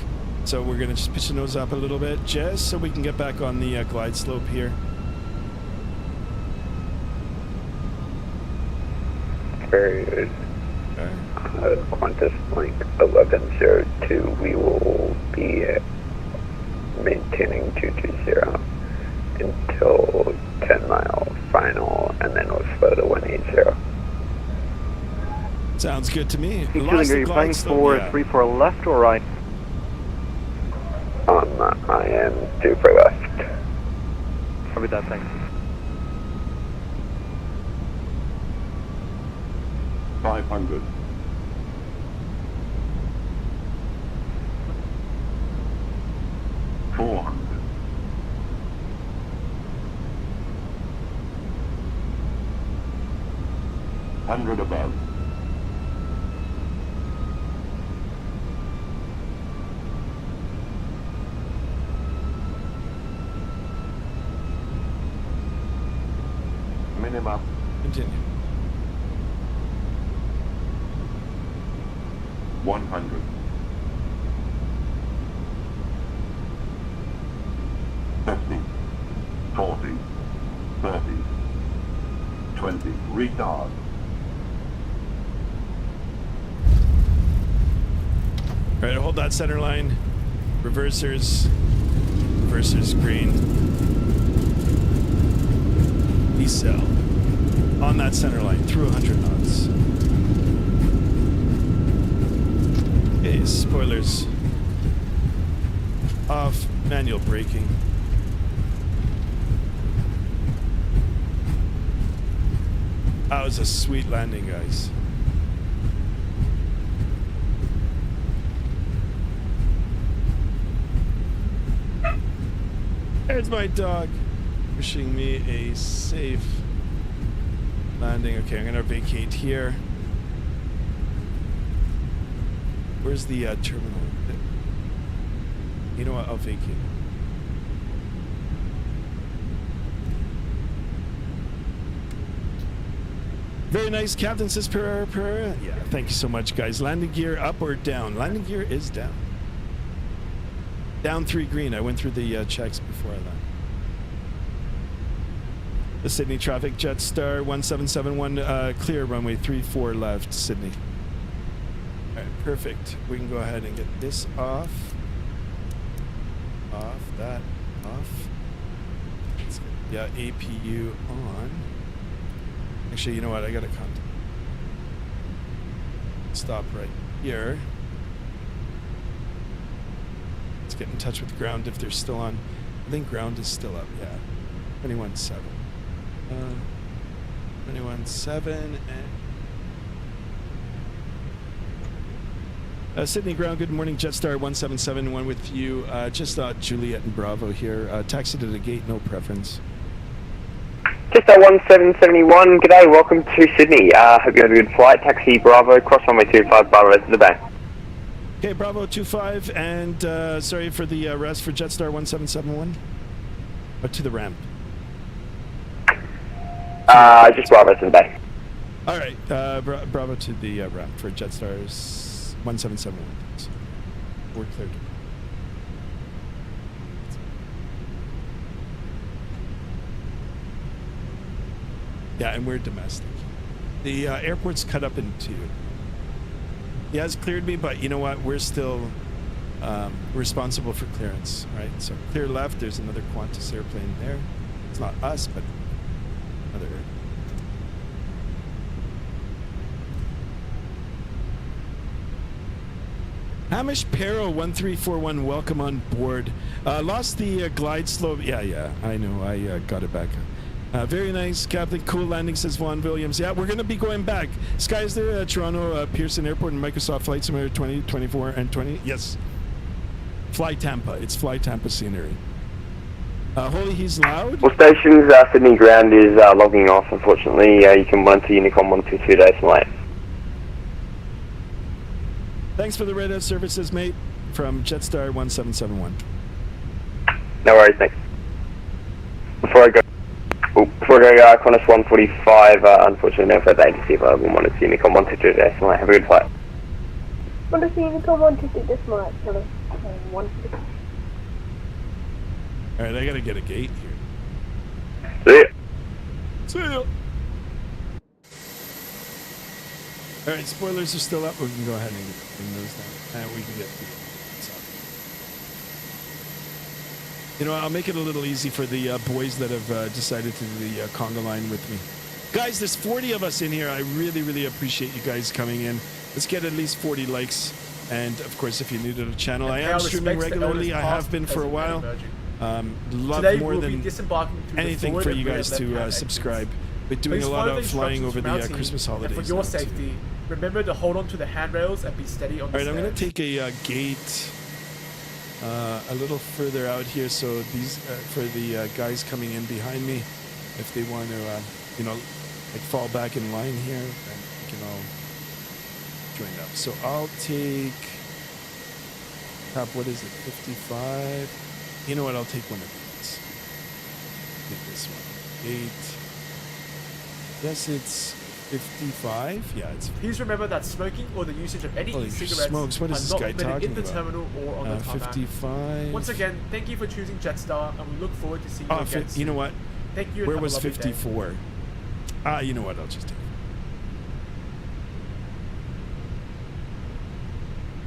So we're going to just pitch the nose up a little bit, just so we can get back on the glide slope here.
Very good. Qantas Link 1102, we will be maintaining 220 until 10 mile final, and then we'll slow to 180.
Sounds good to me.
Are you flying for 34 left or right?
I am due for left.
Probably that thing.
500. $100 above. Minimum.
Continue.
100. 50, 40, 30, 20. Retard.
All right, hold that center line. Reversers green. Decel. On that center line, through 100 knots. Okay, spoilers. Off, manual braking. That was a sweet landing, guys. There's my dog wishing me a safe landing. Okay, I'm gonna vacate here. Where's the terminal? You know what? I'll vacate. Very nice, Captain says per. Yeah, thank you so much, guys. Landing gear up or down? Landing gear is down. Down 3 green. I went through the checks before I landed. The Sydney traffic, Jetstar 1771, clear runway 34 left, Sydney. Alright, perfect. We can go ahead and get this off. Off, that, off. Let's get the APU on. Actually, you know what? I gotta stop right here. Let's get in touch with ground if they're still on. I think ground is still up, yeah. 21.7. 21.7 and... Sydney ground, good morning. Jetstar 1771 with you. Just Juliet and Bravo here. Taxi to the gate, no preference.
Jetstar 1771, g'day, welcome to Sydney. Hope you had a good flight. Taxi Bravo, cross runway 25, Bravo to the bay.
Okay, Bravo 25, and sorry for the rest for Jetstar 1771. Or to the ramp.
Just Bravo to the bay.
All right, Bravo to the ramp for Jetstar's 1771. So we're cleared. Yeah, and we're domestic. The airport's cut up in two. He has cleared me, but you know what? We're still responsible for clearance, right? So clear left, there's another Qantas airplane there. It's not us, but another airplane. Hamish Perro 1341, welcome on board. Lost the glide slope. Yeah, I know. I got it back. Very nice, Captain. Cool landing, says Vaughn Williams. Yeah, we're going to be going back. Skies there at Toronto, Pearson Airport, and Microsoft Flight Simulator 20, 24, and 20. Yes. Fly Tampa. It's Fly Tampa scenery. Holy, he's loud.
Well, stations, Sydney ground is logging off, unfortunately. You can run to Unicom 122 days late.
Thanks for the radar services, mate, from Jetstar 1771.
No worries, thanks. Before I go, Qantas 145, unfortunately, no further agency available. Wanted to Unicom 122 days late. Have a good flight.
Wanted to Unicom 122 days late. Hello. 150.
All right, I got to get a gate here.
See ya.
See ya. All right, spoilers are still up. We can go ahead and bring those down. And we can get the You know, I'll make it a little easy for the boys that have decided to do the conga line with me. Guys, there's 40 of us in here. I really, really appreciate you guys coming in. Let's get at least 40 likes. And, of course, if you're new to the channel, I am streaming regularly. I have been for a while. Love more than anything for you guys to subscribe. We're doing a lot of flying over the Christmas holidays.
And for your safety, remember to hold on to the handrails and be steady on the stairs.
All right, I'm going to take a gate a little further out here, so these for the guys coming in behind me, if they want to, you know, like fall back in line here, then we can all join up. So I'll take, what is it, 55? You know what? I'll take one of these. Take this one. 8. Yes, it's 55. Yeah, it's.
Please remember that smoking or the usage of any e-cigarettes
smokes. What is this guy talking
in the terminal or on the tarmac.
55.
Once again, thank you for choosing Jetstar, and we look forward to seeing you again soon.
You know what?
Thank you.
Where was 54? You know what? I'll just take it.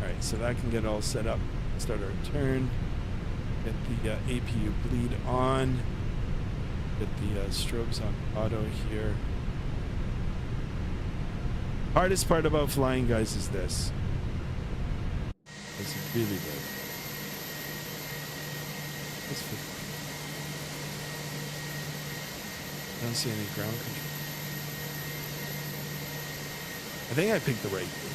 All right, so that can get all set up. Start our turn. Get the APU bleed on. Get the strobes on auto here. Hardest part about flying, guys, is this. It's really good. I don't see any ground control. I think I picked the right thing.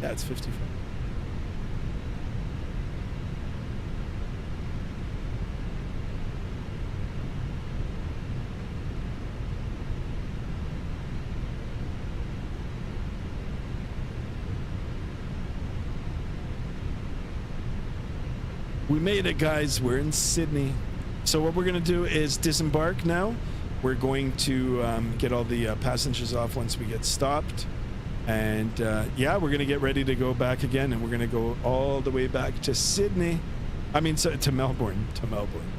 Yeah, it's 55. We made it, guys. We're in Sydney. So what we're going to do is disembark now. We're going to get all the passengers off once we get stopped. And yeah, we're going to get ready to go back again. And we're going to go all the way back to Sydney. I mean, to Melbourne. To Melbourne.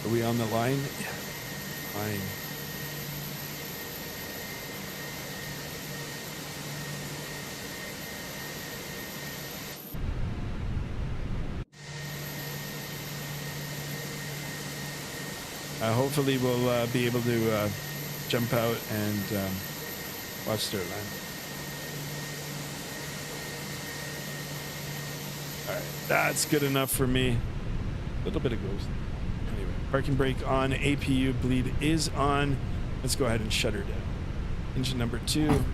Are we on the line? Yeah. Fine. Hopefully we'll be able to jump out and watch their land. All right, that's good enough for me. A little bit of ghost. Anyway, parking brake on, APU bleed is on. Let's go ahead and shut her down. Engine number 2,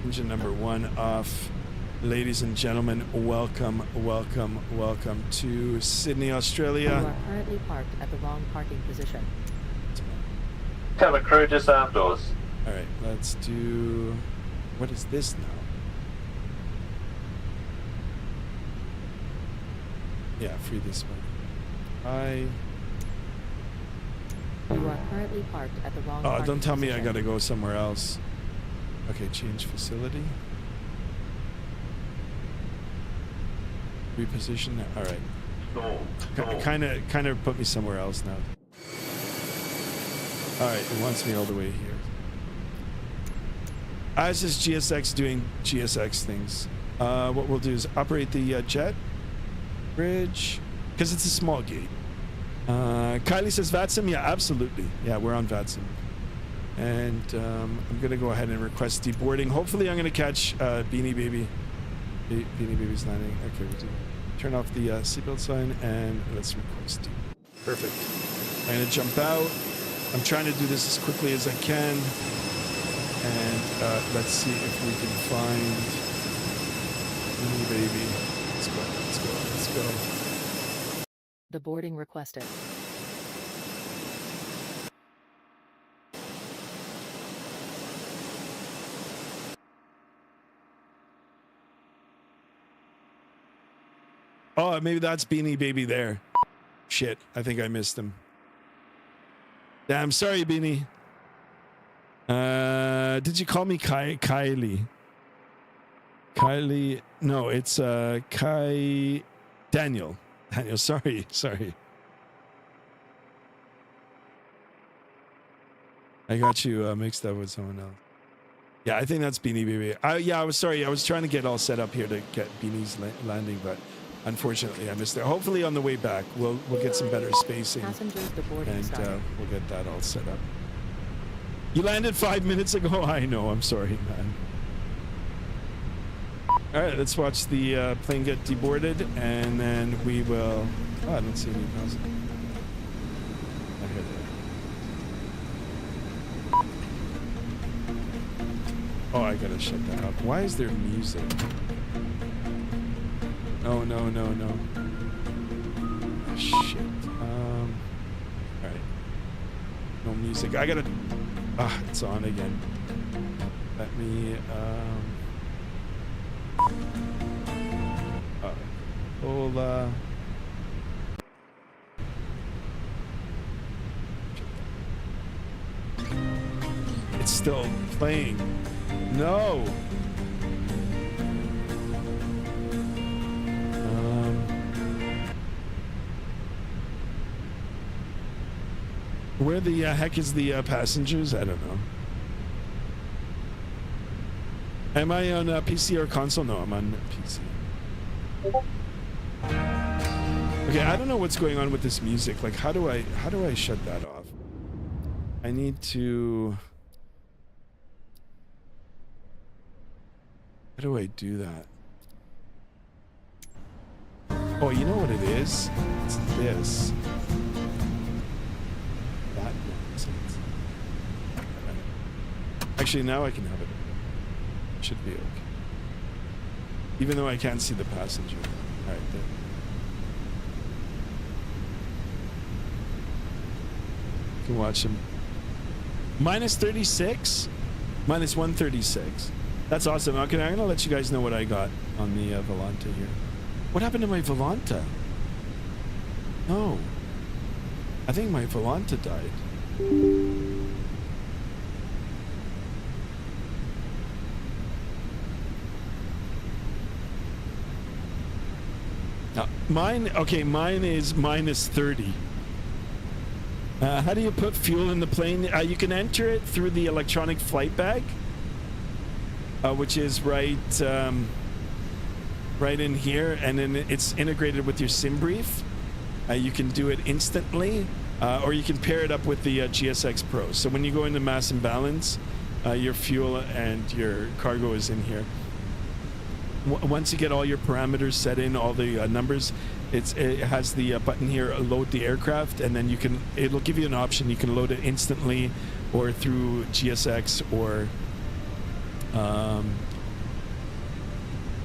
engine number 1 off. Ladies and gentlemen, welcome to Sydney, Australia.
You are currently parked at the wrong parking position.
Cabin crew, just arm doors.
All right, let's do. What is this now? Yeah, free this one.
You are currently parked at the wrong.
Oh, don't tell me I gotta go somewhere else. Okay, change facility. Reposition. All right. Kind of put me somewhere else now. All right, it wants me all the way here. As is GSX doing GSX things. What we'll do is operate the jet bridge because it's a small gate. Kylie says Vatsim. Yeah, absolutely. Yeah, we're on Vatsim. And I'm gonna go ahead and request deboarding. Hopefully, I'm gonna catch Beanie Baby. Beanie Baby's landing. Okay, we'll do. Turn off the seatbelt sign and let's request. Perfect. I'm gonna jump out. I'm trying to do this as quickly as I can. And let's see if we can find Beanie Baby. Let's go. Let's go. Let's go.
The boarding requested.
Oh, maybe that's Beanie Baby there. Shit, I think I missed him. Damn, sorry, Beanie. Did you call me Kylie? Kylie? No, it's Daniel. Daniel, sorry. I got you mixed up with someone else. Yeah, I think that's Beanie Baby. I was sorry. I was trying to get all set up here to get Beanie's landing, but unfortunately I missed it. Hopefully on the way back we'll get some better spacing and we'll get that all set up. You landed 5 minutes ago. I know. I'm sorry, man. All right, let's watch the plane get deboarded, and then we will. Oh, I don't see any pause. I hear that. Oh, I gotta shut that up. Why is there music? No. Oh, shit. All right. No music. I gotta. Ah, it's on again. Let me. Hold. It's still playing. No. Where the heck is the passengers? I don't know. Am I on PC or console? No, I'm on PC. Okay, I don't know what's going on with this music. Like, how do I shut that off? I need to. How do I do that? Oh, you know what it is? It's this. That nonsense. Actually, now I can have it. Should be okay. Even though I can't see the passenger. All right, there. You can watch him. Minus 36? Minus 136. That's awesome. Okay, I'm gonna let you guys know what I got on the Volanta here. What happened to my Volanta? No. I think my Volanta died. Mine is minus 30. How do you put fuel in the plane? You can enter it through the electronic flight bag, which is right in here, and then it's integrated with your SIM brief. You can do it instantly. or you can pair it up with the GSX Pro. So when you go into mass imbalance, your fuel and your cargo is in here. Once you get all your parameters set in, all the numbers, it has the button here, load the aircraft, and then it'll give you an option. You can load it instantly or through GSX, or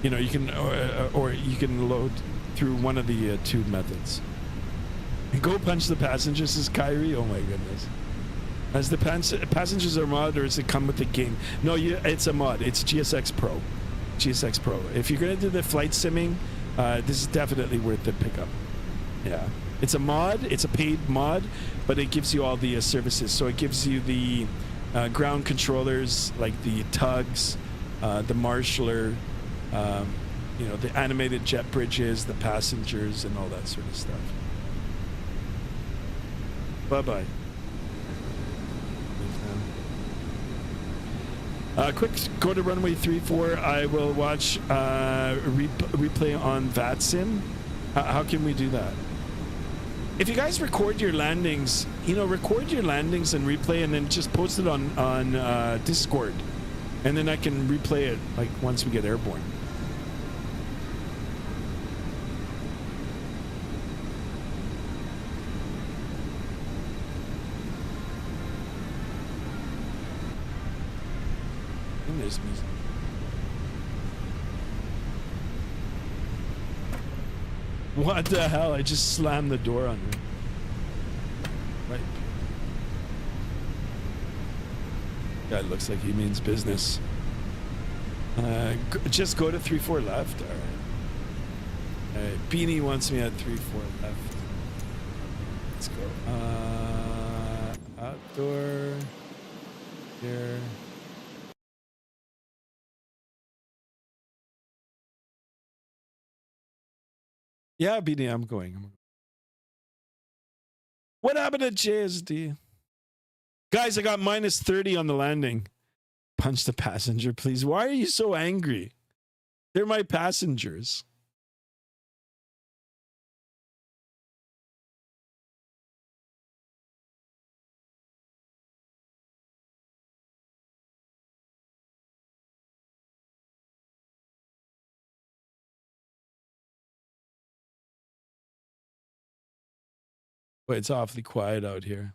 you know, you can or you can load through one of the two methods. Go punch the passengers, says Kyrie. Oh my goodness. As the passengers are mod, or does it come with the game? No, it's a mod. It's GSX Pro. GSX Pro. If you're going to do the flight simming, this is definitely worth the pickup. Yeah. It's a mod. It's a paid mod, but it gives you all the services. So it gives you the ground controllers, like the tugs, the marshaller, you know, the animated jet bridges, the passengers, and all that sort of stuff. Bye-bye. Quick, go to runway 34. I will watch replay on Vatsim. How can we do that? If you guys record your landings, you know, record your landings and replay, and then just post it on Discord, and then I can replay it like once we get airborne. There's music. What the hell? I just slammed the door on her. Right. Guy looks like he means business. Just go to 3-4 left. All right. Beanie wants me at 3-4 left. Let's go. Outdoor. Here. Yeah, BD, I'm going. What happened to JSD? Guys, I got minus 30 on the landing. Punch the passenger, please. Why are you so angry? They're my passengers. Wait, it's awfully quiet out here.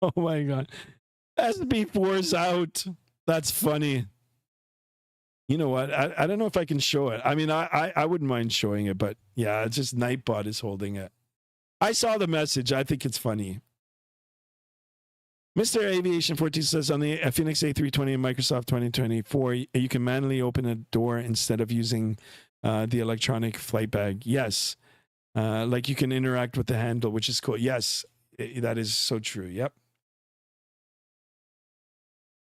Oh my god. SB4's out. That's funny. You know what? I don't know if I can show it. I mean, I wouldn't mind showing it, but yeah, it's just Nightbot is holding it. I saw the message. I think it's funny. Mr. Aviation 14 says on the FENIX A320 in Microsoft 2024, you can manually open a door instead of using the electronic flight bag. Yes. Like you can interact with the handle, which is cool. Yes, that is so true. Yep.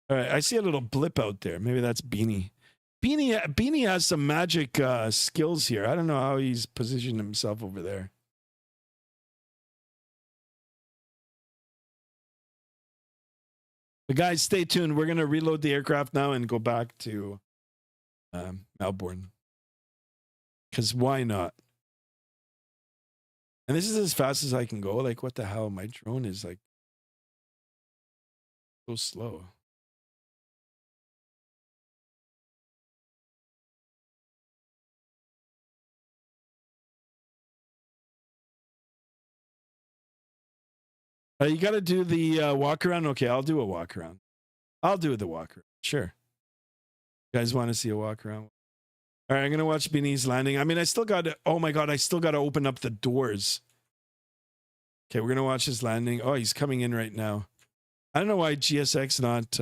All right. I see a little blip out there. Maybe that's Beanie. Beanie has some magic skills here. I don't know how he's positioned himself over there. But guys, stay tuned. We're going to reload the aircraft now and go back to Melbourne. Because why not? And this is as fast as I can go. Like, what the hell? My drone is like so slow. You got to do the walk around. Okay, I'll do a walk around. I'll do the walk around. Sure. You guys want to see a walk around? All right, I'm going to watch Beanie's landing. I mean, I still got to, oh my God, I still got to open up the doors. Okay, we're going to watch his landing. Oh, he's coming in right now. I don't know why GSX not,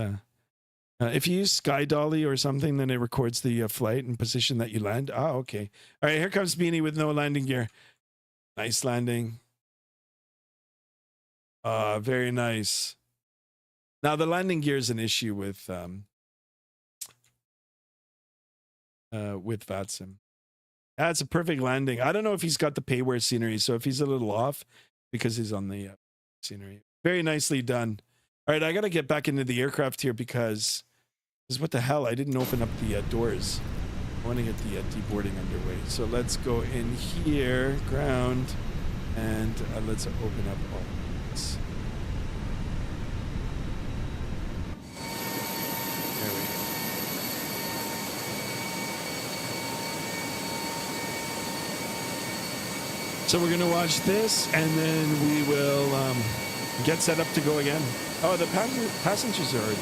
if you use Sky Dolly or something, then it records the flight and position that you land. Oh, okay. All right, here comes Beanie with no landing gear. Nice landing. Very nice. Now, the landing gear is an issue with Vatsim. That's a perfect landing. I don't know if he's got the payware scenery, so if he's a little off because he's on the scenery. Very nicely done. All right, I got to get back into the aircraft here because what the hell? I didn't open up the doors. I want to get the deboarding underway. So let's go in here, ground, and let's open up all this. There we go. So we're going to watch this, and then we will get set up to go again. Oh, the passengers are already.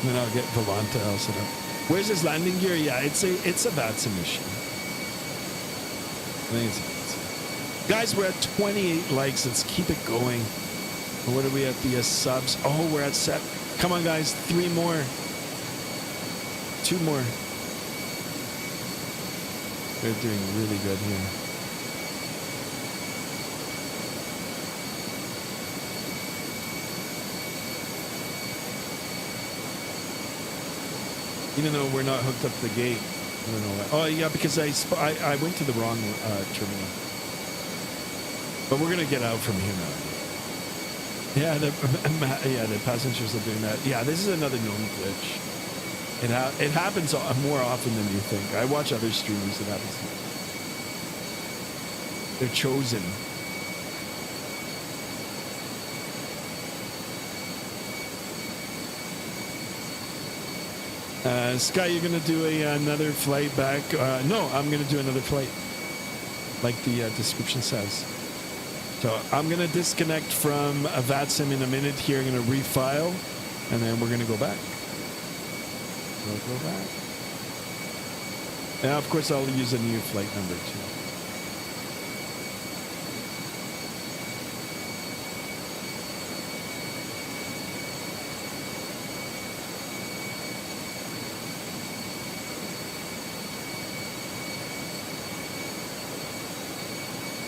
And then I'll get Volanta all set up. Where's his landing gear? Yeah, it's a Vatsim machine. I think it's a Vatsim. Guys, we're at 28 likes. Let's keep it going. What are we at? The subs. Oh, we're at set. Come on, guys. 3 more. 2 more. We're doing really good here. Even though we're not hooked up to the gate. I don't know why. Oh, yeah, because I went to the wrong terminal. But we're going to get out from here now. Yeah, the passengers are doing that. Yeah, this is another known glitch. It happens more often than you think. I watch other streamers. It happens. They're chosen. Sky, you're going to do another flight back? No, I'm going to do another flight, like the description says. So I'm going to disconnect from Vatsim in a minute here. I'm going to refile, and then we're going to go back. We'll go back. And of course, I'll use a new flight number too.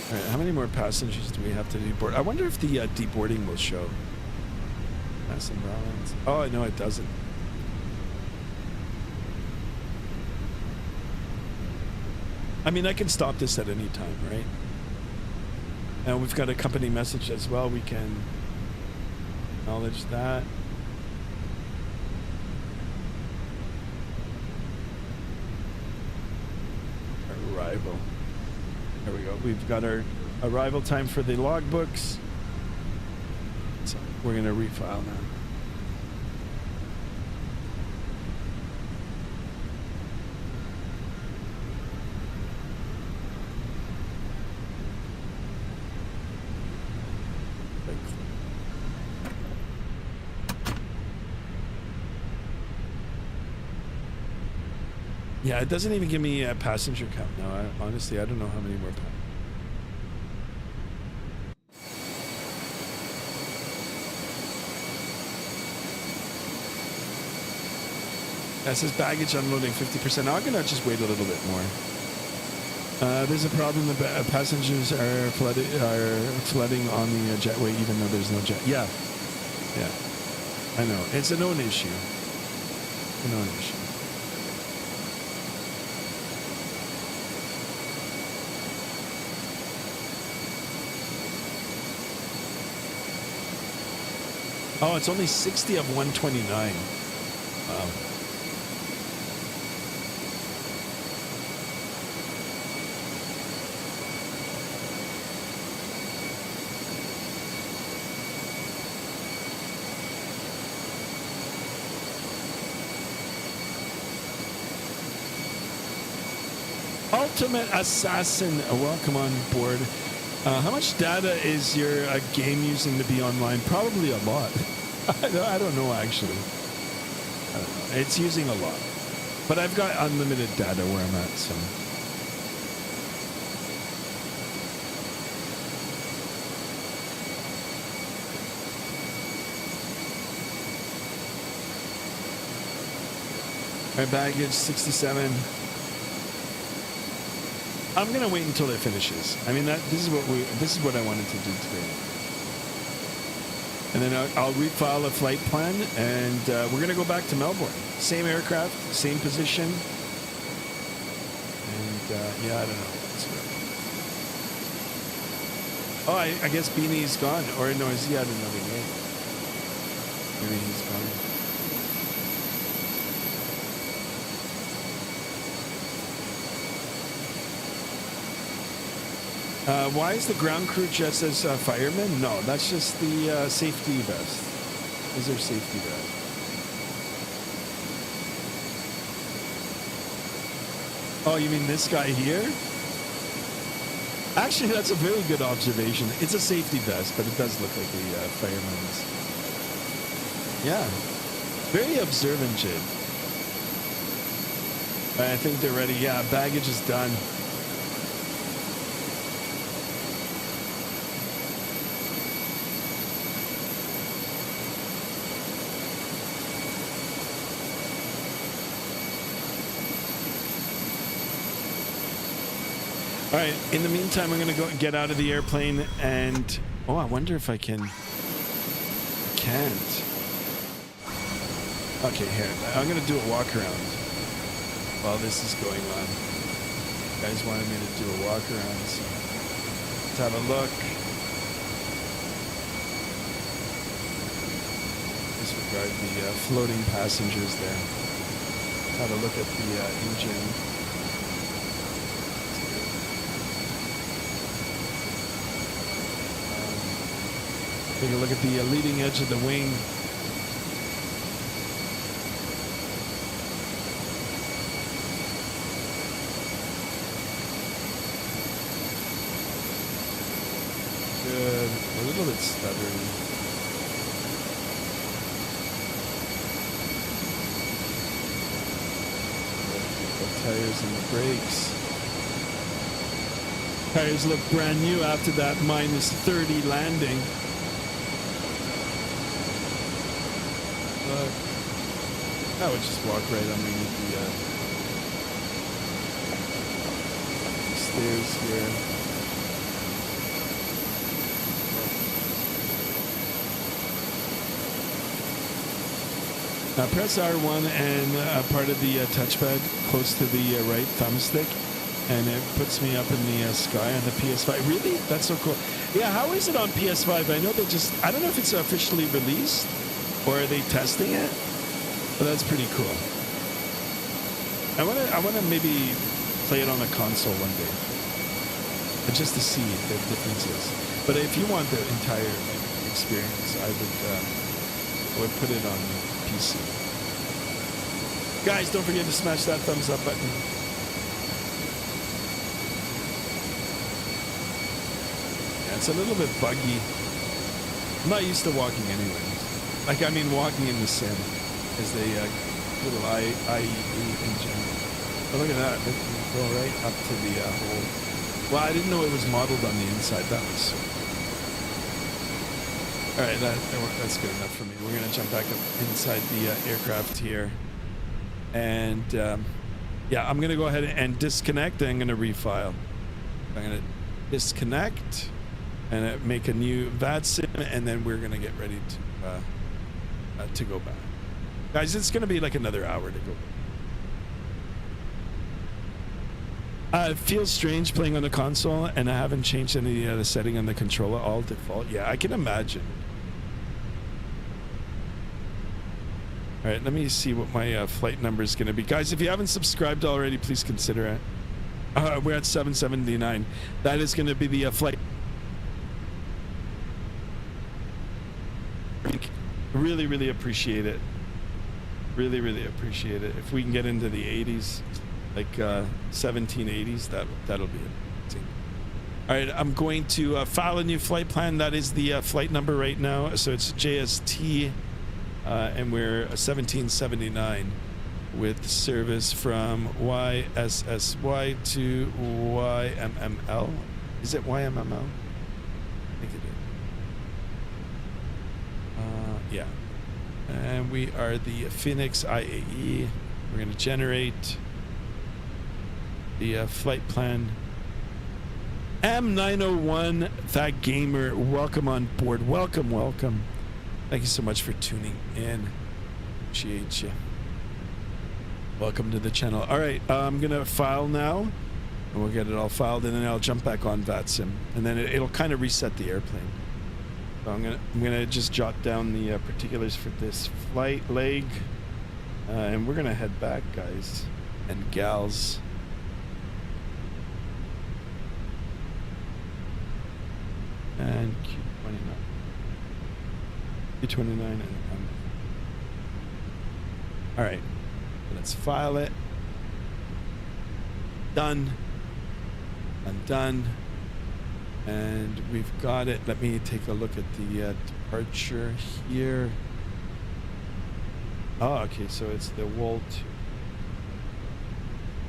All right, how many more passengers do we have to deboard? I wonder if the deboarding will show. Passing balance. Oh, no, it doesn't. I mean, I can stop this at any time, right? And we've got a company message as well. We can acknowledge that. Arrival. There we go. We've got our arrival time for the logbooks. So we're going to refile now. Yeah, it doesn't even give me a passenger count now. Honestly, I don't know how many more. That says baggage unloading 50%. Now I'm gonna just wait a little bit more. There's a problem. The passengers are flooding on the jetway, even though there's no jet. Yeah, I know. It's a known issue. A known issue. Oh, it's only 60 of 129. Wow. Ultimate Assassin, welcome on board. How much data is your game using to be online? Probably a lot. I don't know, actually. I don't know. It's using a lot. But I've got unlimited data where I'm at, so. All right, baggage 67. I'm gonna wait until it finishes. I mean, this is what I wanted to do today. And then I'll refile a flight plan, and we're gonna go back to Melbourne. Same aircraft, same position, and yeah, I don't know. Oh, I guess Beanie's gone. Or no, is he at another game? Maybe he's gone. Why is the ground crew dressed as firemen? No, that's just the safety vest. Those are safety vests. Oh, you mean this guy here? Actually, that's a very good observation. It's a safety vest, but it does look like a fireman's. Yeah. Very observant, Jade. I think they're ready. Yeah, baggage is done. All right, in the meantime, I'm going to go get out of the airplane and... Oh, I wonder if I can... I can't. Okay, here. I'm going to do a walk around while this is going on. You guys wanted me to do a walk around, so let's have a look. Disregard the floating passengers there. Have a look at the engine. Take a look at the leading edge of the wing. Good. A little bit stubborn. The tires and the brakes. Tires look brand new after that -30 landing. I would just walk right underneath the stairs here. Now press R1 and part of the touchpad close to the right thumbstick, and it puts me up in the sky on the PS5. Really? That's so cool. Yeah, how is it on PS5? I know they just... I don't know if it's officially released, or are they testing it? But that's pretty cool. I wanna maybe play it on a console one day, just to see the differences. But if you want the entire experience, I would put it on PC. Guys, don't forget to smash that thumbs up button. Yeah, it's a little bit buggy. I'm not used to walking anyway. Like, I mean, walking in the sim. Is the little IE engine. Oh, look at that. It can go right up to the hole. Well, I didn't know it was modeled on the inside. That was so cool. All right, that's good enough for me. We're going to jump back up inside the aircraft here. And, yeah, I'm going to go ahead and disconnect, and I'm going to refile. I'm going to disconnect and make a new Vatsim, and then we're going to get ready to go back. Guys, it's going to be like another hour to go. It feels strange playing on the console, and I haven't changed any of the setting on the controller. All default. Yeah, I can imagine. All right, let me see what my flight number is going to be. Guys, if you haven't subscribed already, please consider it. We're at 779. That is going to be the flight. Really, really appreciate it. Really, really appreciate it. If we can get into the 80s, like 1780s, that'll be amazing. All right, I'm going to file a new flight plan. That is the flight number right now. So it's JST, and we're 1779 with service from YSSY to YMML. Is it YMML? I think it is. Yeah. And we are the FENIX IAE. We're going to generate the flight plan. M901, that gamer, welcome on board. Welcome, welcome. Thank you so much for tuning in. Appreciate you. Welcome to the channel. All right, I'm going to file now. And we'll get it all filed, and then I'll jump back on Vatsim, and then it'll kind of reset the airplane. So I'm gonna just jot down the particulars for this flight leg, and we're gonna head back, guys and gals. And Q29 and all right, let's file it. Done. I'm done. And we've got it. Let me take a look at the departure here. Oh, okay, so it's the Wall 2.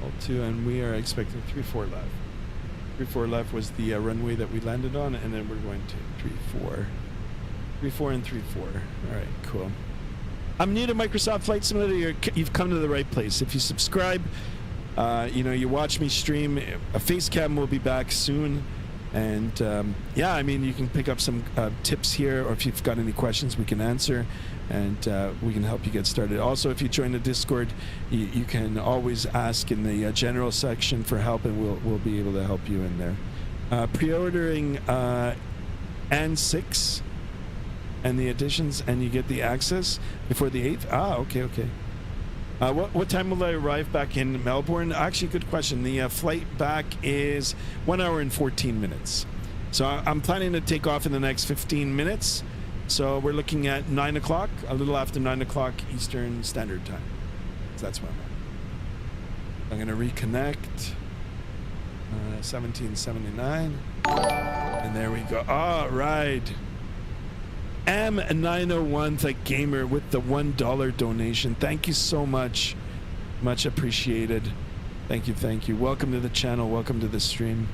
Wall 2, and we are expecting 3-4 left. 3-4 left was the runway that we landed on, and then we're going to 3-4. 3-4 and 3-4. All right, cool. I'm new to Microsoft Flight Simulator. You've come to the right place. If you subscribe, you know, you watch me stream. A face cam will be back soon. And yeah, I mean, you can pick up some tips here, or if you've got any questions, we can answer, and we can help you get started. Also, if you join the Discord, you can always ask in the general section for help, and we'll be able to help you in there. Pre-ordering N6 and the additions, and you get the access before the 8th. Ah, okay. What time will I arrive back in Melbourne? Actually, good question. The flight back is 1 hour and 14 minutes. So I'm planning to take off in the next 15 minutes. So we're looking at 9 o'clock, a little after 9 o'clock Eastern Standard Time. So that's where I'm at. I'm going to reconnect. 1779. And there we go. All right. M901, the gamer, with the $1 donation. Thank you so much. Much appreciated. Thank you. Welcome to the channel. Welcome to the stream.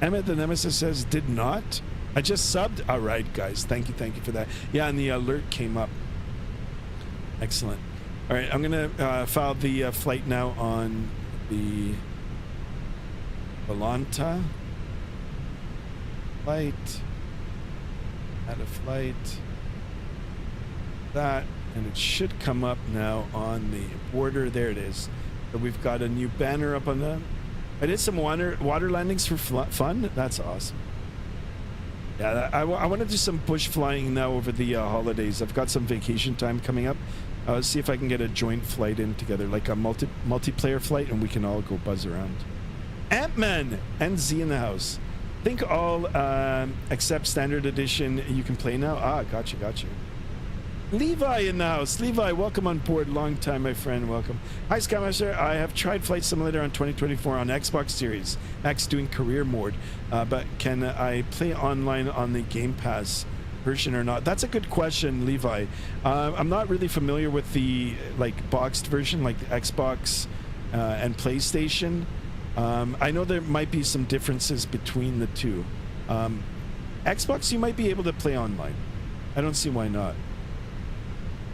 Emmett the Nemesis says, did not. I just subbed. All right, guys. Thank you for that. Yeah, and the alert came up. Excellent. All right, I'm going to file the flight now on the Volanta flight. Add a flight. That, and it should come up now on the border. There it is. So we've got a new banner up on the... I did some water landings for fun. That's awesome. Yeah, I want to do some bush flying now over the holidays. I've got some vacation time coming up. See if I can get a joint flight in together, like a multiplayer flight, and we can all go buzz around. Ant-Man and Z in the house. Think all except standard edition you can play now. Ah, gotcha. Levi in the house. Levi, welcome on board. Long time, my friend. Welcome. Hi, Skymaster. I have tried Flight Simulator on 2024 on Xbox Series X doing career mode, but can I play online on the Game Pass version or not? That's a good question, Levi. I'm not really familiar with the boxed version, like the Xbox and PlayStation. I know there might be some differences between the two. Xbox, you might be able to play online. I don't see why not.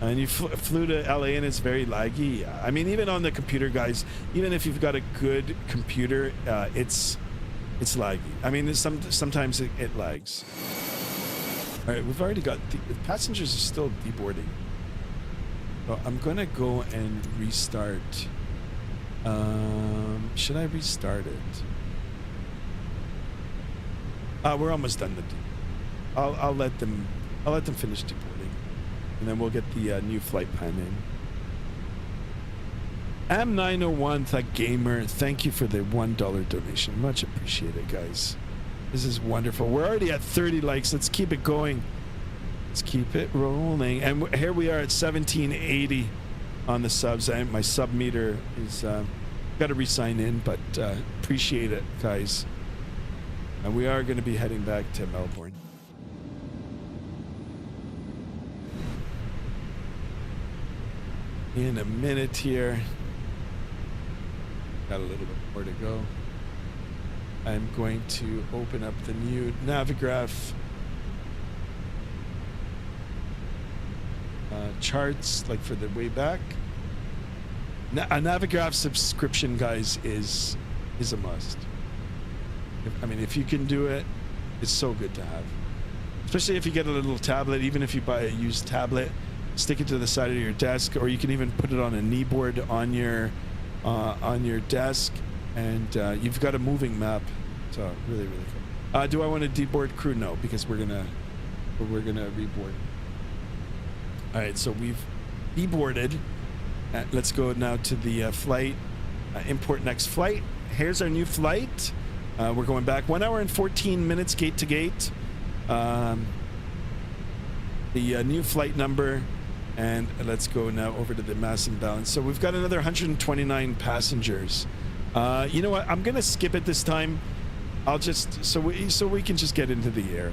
And you flew to LA and it's very laggy. Yeah. I mean, even on the computer, guys, even if you've got a good computer, it's laggy. I mean, sometimes it lags. All right, we've already got... the passengers are still deboarding. So I'm going to go and restart... should I restart it? We're almost done. I'll let them finish deboarding, and then we'll get the new flight plan in. M901, the gamer, thank you for the $1 donation. Much appreciated, guys. This is wonderful. We're already at 30 likes. Let's keep it going. Let's keep it rolling. And here we are at 1780. On the subs. My sub meter is got to re-sign in, but appreciate it, guys. And we are going to be heading back to Melbourne. In a minute here. Got a little bit more to go. I'm going to open up the new Navigraph charts, like for the way back. A Navigraph subscription, guys, is a must. If you can do it, it's so good to have. Especially if you get a little tablet, even if you buy a used tablet, stick it to the side of your desk, or you can even put it on a kneeboard on your desk. And you've got a moving map. So really, really cool. Do I want to deboard crew? No, because we're gonna reboard. All right, so we've deboarded. Let's go now to the flight. Import next flight. Here's our new flight. We're going back 1 hour and 14 minutes gate to gate. The new flight number, and let's go now over to the mass imbalance. So we've got another 129 passengers. You know what? I'm gonna skip it this time. I'll just so we can just get into the air.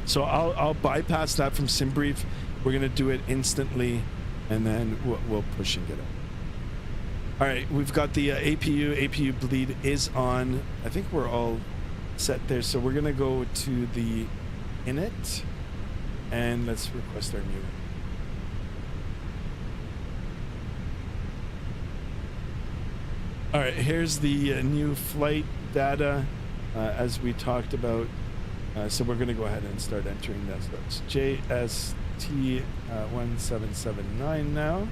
So I'll bypass that from SimBrief. We're gonna do it instantly, and then we'll push and get up. All right, we've got the APU bleed is on. I think we're all set there. So we're gonna go to the init, and let's request our new. All right, here's the new flight data as we talked about. So we're going to go ahead and start entering that. So it's JST 1779 now.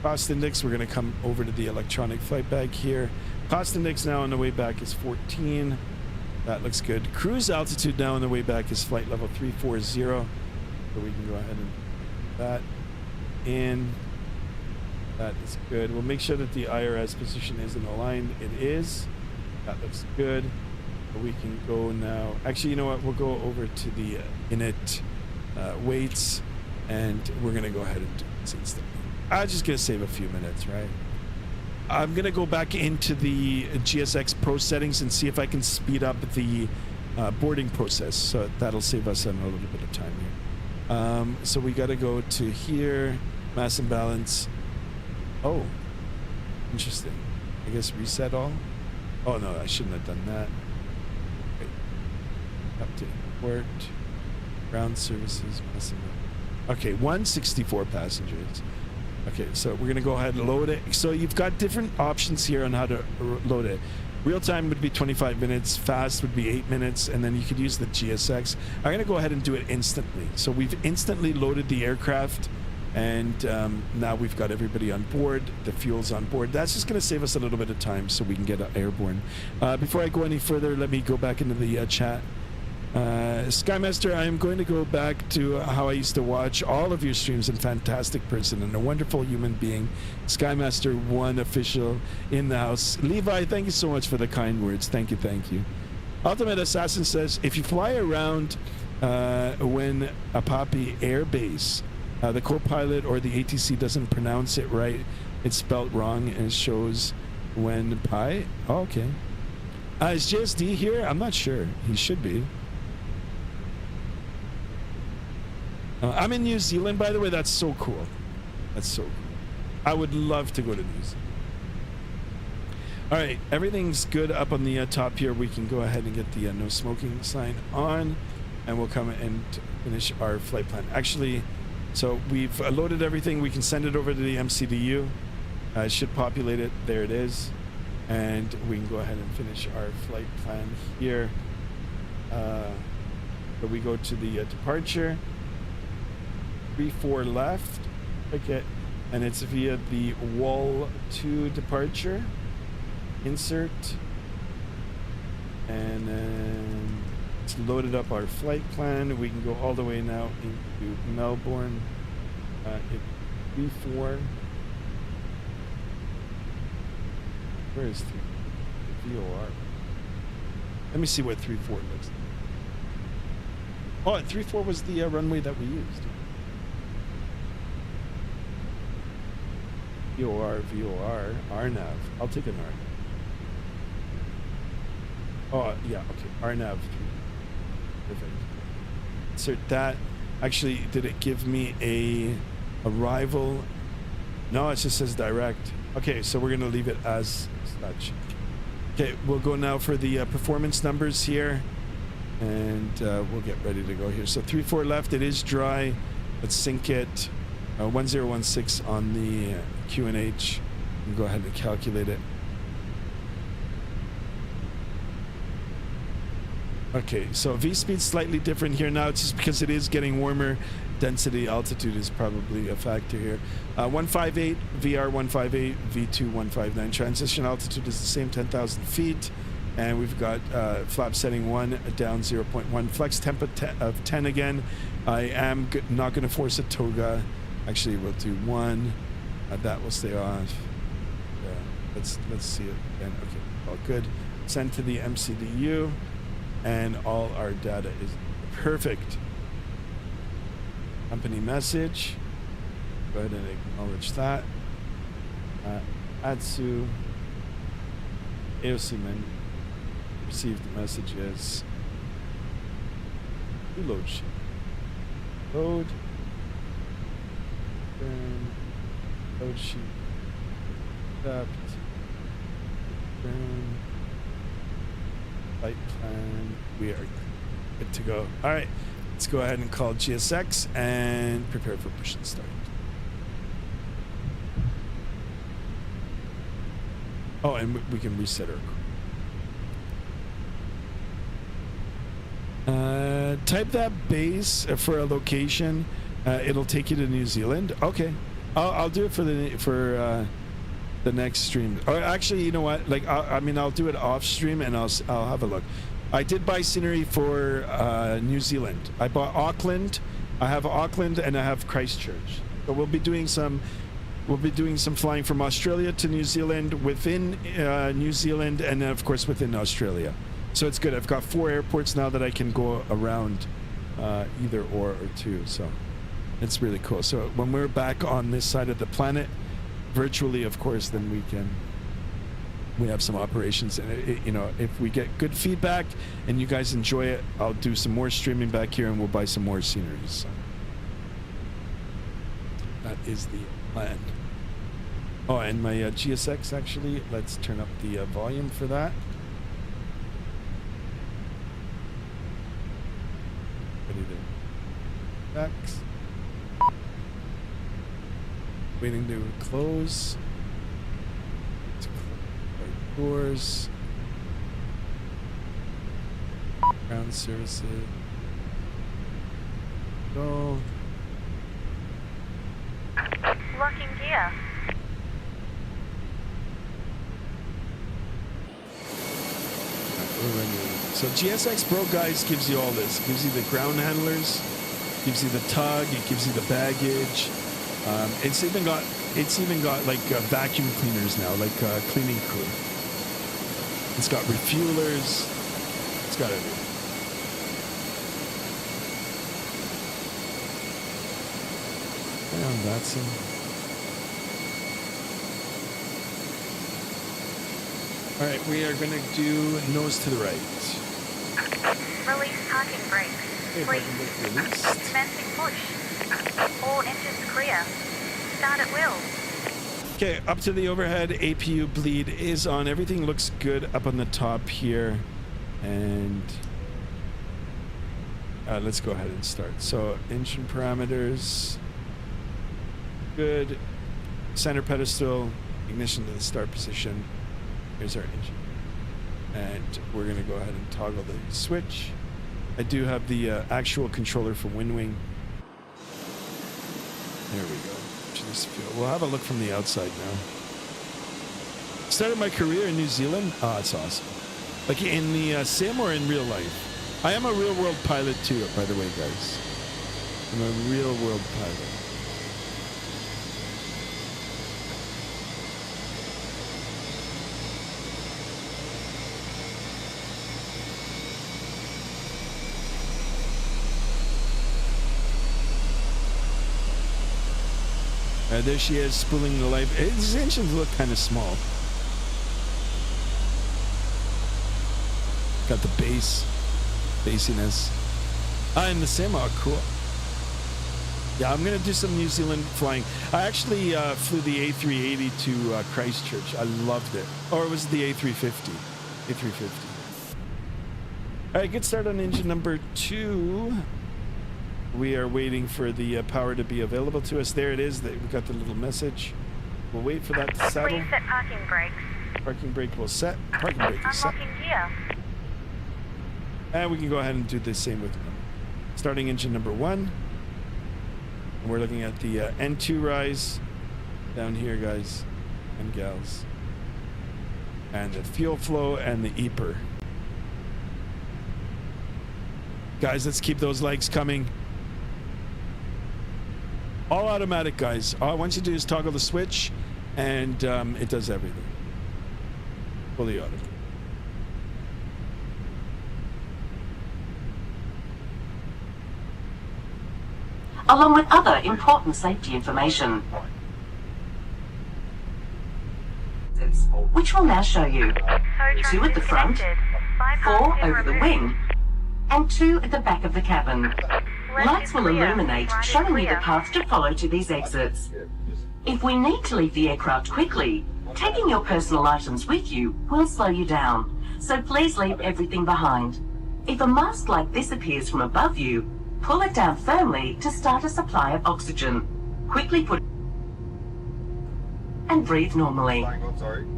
Cost index, we're going to come over to the electronic flight bag here. Cost index now on the way back is 14. That looks good. Cruise altitude now on the way back is flight level 340. So we can go ahead and put that in. That is good. We'll make sure that the IRS position isn't aligned. It is. That looks good. We can go now. Actually, you know what? We'll go over to the init weights, and we're going to go ahead and do this instantly. I'm just going to save a few minutes, right? I'm going to go back into the GSX Pro settings and see if I can speed up the boarding process. So that'll save us a little bit of time here. So we got to go to here, mass imbalance. Oh, interesting. I guess reset all. Oh no, I shouldn't have done that. Okay. Up to import, ground services, massive. Okay, 164 passengers. Okay, so we're gonna go ahead and load it. So you've got different options here on how to load it. Real time would be 25 minutes, fast would be 8 minutes, and then you could use the GSX. I'm gonna go ahead and do it instantly. So we've instantly loaded the aircraft. And now we've got everybody on board. The fuel's on board. That's just going to save us a little bit of time so we can get airborne. Before I go any further, let me go back into the chat. Skymaster, I am going to go back to how I used to watch all of your streams. And fantastic person and a wonderful human being. Skymaster 1 official in the house. Levi, thank you so much for the kind words. Thank you, thank you. Ultimate Assassin says, if you fly around when a Papi Air Base, the co-pilot or the ATC doesn't pronounce it right, it's spelt wrong, and it shows when pi. Oh, okay. Is JSD here? I'm not sure. He should be. I'm in New Zealand, by the way. That's so cool. That's so cool. I would love to go to New Zealand. All right, everything's good up on the top here. We can go ahead and get the no smoking sign on, and we'll come and finish our flight plan. Actually, so we've loaded everything. We can send it over to the MCDU. It should populate it. There it is. And we can go ahead and finish our flight plan here. So we go to the departure. 34 left. Okay. And it's via the Wall 2 departure. Insert. And then it's loaded up our flight plan. We can go all the way now into Melbourne. 34. Where is the VOR? Let me see what 34 looks like. Oh, 34 was the runway that we used. VOR, RNAV. I'll take an RNAV. Oh, yeah, okay. RNAV 3. Perfect. Insert that. Actually, did it give me a arrival? No, it just says direct. Okay, so we're going to leave it as such. Okay, we'll go now for the performance numbers here. And we'll get ready to go here. So 34 left. It is dry. Let's sync it. 1016 on the QNH. And go ahead and calculate it. Okay, so V speed's slightly different here now. It's just because it is getting warmer density, altitude is probably a factor here. 158, VR 158, V2 159. Transition altitude is the same, 10,000 feet. And we've got flap setting 1, down 0.1. Flex temp of 10 again. I am not going to force a toga. Actually, we'll do 1. That will stay off. Let's see it again. Okay, all good. Send to the MCDU. And all our data is perfect. Company message. Go ahead and acknowledge that. Atsu. AOC menu. Received the messages. Reload sheet. Load. Turn. Load sheet. Accept. Turn. Flight plan. We are good to go. All right. Let's go ahead and call GSX and prepare for push and start. Oh, and we can reset our type that base for a location. It'll take you to New Zealand. Okay, I'll do it for the next stream. Or actually, you know what? Like, I mean, I'll do it off stream and I'll have a look. I did buy scenery for New Zealand. I bought Auckland. I have Auckland and I have Christchurch. So we'll be doing some flying from Australia to New Zealand, within New Zealand, and then of course within Australia. So it's good. I've got 4 airports now that I can go around either or two. So it's really cool. So when we're back on this side of the planet, virtually, of course, then we have some operations, and you know, if we get good feedback and you guys enjoy it, I'll do some more streaming back here and we'll buy some more sceneries. So that is the plan. Oh, and my GSX, actually, let's turn up the volume for that. Ready to X. Waiting to close. Doors. Ground services. Go.
Locking gear.
So GSX Pro, guys, gives you all this. It gives you the ground handlers, gives you the tug, it gives you the baggage. It's even got like vacuum cleaners now, like cleaning crew. It's got refuelers. It's got everything. Yeah, Vatsim. All right, we are going to do nose to the right.
Release parking brakes.
Okay,
Please.
parking brake released.
Commencing push. All engines clear. Start at will.
Okay, up to the overhead. APU bleed is on. Everything looks good up on the top here. And let's go ahead and start. So engine parameters. Good. Center pedestal. Ignition to the start position. Here's our engine. And we're going to go ahead and toggle the switch. I do have the actual controller for WinWing. There we go. Just feel. We'll have a look from the outside now. Started my career in New Zealand. Oh, it's awesome. Like in the sim or in real life. I am a real world pilot too, by the way, guys. I'm a real world pilot. There she is, spooling the light. These engines look kind of small. Got the bassiness. And the sim, oh, cool. Yeah, I'm gonna do some New Zealand flying. I actually flew the A380 to Christchurch. I loved it. Or was it the A350? A350. All right, good start on engine number 2. We are waiting for the power to be available to us. There it is. We got the little message. We'll wait for that to settle.
Please set parking brakes.
Parking brake will set. Parking brake is set.
Unlocking gear.
And we can go ahead and do the same with them. Starting engine number 1. We're looking at the N2 rise down here, guys and gals. And the fuel flow and the EPR. Guys, let's keep those legs coming. All automatic, guys. All I want you to do is toggle the switch, and it does everything. Fully auto.
Along with other important safety information, which we'll now show you. 2 at the front, 4 over the wing, and 2 at the back of the cabin. Lights will illuminate, showing you the path to follow to these exits. If we need to leave the aircraft quickly, taking your personal items with you will slow you down, so please leave everything behind. If a mask like this appears from above you, pull it down firmly to start a supply of oxygen. Quickly put and breathe normally.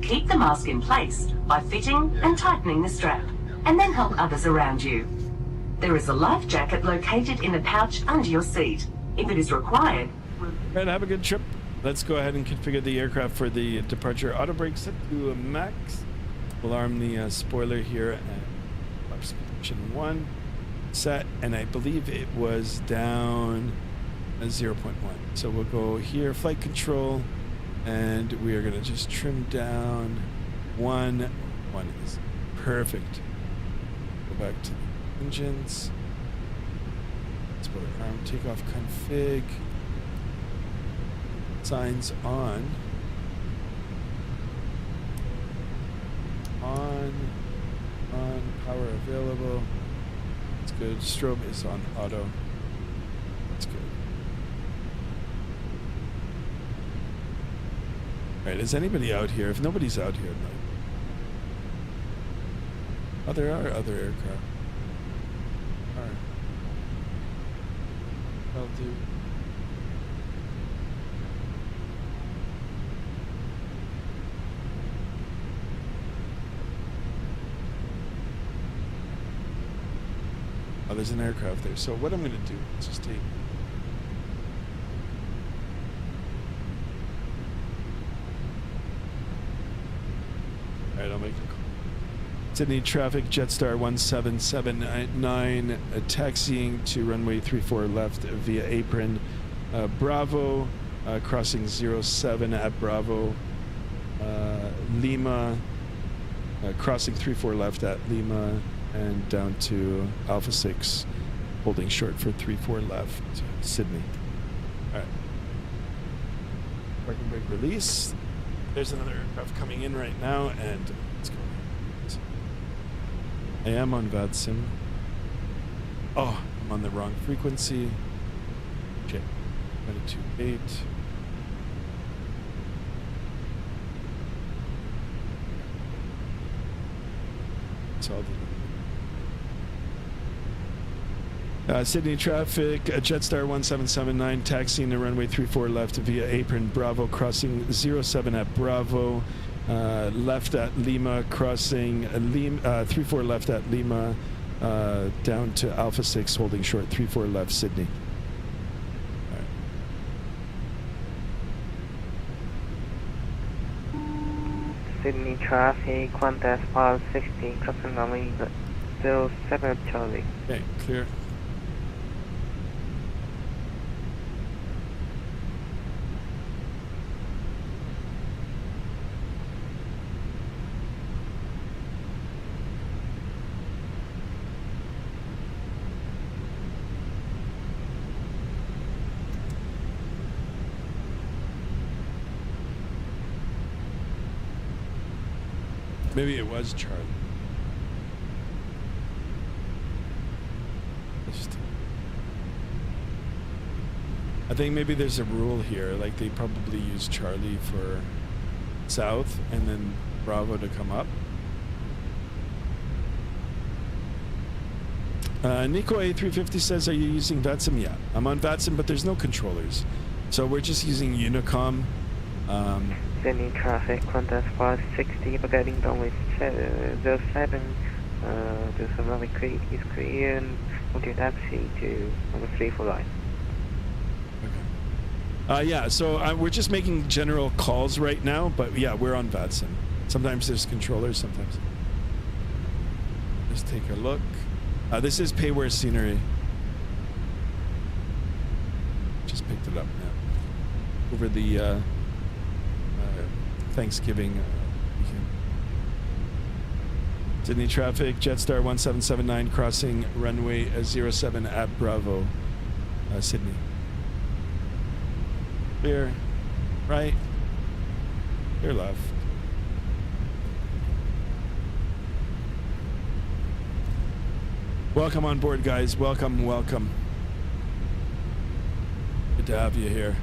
Keep the mask in place by fitting and tightening the strap, and then help others around you. There is a life jacket located in a pouch under your seat. If it is required...
Right, have a good trip. Let's go ahead and configure the aircraft for the departure. Auto brake set to max. We'll arm the spoiler here at position 1. Set, and I believe it was down 0.1. So we'll go here, flight control, and we are going to just trim down 1. 1 is perfect. Go back to the engines. Spoiler arm, takeoff config. Signs on. On, power available. Good. Strobe is on auto. That's good. Alright, is anybody out here? If nobody's out here, no. Oh, there are other aircraft. Alright. I'll do. Oh, there's an aircraft there. So what I'm going to do is just take... Alright, I'll make a call. Sydney traffic, Jetstar 1779, taxiing to runway 34 left via apron. Bravo, crossing 07 at Bravo. Lima, crossing 34 left at Lima. And down to Alpha 6, holding short for 34 left, Sydney. Alright. Parking brake release. There's another aircraft coming in right now, and let's go. I am on Vatsim. Oh, I'm on the wrong frequency. Okay. 228. That's all the Sydney traffic, Jetstar 1779, taxiing to runway 34 left via apron, Bravo, crossing 07 at Bravo, left at Lima, crossing 34 left at Lima, down to Alpha 6, holding short, 34 left, Sydney.
Sydney traffic, Qantas Pal 60, crossing runway 07 Charlie.
Okay, clear. Maybe it was Charlie. I think maybe there's a rule here, like they probably use Charlie for south and then Bravo to come up. Nico A320 says, are you using Vatsim? Yeah, I'm on Vatsim, but there's no controllers. So we're just using Unicom.
Sydney traffic, Qantas Pal 60, forgetting runway 07. There's a runway is clear and on your taxi to number 3 for line.
Okay. Yeah, so we're just making general calls right now, but yeah, we're on Vatsim. Sometimes there's controllers, sometimes. Let's take a look. This is Payware Scenery. Just picked it up now. Over the Thanksgiving weekend. Sydney traffic, Jetstar 1779 crossing runway 07 at Bravo, Sydney. Clear, right, clear left. Welcome on board, guys. Welcome, welcome. Good to have you here.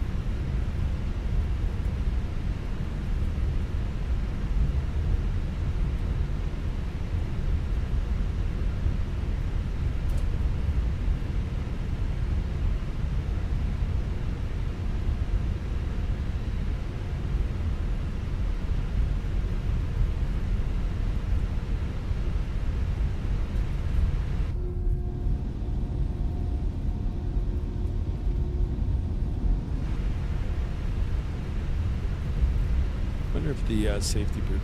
If the safety boot.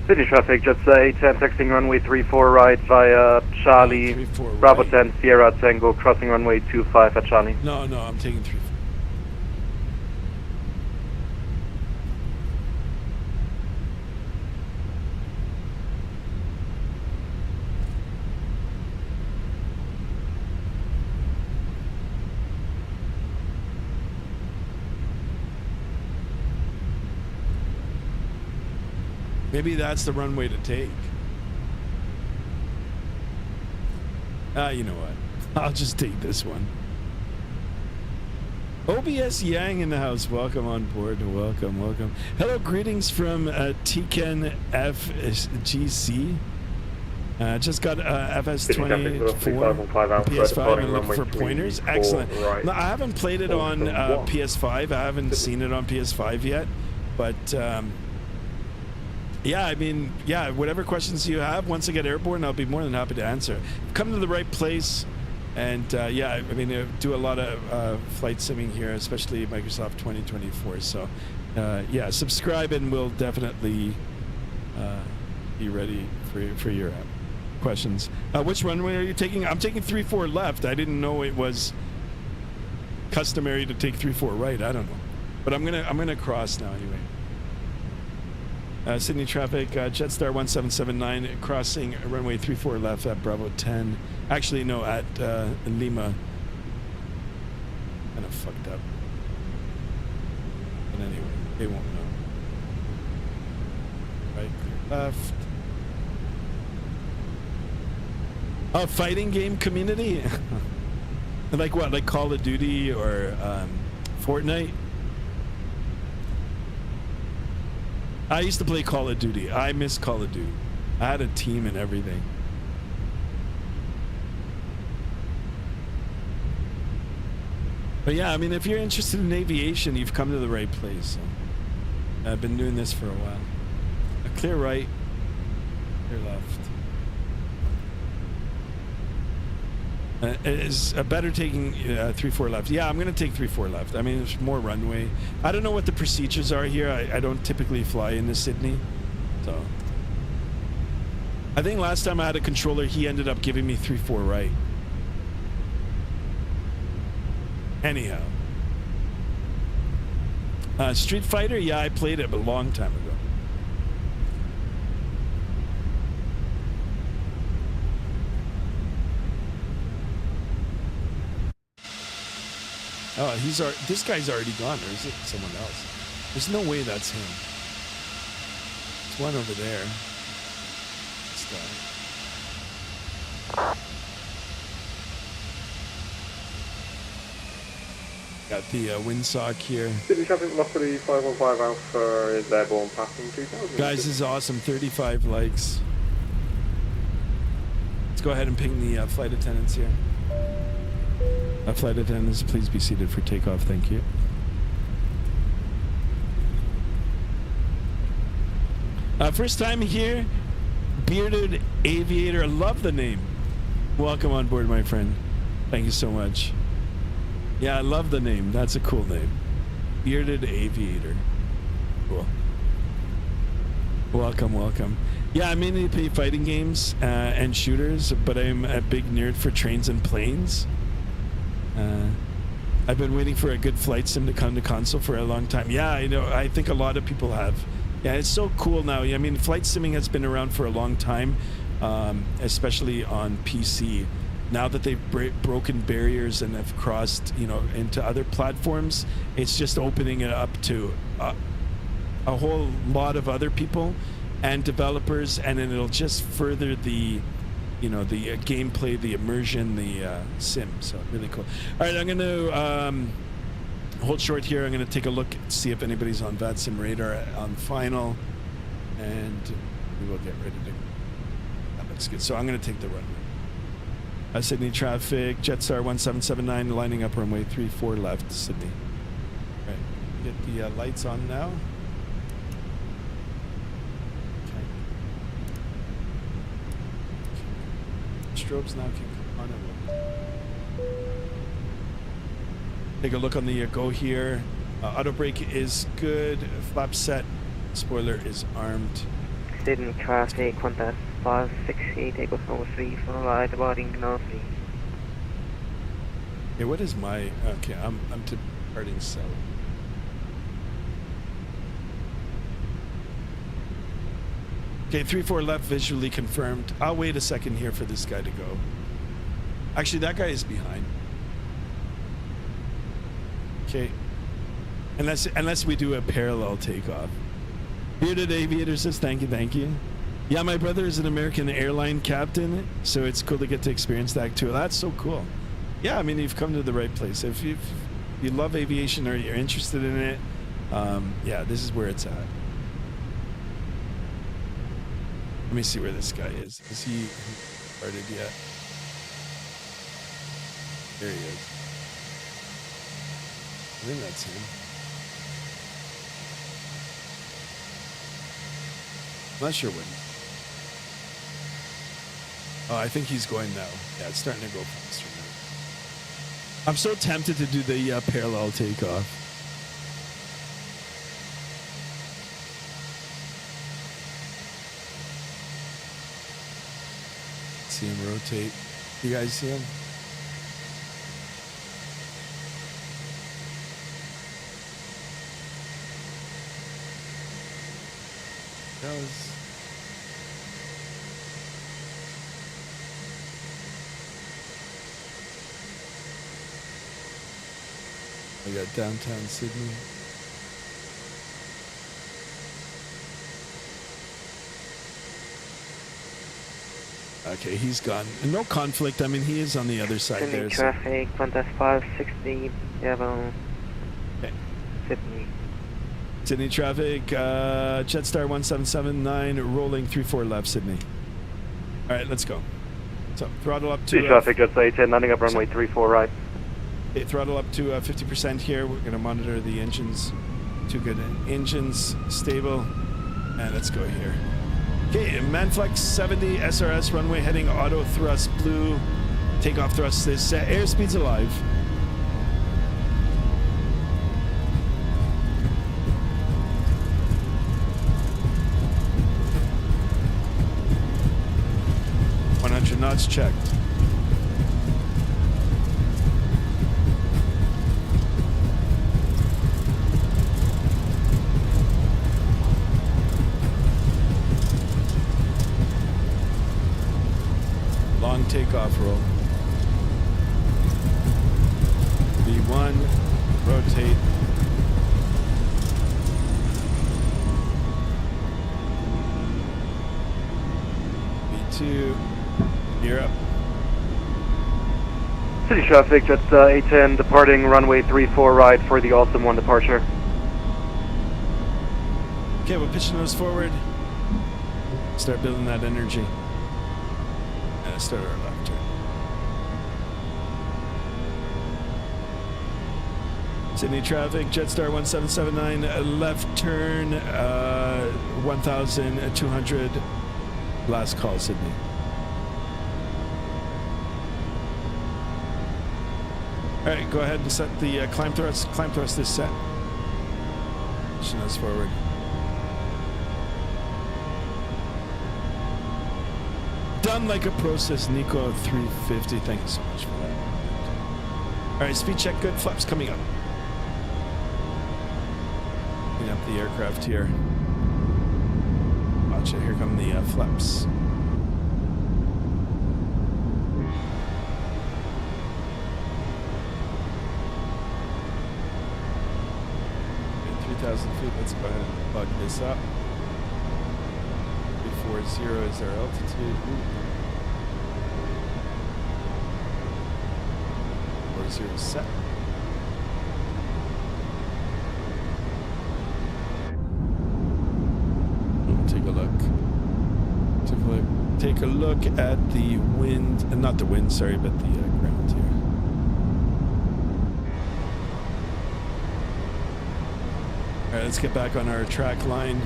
Sydney traffic, Jetstar A10 texting runway 34 right via Charlie,
34
Bravo
right.
10, Sierra Tango, crossing runway 25 at Charlie.
No, I'm taking 34. Maybe that's the runway to take. You know what? I'll just take this one. OBS Yang in the house. Welcome on board. Welcome, welcome. Hello, greetings from Tiken FGC. Just got FS24 PS5 and look for pointers. Excellent. No, I haven't played it on PS5. I haven't seen it on PS5 yet, but yeah, I mean, yeah, whatever questions you have, once I get airborne, I'll be more than happy to answer. Come to the right place, and yeah, I mean, I do a lot of flight simming here, especially Microsoft 2024. So, yeah, subscribe, and we'll definitely be ready for your questions. Which runway are you taking? I'm taking 34 left. I didn't know it was customary to take 34 right. I don't know, but I'm gonna cross now anyway. Sydney traffic, Jetstar 1779 crossing runway 34 left at Bravo 10. Actually, no, at Lima. Kind of fucked up. But anyway, they won't know. Right, clear left. Oh, fighting game community? Like what? Like Call of Duty or Fortnite? I used to play Call of Duty. I miss Call of Duty. I had a team and everything. But yeah, I mean, if you're interested in aviation, you've come to the right place. So I've been doing this for a while. A clear right, clear left. Is better taking 3-4 left. Yeah, I'm going to take 3-4 left. I mean, there's more runway. I don't know what the procedures are here. I don't typically fly into Sydney. So I think last time I had a controller, he ended up giving me 3-4 right. Anyhow. Street Fighter? Yeah, I played it a long time ago. Oh, this guy's already gone, or is it someone else? There's no way that's him. There's one over there. This guy. Got the windsock here.
Sydney traffic velocity 515 Alpha is airborne passing 2000.
Guys, this is awesome. 35 likes. Let's go ahead and ping the flight attendants here. Flight attendants, please be seated for takeoff. Thank you. First time here, Bearded Aviator. I love the name. Welcome on board, my friend. Thank you so much. Yeah, I love the name. That's a cool name. Bearded Aviator. Cool. Welcome, welcome. Yeah, I mainly play fighting games and shooters, but I'm a big nerd for trains and planes. I've been waiting for a good flight sim to come to console for a long time. Yeah, I know. I think a lot of people have. Yeah, it's so cool now. I mean, flight simming has been around for a long time, especially on PC. Now that they've broken barriers and have crossed, into other platforms, it's just opening it up to a whole lot of other people and developers, and then it'll just further the gameplay, the immersion, the sim. So really cool. All right, I'm going to hold short here. I'm going to take a look, see if anybody's on Vatsim radar on final, and we will get ready to. That looks good. So I'm going to take the runway. Sydney traffic, Jetstar 1779 lining up runway 34 left, Sydney. All right, get the lights on now. Strobes now can come on and take a look on the go here. Auto brake is good. Flap set. Spoiler is armed.
Sydney traffic, contact 560, take off over 3 for right, boarding northeast.
Yeah, what is my... Okay, I'm departing south. Okay, 34 left, visually confirmed. I'll wait a second here for this guy to go. Actually, that guy is behind. Okay. Unless we do a parallel takeoff. Bearded Aviator says thank you. Yeah, my brother is an American airline captain, so it's cool to get to experience that too. That's so cool. Yeah, I mean, you've come to the right place. If you love aviation or you're interested in it, yeah, this is where it's at. Let me see where this guy is. Is he started yet? There he is. I think that's him. I'm not sure when. Oh, I think he's going now. Yeah, it's starting to go faster now. I'm so tempted to do the parallel takeoff. See him rotate. You guys see him? That was... I got downtown Sydney. Okay, he's gone. No conflict. I mean, he is on the other side
Sydney
there.
traffic, contact 560, Devon,
okay.
Sydney.
Sydney traffic, Jetstar 1779, rolling 34 left, Sydney. All right, let's go. So throttle up to...
Sydney traffic, Jetstar 810, landing up runway 34 right.
Okay, throttle up to 50% here. We're going to monitor the engines. Two good engines, stable. And let's go here. Okay, Manflex 70 SRS runway heading auto thrust blue. Takeoff thrust is set. Airspeed's alive. Knots checked. Long takeoff roll. V1, rotate. 352. You're up.
City traffic, Jetstar A10 departing runway 34 right for the Awesome 1 departure.
Okay, we'll pitch the nose forward. Start building that energy. And start our left turn. Sydney traffic, Jetstar 1779, left turn, 1,200. Last call, Sydney. All right, go ahead and set the climb thrust. Climb thrust is set. Pitch the nose forward. Done like a process, Nico 350. Thank you so much for that. All right, speed check good. Flaps coming up. Clean up the aircraft here. Watch it. Here come the flaps. 3,000 feet. Let's go ahead and plug this up. 340 is our altitude. 40 set. Take a look. Take a look at the wind, not the wind, sorry, but the ground here. All right, let's get back on our track line.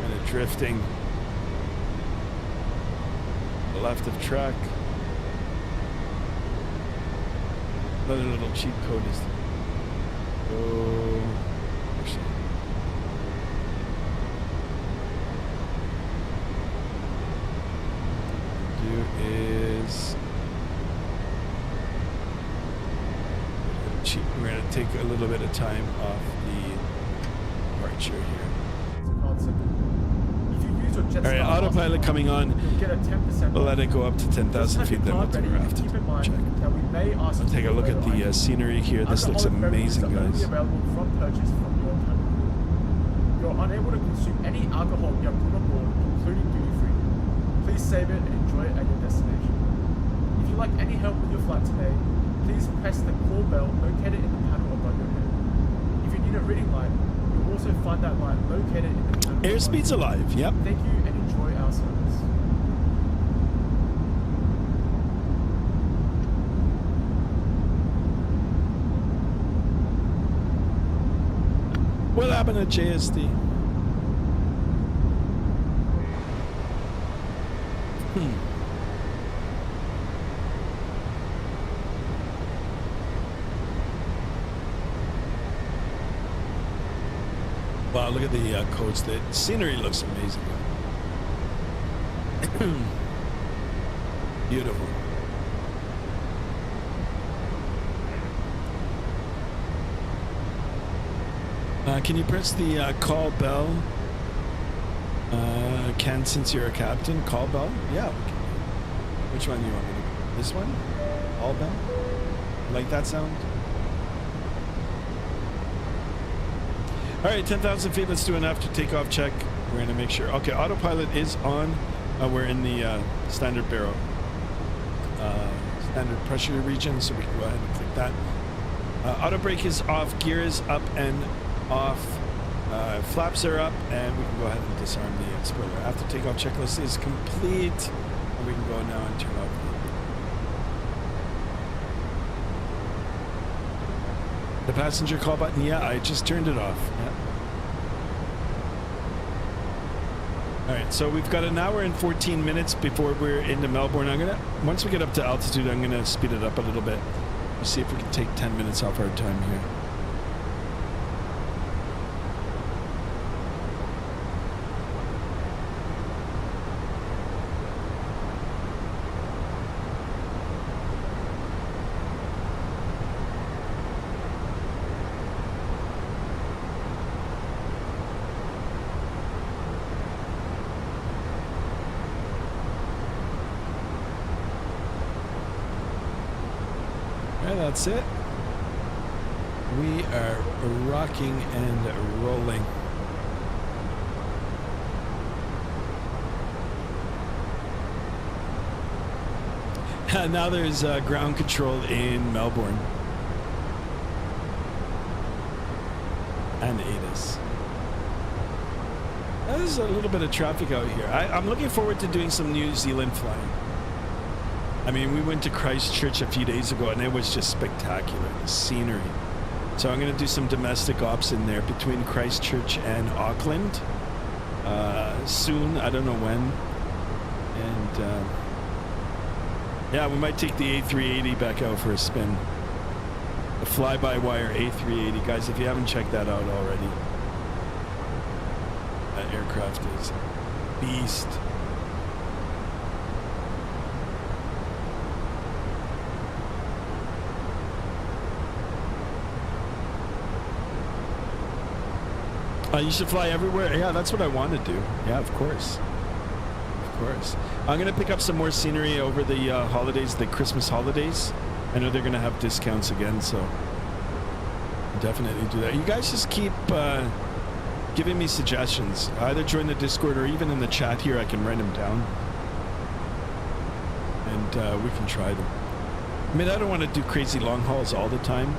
Kind of drifting left of track. Another little cheat code is we're going to take a little bit of time off the departure here. Alright, autopilot coming on. We'll let it go up to 10,000 feet, then we'll do a raft check. I'll take a look at the scenery here. This looks amazing, guys.
You're unable to consume any alcohol you have put on board, including duty free. Please save it and enjoy it at your destination. If you'd like any help with your flight today, please press the call bell located in the panel above your head. If you need a reading light, you'll also find that light located in the panel.
Airspeed's alive, yep.
Thank you and enjoy our service.
What happened at JSD? Wow, look at the codes. The scenery looks amazing. Beautiful. Can you press the call bell? Ken, since you're a captain, call bell? Yeah. Which one do you want me to do? This one? Call bell? Like that sound? All right, 10,000 feet. Let's do an after takeoff check. We're going to make sure. Okay, autopilot is on. We're in the standard barrel, standard pressure region, so we can go ahead and click that. Auto brake is off. Gear is up and off. Flaps are up, and we can go ahead and disarm the spoiler. After takeoff checklist is complete, and we can go now and turn off the passenger call button. Yeah, I just turned it off. Yeah. All right, so we've got an hour and 14 minutes before we're into Melbourne. Once we get up to altitude, I'm gonna speed it up a little bit. We'll see if we can take 10 minutes off our time here. That's it. We are rocking and rolling. Now there's ground control in Melbourne. And ATIS. There's a little bit of traffic out here. I'm looking forward to doing some New Zealand flying. I mean, we went to Christchurch a few days ago and it was just spectacular, the scenery. So I'm going to do some domestic ops in there between Christchurch and Auckland soon. I don't know when. And yeah, we might take the A380 back out for a spin. The fly-by-wire A380. Guys, if you haven't checked that out already, that aircraft is beast. You should fly everywhere. Yeah, that's what I want to do. Yeah, of course. Of course. I'm going to pick up some more scenery over the holidays, the Christmas holidays. I know they're going to have discounts again, so definitely do that. You guys just keep giving me suggestions. Either join the Discord or even in the chat here, I can write them down. And we can try them. I mean, I don't want to do crazy long hauls all the time.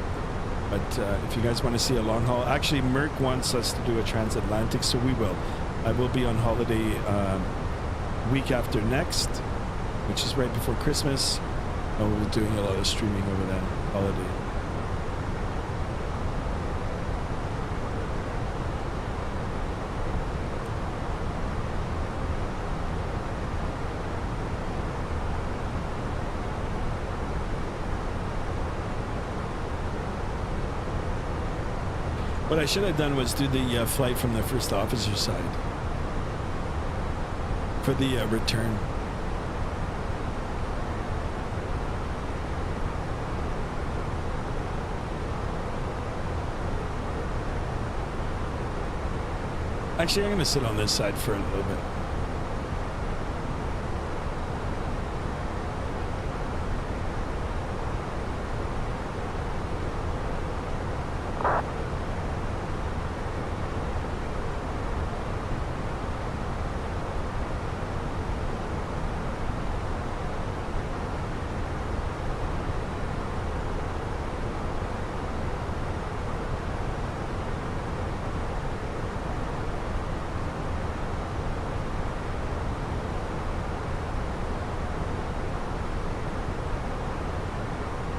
But if you guys want to see a long haul, actually Merck wants us to do a transatlantic, so we will. I will be on holiday week after next, which is right before Christmas. And we'll be doing a lot of streaming over that holiday. What I should have done was do the flight from the first officer side for the return. Actually, I'm going to sit on this side for a little bit.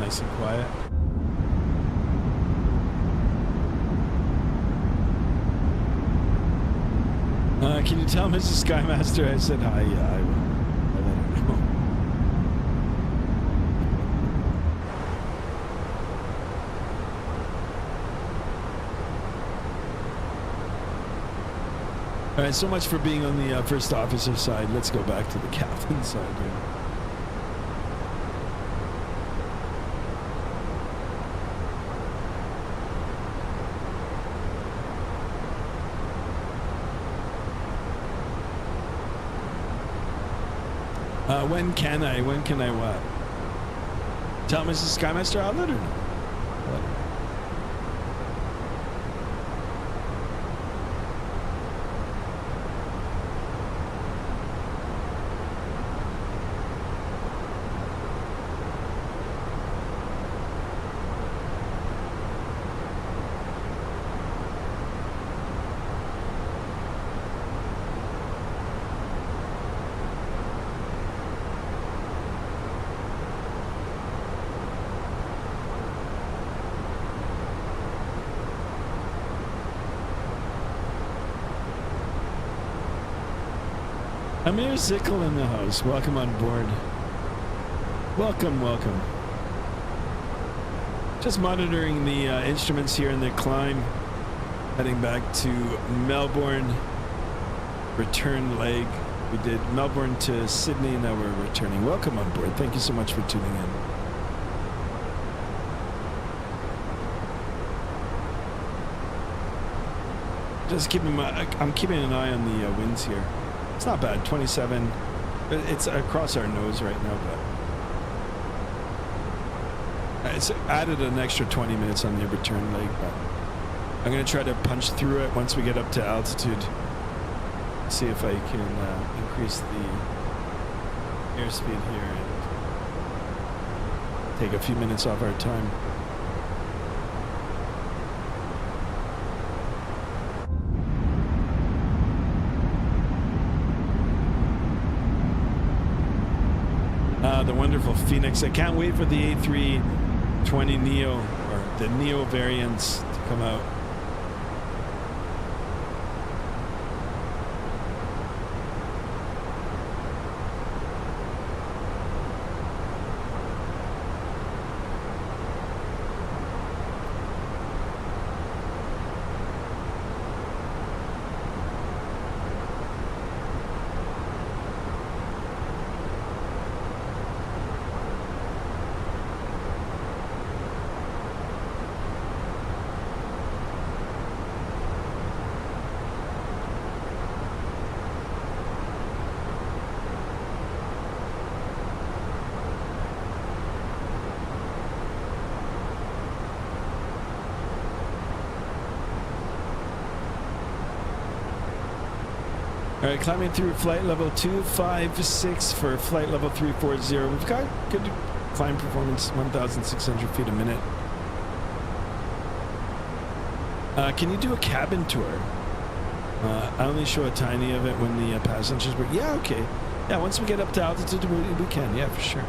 Nice and quiet. Can you tell Mrs. Skymaster I said hi? Yeah, I will. I'll let her know. All right, so much for being on the first officer side. Let's go back to the captain side here. When can I? When can I what? Tell Mrs. Skymaster, I'll let her know. Amir Zickle in the house. Welcome on board. Welcome, welcome. Just monitoring the instruments here in the climb. Heading back to Melbourne. Return leg. We did Melbourne to Sydney, now we're returning. Welcome on board. Thank you so much for tuning in. Just I'm keeping an eye on the winds here. It's not bad, 27. It's across our nose right now, but it's added an extra 20 minutes on the return leg. But I'm going to try to punch through it once we get up to altitude. See if I can increase the airspeed here and take a few minutes off our time. The wonderful FENIX. I can't wait for the A320 Neo, or the Neo variants, to come out. All right, climbing through flight level 256 for flight level 340. We've got good climb performance, 1,600 feet a minute. Can you do a cabin tour? I only show a tiny of it when the passengers were... Yeah, okay. Yeah, once we get up to altitude, we can. Yeah, for sure.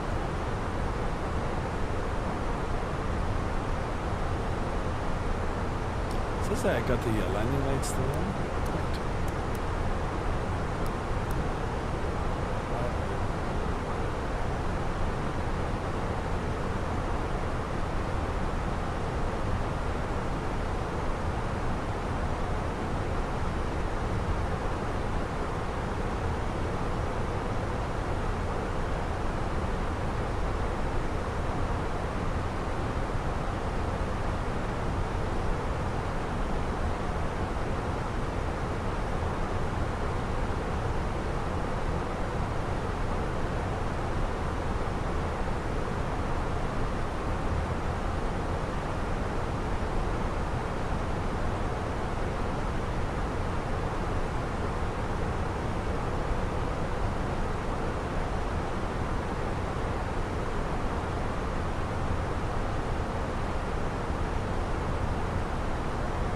Says that I got the landing lights still on.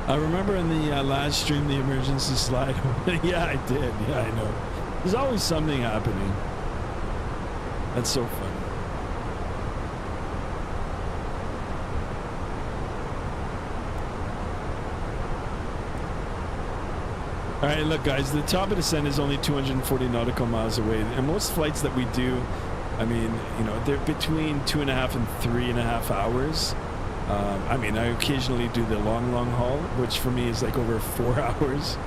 I remember in the last stream, the emergency slide. Yeah, I did. Yeah, I know. There's always something happening. That's so funny. All right, look, guys, the top of descent is only 240 nautical miles away. And most flights that we do, I mean, you know, they're between 2.5 and 3.5 hours. I mean, I occasionally do the long haul, which for me is like over 4 hours.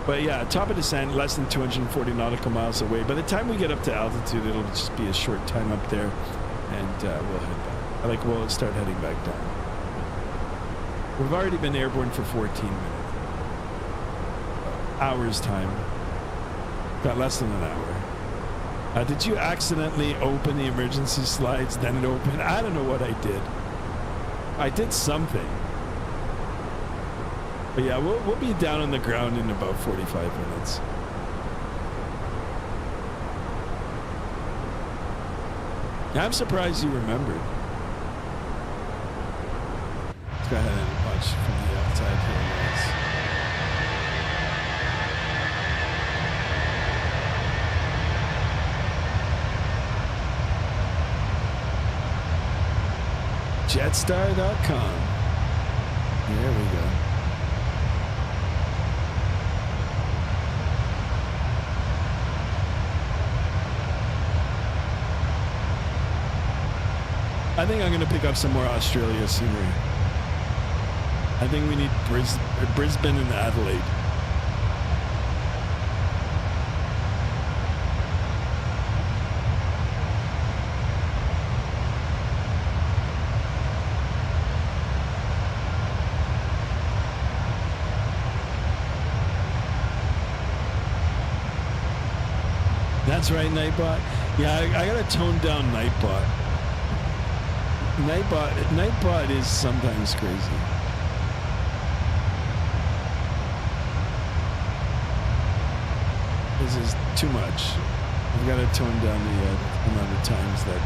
But yeah, top of descent, less than 240 nautical miles away. By the time we get up to altitude, it'll just be a short time up there, and we'll head back. Like, we'll start heading back down. We've already been airborne for 14 minutes. Hours time. Got less than an hour. Did you accidentally open the emergency slides, then it opened? I don't know what I did. I did something. But yeah, we'll be down on the ground in about 45 minutes. I'm surprised you remembered. Let's go ahead and watch from the outside here, guys. Jetstar.com. There we go. I think I'm going to pick up some more Australia scenery. I think we need Brisbane and Adelaide. That's right, Nightbot. Yeah, I gotta tone down Nightbot. Nightbot is sometimes crazy. This is too much. I've got to tone down the amount of times that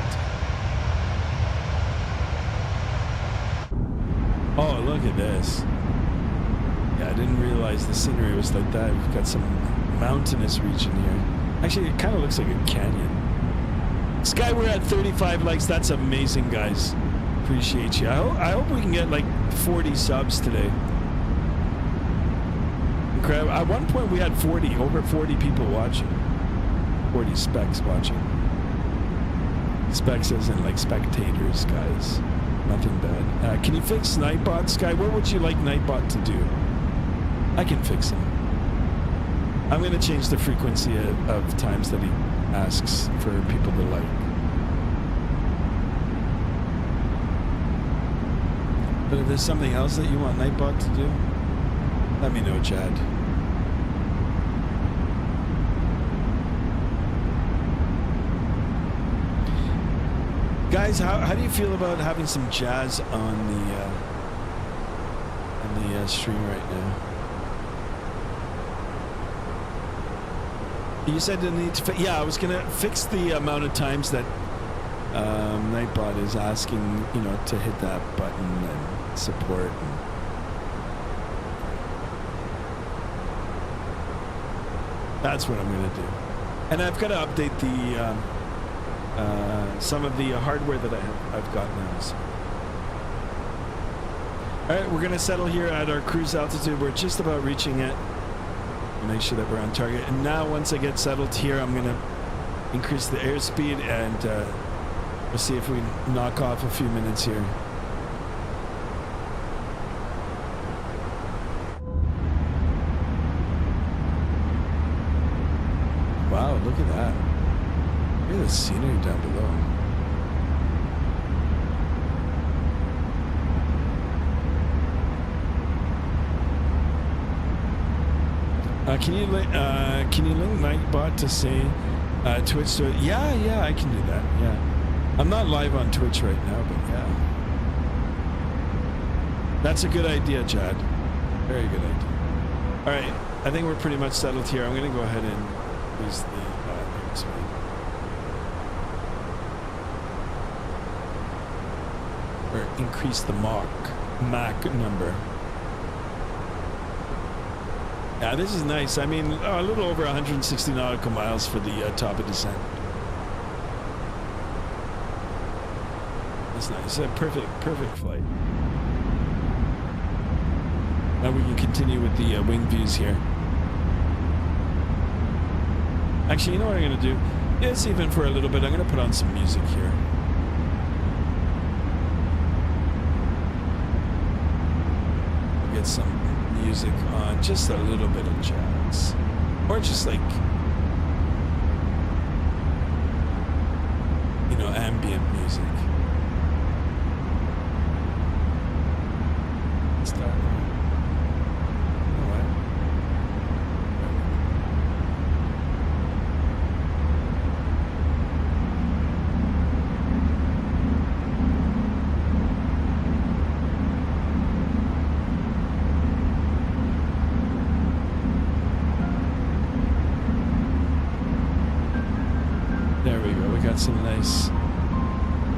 look at this. Yeah, I didn't realize the scenery was like that. We've got some mountainous region here. Actually, it kind of looks like a canyon. Sky, we're at 35 likes. That's amazing, guys. Appreciate you. I hope we can get like 40 subs today. Incredible. At one point, we had over 40 people watching. 40 specs watching. Specs as in like spectators, guys. Nothing bad. Can you fix Nightbot, Sky? What would you like Nightbot to do? I can fix him. I'm going to change the frequency of times that he asks for people to like. But if there's something else that you want Nightbot to do, let me know, Chad. Guys, how do you feel about having some jazz on the stream right now? You said you need to yeah, I was gonna fix the amount of times that Nightbot is asking, you know, to hit that button and support. That's what I'm gonna do. And I've got to update the some of the hardware that I've got now. So. All right, we're gonna settle here at our cruise altitude. We're just about reaching it. Make sure that we're on target. And now, once I get settled here, I'm gonna increase the airspeed, and we'll see if we knock off a few minutes here. Wow, look at that. Look at the scenery down below. Can you link Nightbot to say Twitch to it? Yeah, I can do that. Yeah, I'm not live on Twitch right now, but yeah, that's a good idea, Chad. Very good idea. All right, I think we're pretty much settled here. I'm gonna go ahead and use the airspeed. Or increase the Mach number. Yeah, this is nice. I mean, a little over 160 nautical miles for the top of descent. That's nice. A perfect flight. Now we can continue with the wing views here. Actually, you know what I'm going to do? Yes, even for a little bit, I'm going to put on some music here. Get some music on, just a little bit of jazz, or just like, you know, ambient music. Start. You know what? There we go. We got some nice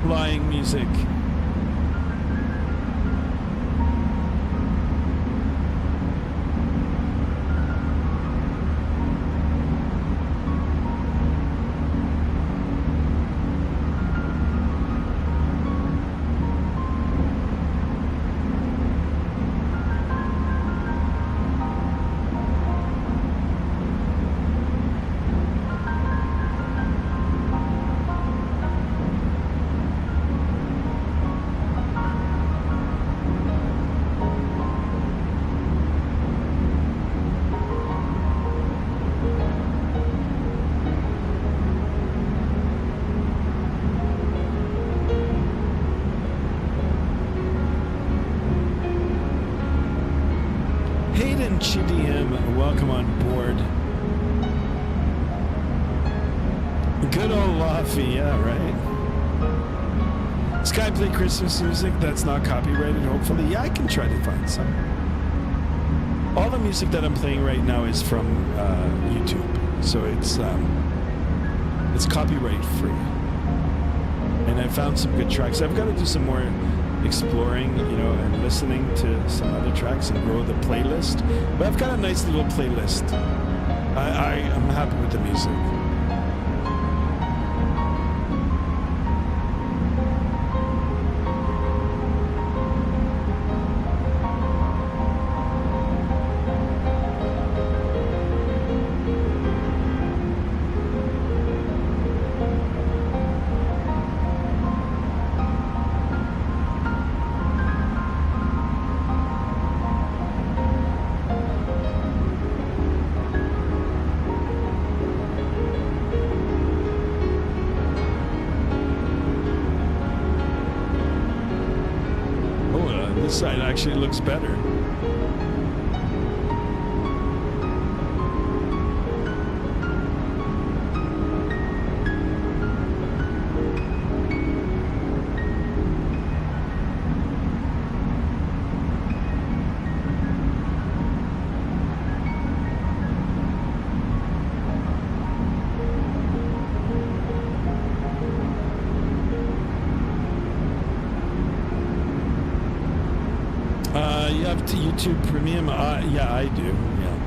flying music. Chidiem, welcome on board. Good old Laffy, yeah, right. Sky play Christmas music that's not copyrighted, hopefully. Yeah, I can try to find some. All the music that I'm playing right now is from YouTube, so it's copyright free. And I found some good tracks. I've got to do some more exploring, you know, and listening to some other tracks and grow the playlist. But I've got a nice little playlist. I'm happy with the music. This side actually looks better. You have to YouTube Premium? Yeah, I do. Yeah.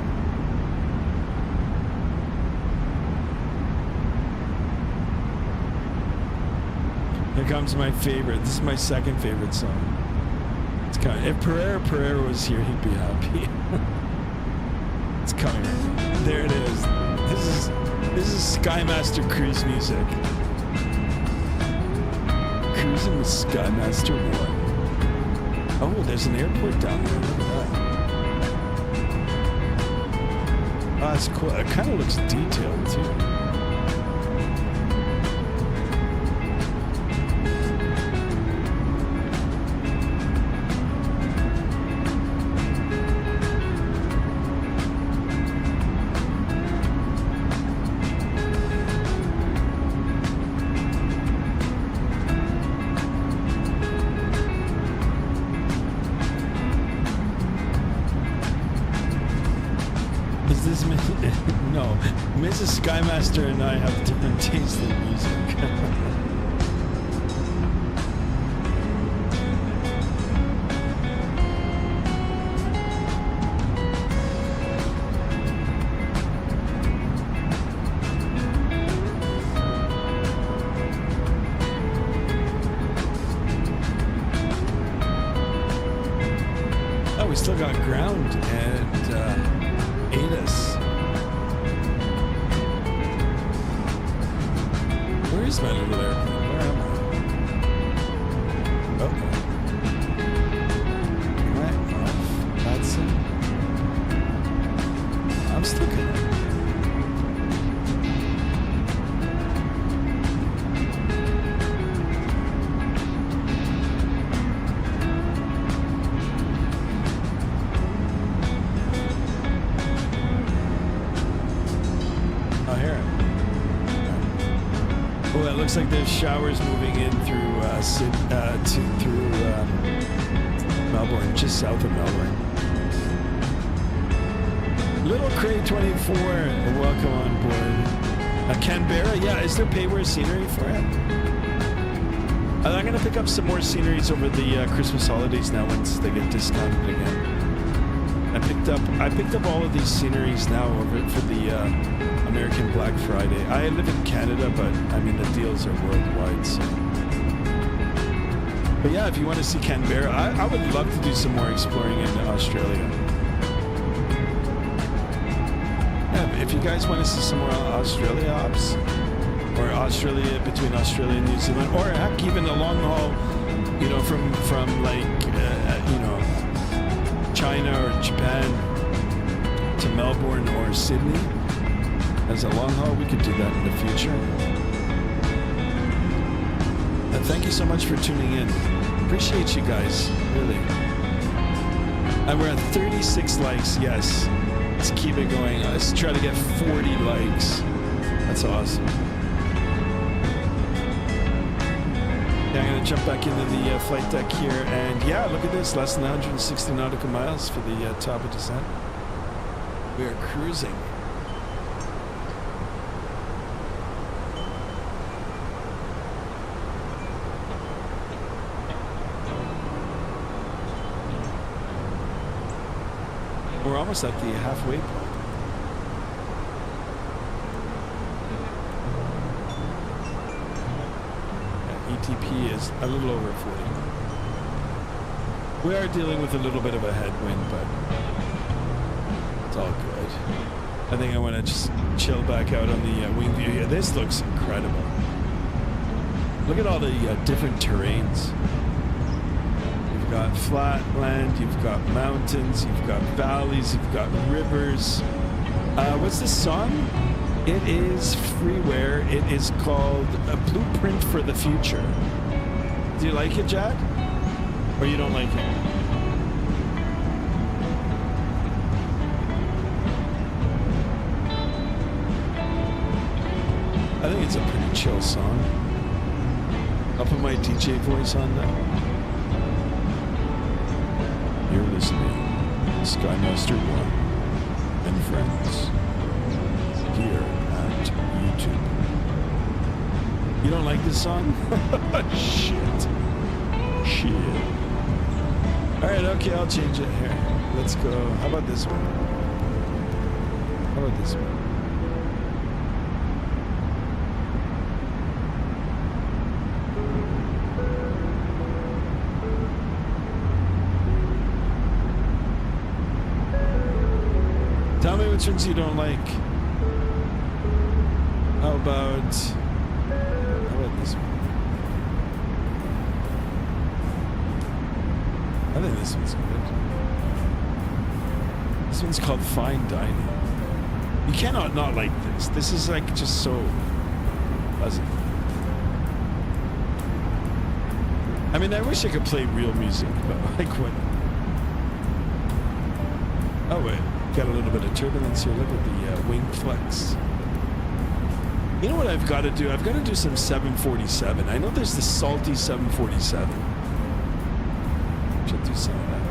Here comes my favorite. This is my second favorite song. It's coming. If Pereira was here, he'd be happy. It's coming right now. There it is. This is Skymaster cruise music. Cruising with Skymaster 1. Oh, there's an airport down there. Look at that. Oh, that's cool. It kind of looks detailed, too. No, Mrs. Skymaster and I have different tastes in music. Oh, we still got ground and ATIS. Where's my little airplane? Where am I? Oh. Right off. Vatsim. I'm still connected. Looks like there's showers moving in through Melbourne, just south of Melbourne. Little Cray 24, welcome on board. Canberra, yeah, is there payware scenery for it? I'm gonna pick up some more sceneries over the Christmas holidays now once they get discounted again. I picked up all of these sceneries now over for the American Black Friday. I live in Canada, but I mean the deals are worldwide. So. But yeah, if you want to see Canberra, I would love to do some more exploring in Australia. Yeah, if you guys want to see some more Australia ops, or Australia between Australia and New Zealand, or heck, even a long haul, you know, from like you know, China or Japan to Melbourne or Sydney. As a long haul, we could do that in the future. And thank you so much for tuning in. Appreciate you guys, really. And we're at 36 likes, yes. Let's keep it going. Let's try to get 40 likes. That's awesome. Yeah, I'm going to jump back into the flight deck here. And yeah, look at this. Less than 160 nautical miles for the top of descent. We are cruising. We're almost at the halfway point. ETP is a little over 40. We are dealing with a little bit of a headwind, but it's all good. I think I want to just chill back out on the wing view here. This looks incredible. Look at all the different terrains. You've got flat land, you've got mountains, you've got valleys, you've got rivers. What's this song? It is freeware. It is called A Blueprint for the Future. Do you like it, Jad? Or you don't like it? I think it's a pretty chill song. I'll put my DJ voice on that. You're listening to Skymaster 1 and friends here at YouTube. You don't like this song? Shit. Alright, okay, I'll change it here. Let's go. How about this one? How about this one? Tell me which ones you don't like. How about this one? I think this one's good. This one's called Fine Dining. You cannot not like this. This is like just so pleasant. I mean, I wish I could play real music, but like what? Oh wait. Got a little bit of turbulence here. Look at the wing flex. You know what I've got to do? I've got to do some 747. I know there's the salty 747. Should do some of that.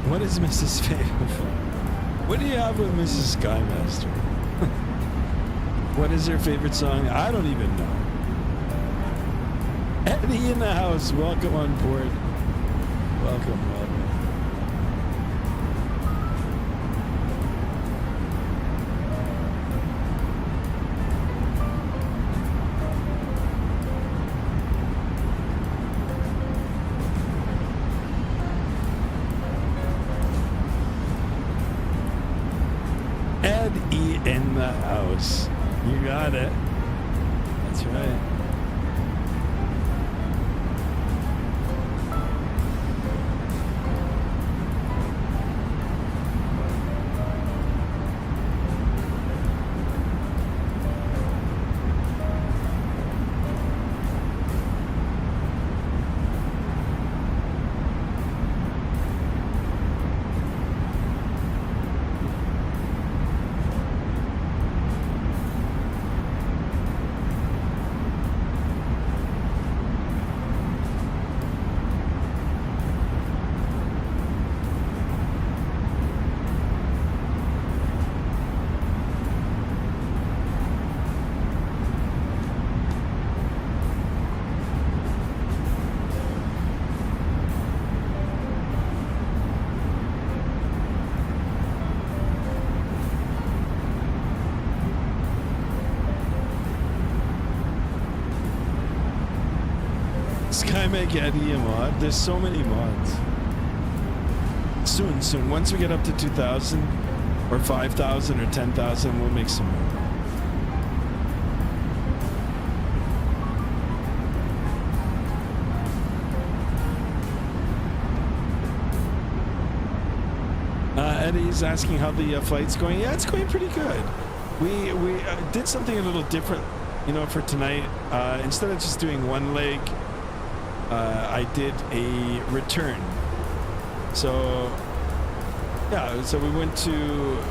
What is Mrs. Faith? What do you have with Mrs. Skymaster? What is her favorite song? I don't even know. Eddie in the house. Welcome on board. Welcome. In the house. You got it. That's right. Make Eddie a mod. There's so many mods. Soon. Once we get up to 2,000 or 5,000 or 10,000, we'll make some more. Eddie's asking how the flight's going. Yeah, it's going pretty good. We did something a little different, you know, for tonight. Instead of just doing one leg, I did a return. So Yeah, so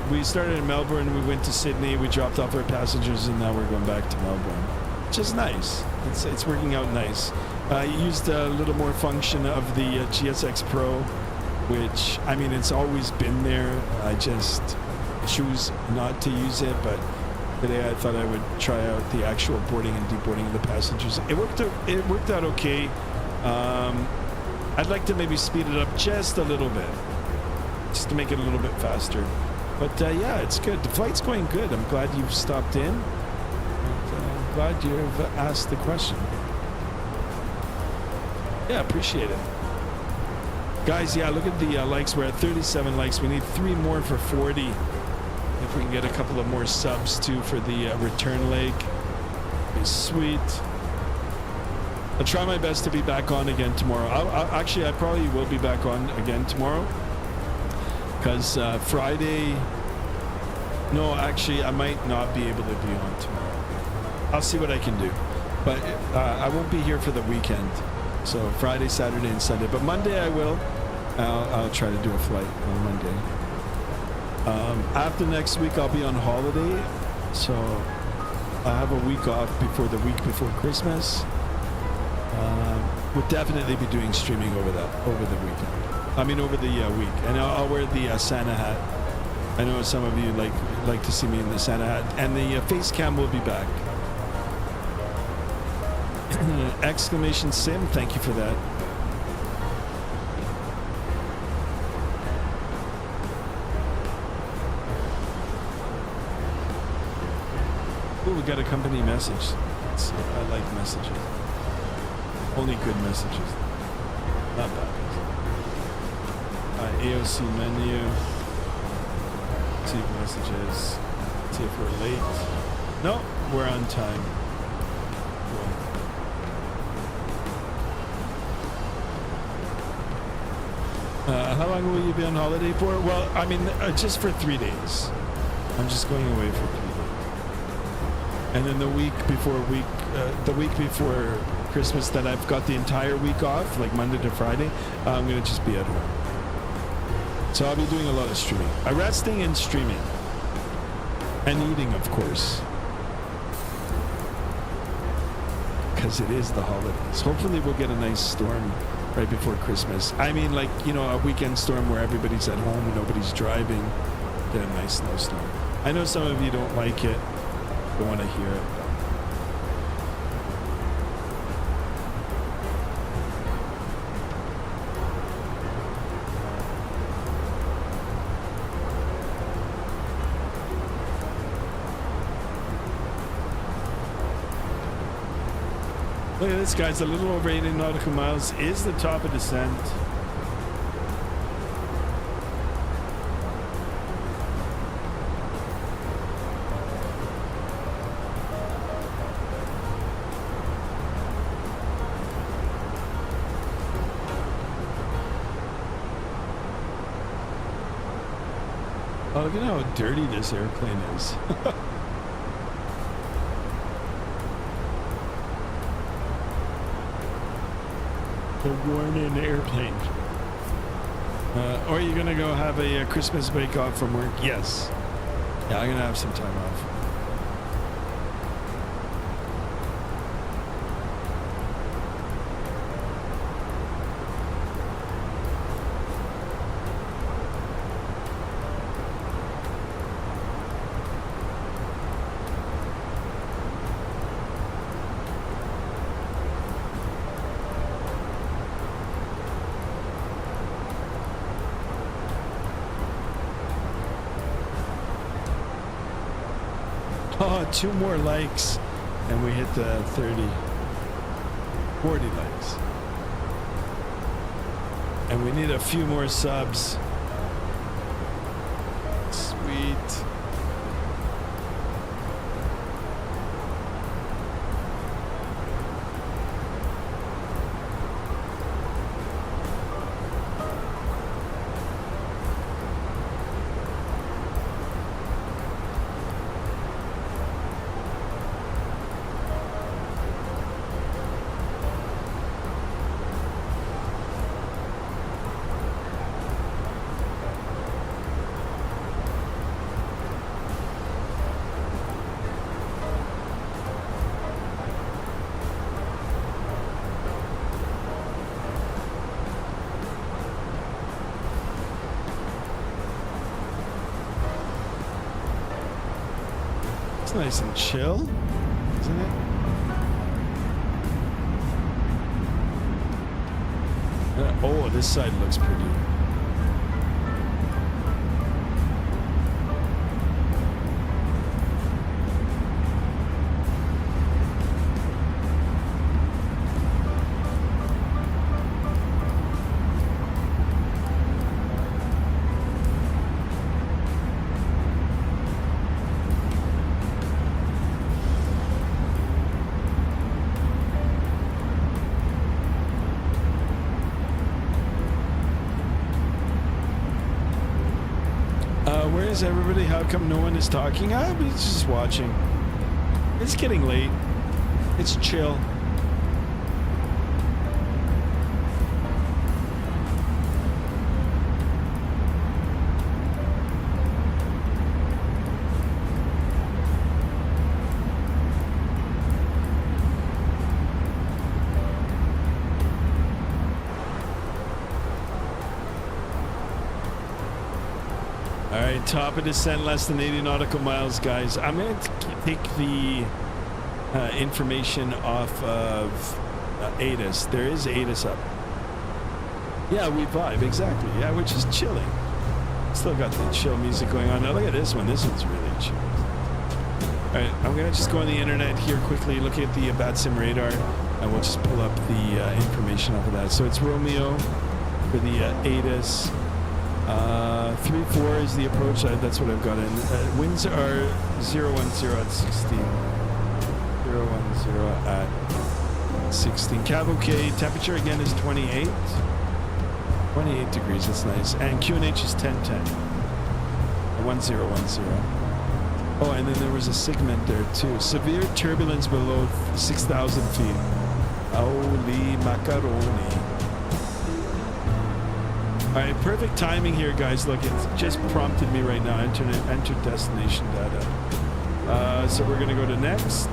we started in Melbourne, we went to Sydney, we dropped off our passengers, and now we're going back to Melbourne, which is nice. It's working out nice. I used a little more function of the GSX Pro, which, I mean, it's always been there. I just choose not to use it, but today I thought I would try out the actual boarding and deboarding of the passengers. It worked out okay. I'd like to maybe speed it up just a little bit, just to make it a little bit faster. But yeah, it's good. The flight's going good. I'm glad you've stopped in. I'm glad you've asked the question. Yeah, appreciate it. Guys, yeah, look at the likes. We're at 37 likes. We need 3 more for 40. If we can get a couple of more subs too for the return leg. Be sweet. I'll try my best to be back on again tomorrow. Actually, I probably will be back on again tomorrow. Because Friday... No, actually, I might not be able to be on tomorrow. I'll see what I can do. But I won't be here for the weekend. So Friday, Saturday, and Sunday. But Monday I will. I'll try to do a flight on Monday. After next week, I'll be on holiday. So I'll have a week off before the week before Christmas. We'll definitely be doing streaming over the weekend. I mean, over the week. And I'll wear the Santa hat. I know some of you like to see me in the Santa hat. And the face cam will be back. Exclamation Sim, thank you for that. Oh, we got a company message. I like messages. Only good messages. Not bad. AOC menu. See messages. See if we're late. No, we're on time. How long will you be on holiday for? Well, I mean, just for 3 days. I'm just going away for 3 days. And then the week before Christmas, that I've got the entire week off, like Monday to Friday, I'm going to just be at home. So I'll be doing a lot of streaming. Resting and streaming. And eating, of course. Because it is the holidays. Hopefully we'll get a nice storm right before Christmas. I mean, like, you know, a weekend storm where everybody's at home and nobody's driving. Get a nice snowstorm. I know some of you don't like it. Don't want to hear it. Look at this, guys. A little over 80 nautical miles is the top of descent. Oh, look at how dirty this airplane is. The worn-in airplane. Or are you gonna go have a Christmas break off from work? Yes. Yeah, I'm gonna have some time off. Oh, 2 more likes and we hit the 40 likes. And we need a few more subs. Sweet. It's nice and chill, isn't it? Oh, this side looks pretty. Where is everybody? How come no one is talking? I'm just watching. It's getting late. It's chill. Alright, top of descent, less than 80 nautical miles, guys. I'm going to take the information off of ATIS. There is ATIS up. Yeah, we vibe, exactly. Yeah, we're just chilling. Still got the chill music going on. Now look at this one. This one's really chill. Alright, I'm going to just go on the internet here quickly, look at the Vatsim radar, and we'll just pull up the information off of that. So it's Romeo for the ATIS. 3-4 is the approach. That's what I've got in. Winds are 010 at 16. 010 at 16. Cab okay. Temperature again is 28. 28 degrees. That's nice. And QNH is 1010. 1010. Oh, and then there was a segment there too. Severe turbulence below 6,000 feet. Holy macaroni. Alright, perfect timing here, guys. Look, it's just prompted me right now. Enter destination data. So we're going to go to next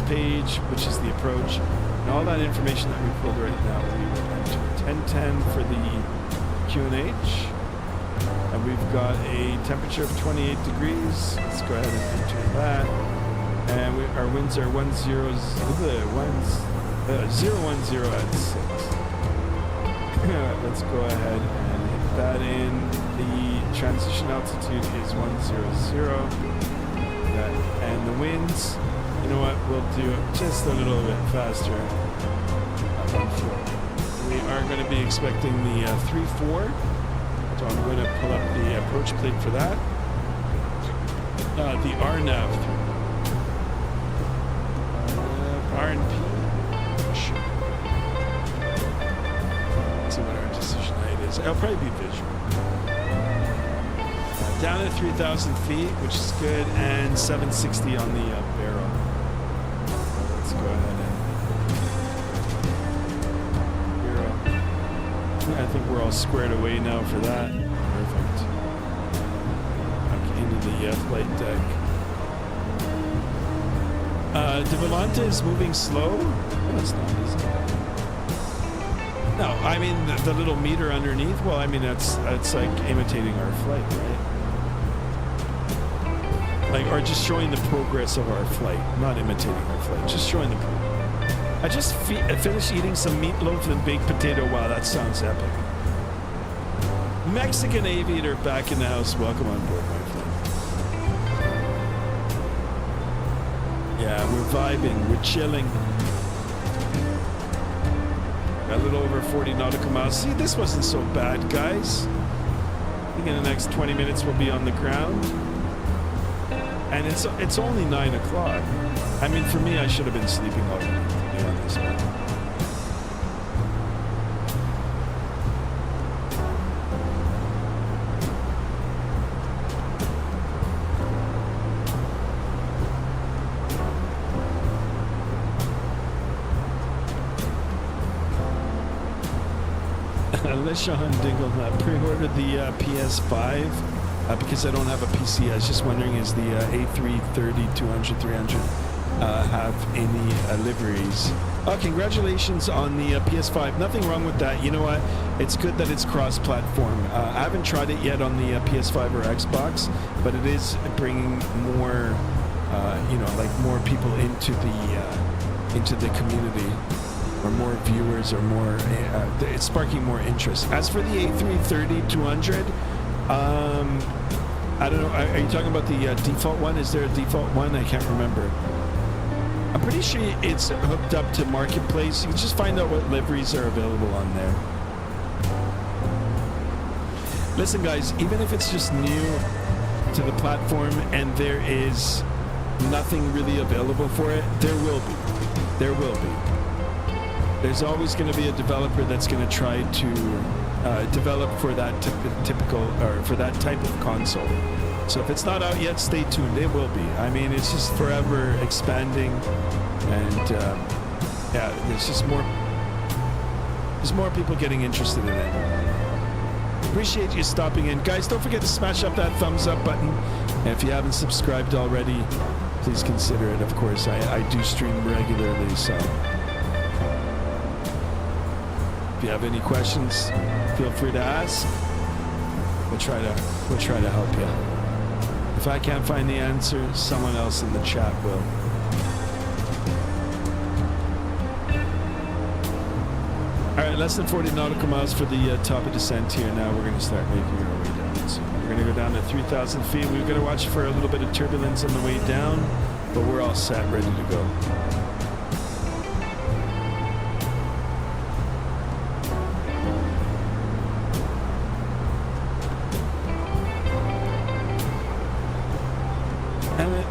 page, which is the approach. And all that information that we pulled right now, we will enter 1010 for the QNH. And we've got a temperature of 28 degrees. Let's go ahead and enter that. And our winds are 010 at 6. Let's go ahead and hit that in. The transition altitude is 100. And the winds, you know what, we'll do it just a little bit faster. We are going to be expecting the 3-4. So I'm going to pull up the approach plate for that. The RNAV. RNP. Sure. See what our decision height is. It'll probably be visual. Down at 3,000 feet, which is good, and 760 on the barrel. Let's go ahead and I think we're all squared away now for that. Perfect. Okay, into the flight deck. De Volante is moving slow. No, it's not, is it? No, I mean the little meter underneath. Well, I mean that's like imitating our flight, right? Like, or just showing the progress of our flight, not imitating our flight, just showing the progress. I just finished eating some meatloaf and baked potato. Wow, that sounds epic. Mexican Aviator back in the house. Welcome on board, my friend. Yeah, we're vibing, we're chilling. A little over 40 nautical miles. See, this wasn't so bad, guys. I think in the next 20 minutes we'll be on the ground. And it's only 9 o'clock. I mean, for me, I should have been sleeping all night, to be honest. Sean Dingle pre-ordered the PS5 because I don't have a PC. I was just wondering, is the A330, 200, 300 have any liveries? Oh, congratulations on the PS5. Nothing wrong with that. You know what? It's good that it's cross-platform. I haven't tried it yet on the PS5 or Xbox, but it is bringing more you know, like more people into the community, or more viewers, or more. It's sparking more interest. As for the A330-200, I don't know. Are you talking about the default one? Is there a default one? I can't remember. I'm pretty sure it's hooked up to Marketplace. You can just find out what liveries are available on there. Listen, guys, even if it's just new to the platform and there is nothing really available for it, there will be. There will be. There's always going to be a developer that's going to try to develop for that typical, or for that type of console. So if it's not out yet, stay tuned. It will be. I mean, it's just forever expanding, and yeah, there's just more. There's more people getting interested in it. Appreciate you stopping in, guys. Don't forget to smash up that thumbs up button, and if you haven't subscribed already, please consider it. Of course, I do stream regularly, so if you have any questions, feel free to ask. We'll try to help you. If I can't find the answer, someone else in the chat will. All right, less than 40 nautical miles for the top of descent here. Now we're going to start making our way down. So we're going to go down to 3,000 feet. We're going to watch for a little bit of turbulence on the way down, but we're all set, ready to go.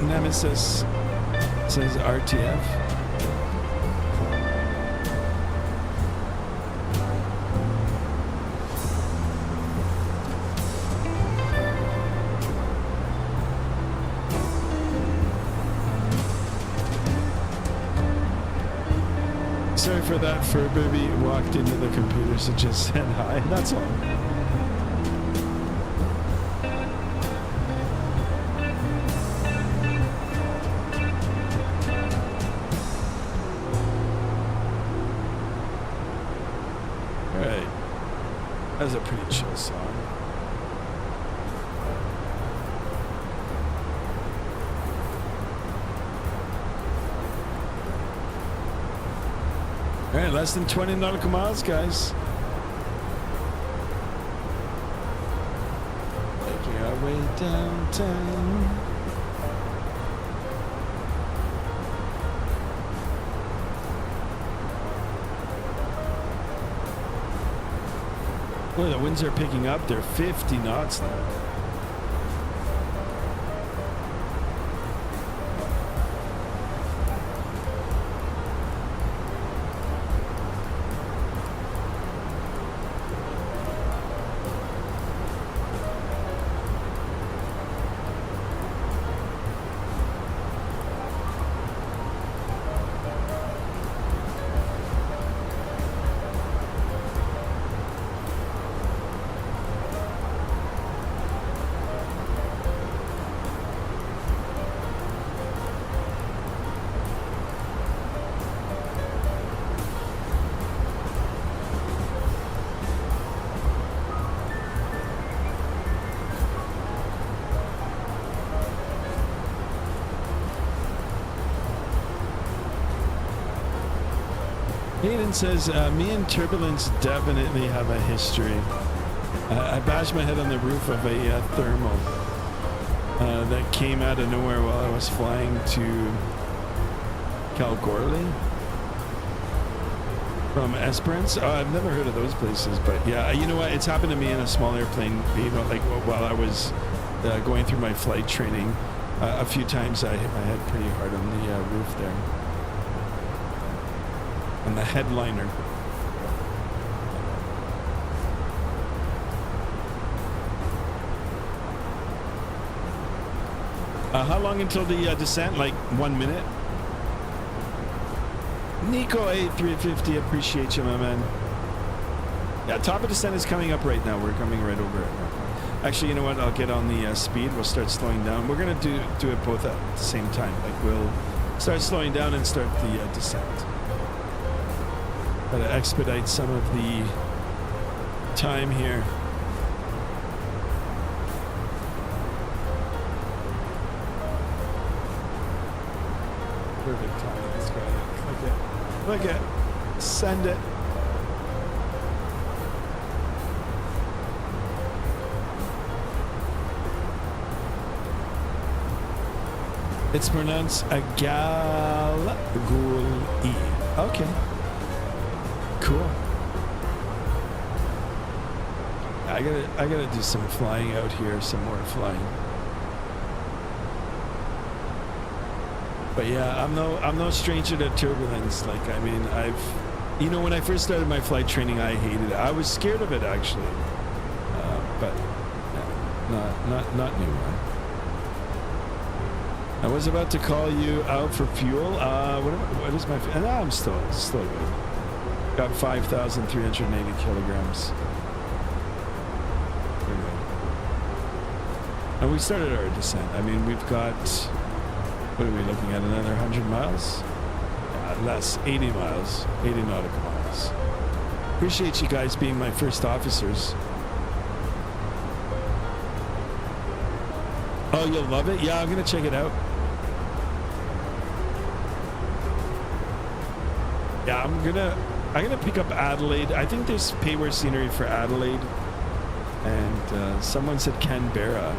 Nemesis says RTF. Sorry for that. Fur baby walked into the computer, so just said hi. That's all. That was a pretty chill song. All right, less than 20 nautical miles, guys. Making our way downtown. Boy, the winds are picking up. They're 50 knots now. Hayden says, me and turbulence definitely have a history. I bashed my head on the roof of a thermal that came out of nowhere while I was flying to Kalgoorlie from Esperance. I've never heard of those places, but yeah, you know what? It's happened to me in a small airplane, you know, like while I was going through my flight training. A few times I hit my head pretty hard on the roof there. And the headliner. How long until the descent? Like 1 minute? Nico A320, appreciate you, my man. Yeah, top of descent is coming up right now. We're coming right over it. Actually, you know what? I'll get on the speed. We'll start slowing down. We're going to do it both at the same time. Like we'll start slowing down and start the descent. Gotta expedite some of the time here. Perfect timing. Let's go ahead. Click it. Send it. It's pronounced a gal-gul-e. Okay. Cool. I gotta do some flying out here, some more flying. But yeah, I'm no stranger to turbulence. Like, I mean, when I first started my flight training, I hated it. I was scared of it actually, but yeah, not new. Right? I was about to call you out for fuel. What is my? No, I'm still good. Got 5,380 kilograms. And we started our descent. I mean, we've got, what are we looking at, another 100 miles? Less, 80 miles, 80 nautical miles. Appreciate you guys being my first officers. Oh, you'll love it? Yeah, I'm gonna check it out. Yeah, I'm gonna pick up Adelaide. I think there's payware scenery for Adelaide. And someone said Canberra.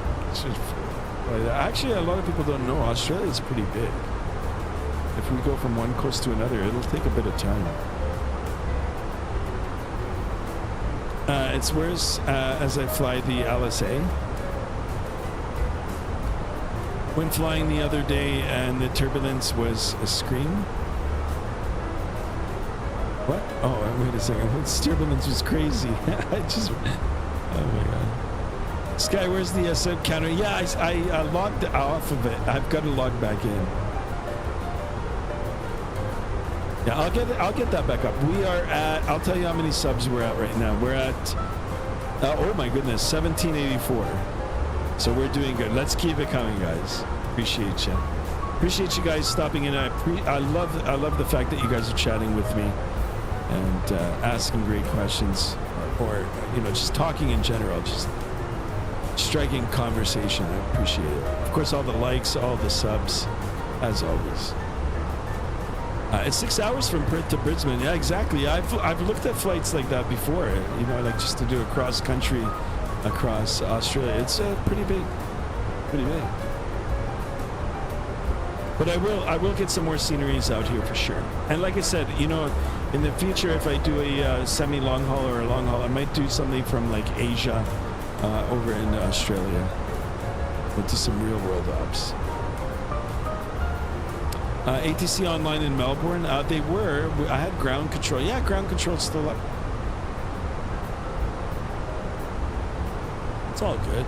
Actually, a lot of people don't know Australia is pretty big. If we go from one coast to another, it'll take a bit of time. It's worse as I fly the LSA. When flying the other day and the turbulence was a scream. What? Oh, wait a second. This turbulence was crazy. Oh my god. Sky, where's the sub counter? Yeah, I logged off of it. I've got to log back in. Yeah, I'll get that back up. We are at, I'll tell you how many subs we're at right now. We're at, oh my goodness, 1784. So we're doing good. Let's keep it coming, guys. Appreciate you. Appreciate you guys stopping in. I love the fact that you guys are chatting with me and asking great questions, or just talking in general, just striking conversation. I appreciate it. Of course, all the likes, all the subs, as always. It's 6 hours from Perth to Brisbane. Yeah, exactly. I've looked at flights like that before. Like just to do a cross country across Australia. It's pretty big. But I will get some more sceneries out here for sure. And like I said, in the future, if I do a semi-long haul or a long haul, I might do something from like Asia over in Australia. We'll do some real world ops. ATC online in Melbourne. They were. I had ground control. Yeah, ground control's still up. It's all good.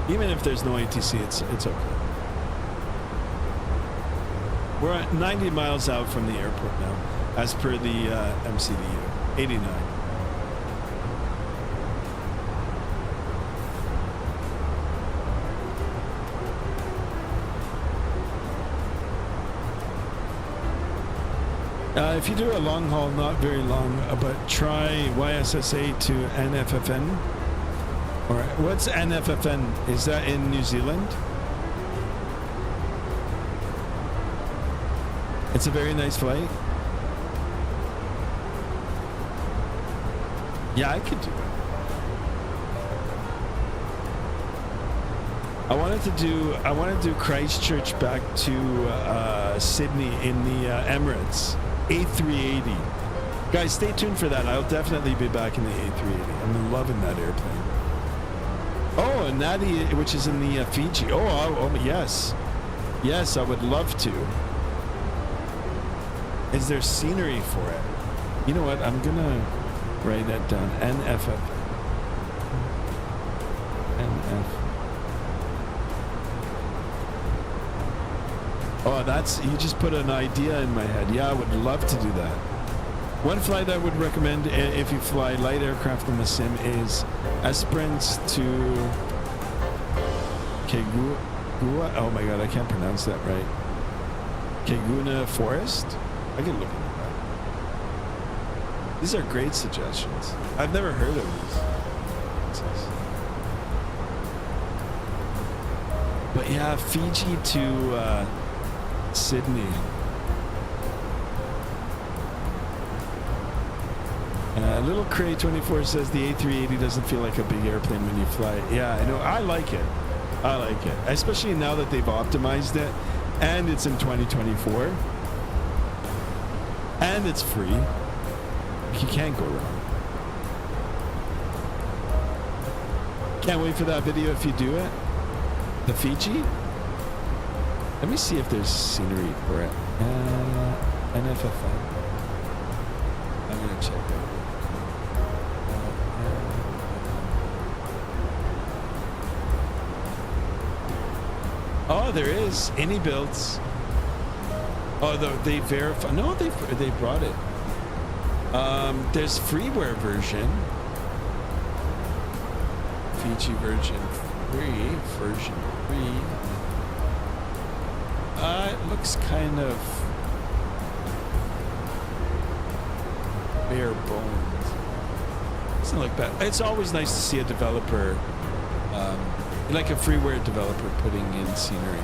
Even if there's no ATC, it's okay. We're at 90 miles out from the airport now, as per the MCDU. 89. If you do a long haul, not very long, but try YSSA to NFFN. Or what's NFFN? Is that in New Zealand? It's a very nice flight. Yeah, I could do it. I wanted to do Christchurch back to Sydney in the Emirates A380. Guys, stay tuned for that. I'll definitely be back in the A380. I'm loving that airplane. Oh, and that, which is in the Fiji. Oh, yes. Yes, I would love to. Is there scenery for it? You know what? I'm going to write that down. NFF. NF. Oh, you just put an idea in my head. Yeah, I would love to do that. One flight I would recommend if you fly light aircraft in the sim is Esperance to Kegua. Oh my god, I can't pronounce that right. Keguna Forest? I can look into that. These are great suggestions. I've never heard of these. But yeah, Fiji to Sydney. Little Cray 24 says the A380 doesn't feel like a big airplane when you fly it. Yeah, I know. I like it. I like it, especially now that they've optimized it, and it's in 2024, and it's free. You can't go wrong. Can't wait for that video if you do it. The Fiji. Let me see if there's scenery for it. MSFS. I'm gonna check that. Oh, there is any builds. Oh, they verify. No, they brought it. There's freeware version. Fiji version 3. It looks kind of bare bones. Doesn't look bad. It's always nice to see a developer, like a freeware developer, putting in scenery.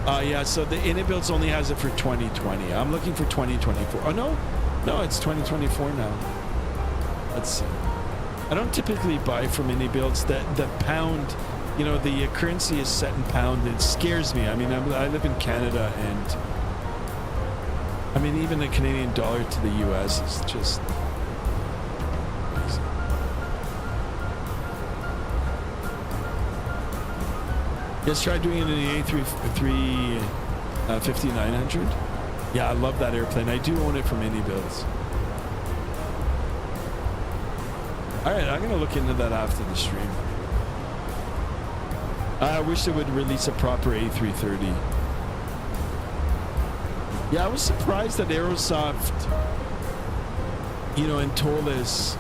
Yeah, so the InnoBuilds only has it for 2020. I'm looking for 2024. Oh, no, it's 2024 now. Let's see. I don't typically buy from InnoBuilds. The pound, you know, the currency is set in pound. It scares me. I mean, I live in Canada, and I mean, even the Canadian dollar to the US is just crazy. Just try doing it in the A350-900. Yeah, I love that airplane. I do own it from InnoBuilds. All right, I'm gonna look into that after the stream. I wish they would release a proper A330. Yeah, I was surprised that Aerosoft, you know, and Tolis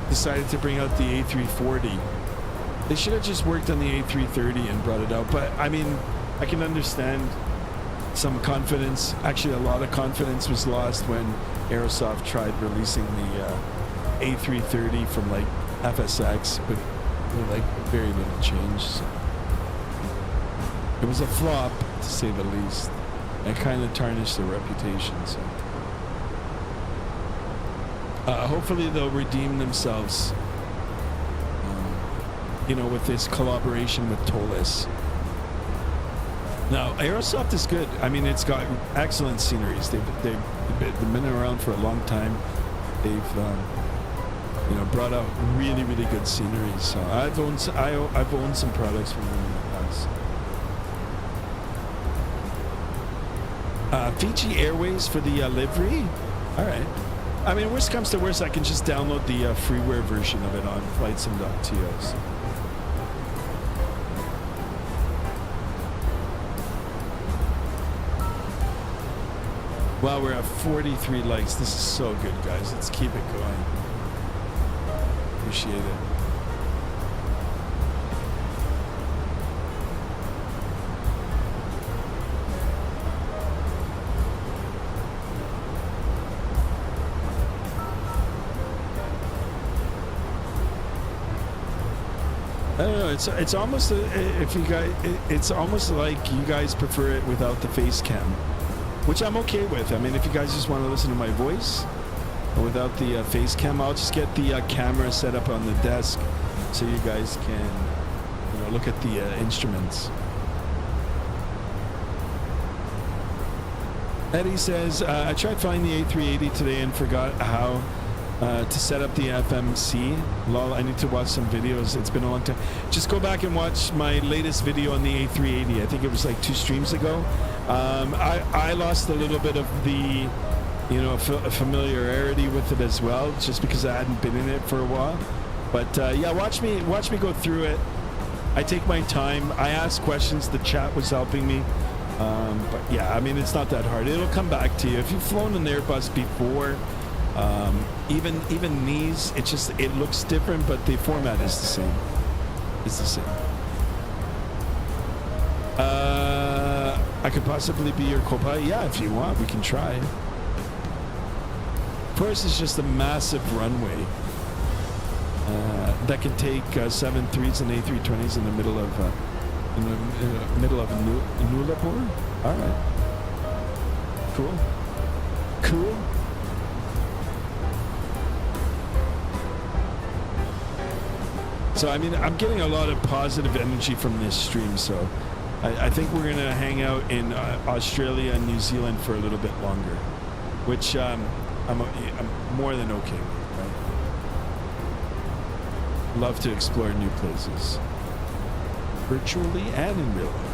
decided to bring out the A340. They should have just worked on the A330 and brought it out. But I mean, I can understand some confidence. Actually, a lot of confidence was lost when Aerosoft tried releasing the A330 from like FSX, but with like very little change. So it was a flop, to say the least. It kind of tarnished their reputation. So hopefully they'll redeem themselves, you know, with this collaboration with Tolis. Now, Aerosoft is good. I mean, it's got excellent sceneries. They've been around for a long time. They've you know, brought out really good sceneries. So I've owned some products from them in the past. Fiji Airways for the livery. All right. I mean, worst comes to worst, I can just download the freeware version of it on flightsim.to. So. Wow, we're at 43 likes. This is so good, guys. Let's keep it going. Appreciate it. I don't know. It's almost it's almost like you guys prefer it without the face cam, which I'm okay with. I mean, if you guys just want to listen to my voice without the face cam, I'll just get the camera set up on the desk so you guys can, you know, look at the instruments. Eddie says, I tried flying the A380 today and forgot how to set up the FMC. Lol, I need to watch some videos. It's been a long time. Just go back and watch my latest video on the A380. I think it was like 2 streams ago. I lost a little bit of the, you know, familiarity with it as well, just because I hadn't been in it for a while. But yeah, watch me go through it. I take my time. I ask questions. The chat was helping me. But yeah, I mean, it's not that hard. It'll come back to you. If you've flown an Airbus before, even these, it looks different, but the format is the same. It's the same. I could possibly be your co-pilot. Yeah, if you want, we can try. Of course, it's just a massive runway that can take 737s and A320s in the middle of In the middle of Nullarbor? Alright. Cool. Cool. So, I mean, I'm getting a lot of positive energy from this stream, so I think we're going to hang out in Australia and New Zealand for a little bit longer, which I'm more than okay with, right? Love to explore new places, virtually and in real life.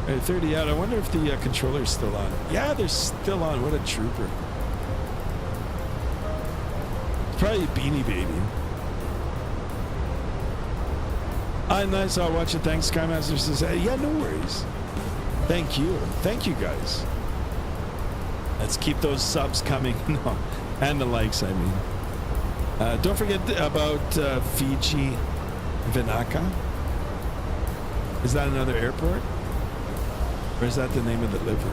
30 out. I wonder if the controller's still on. Yeah, they're still on. What a trooper. It's probably Beanie Baby. Nice. I'll watch it. Thanks, Skymaster says. Yeah, no worries. Thank you. Thank you, guys. Let's keep those subs coming. No, and the likes, I mean. Don't forget about Fiji Vinaka. Is that another airport? Or is that the name of the livery?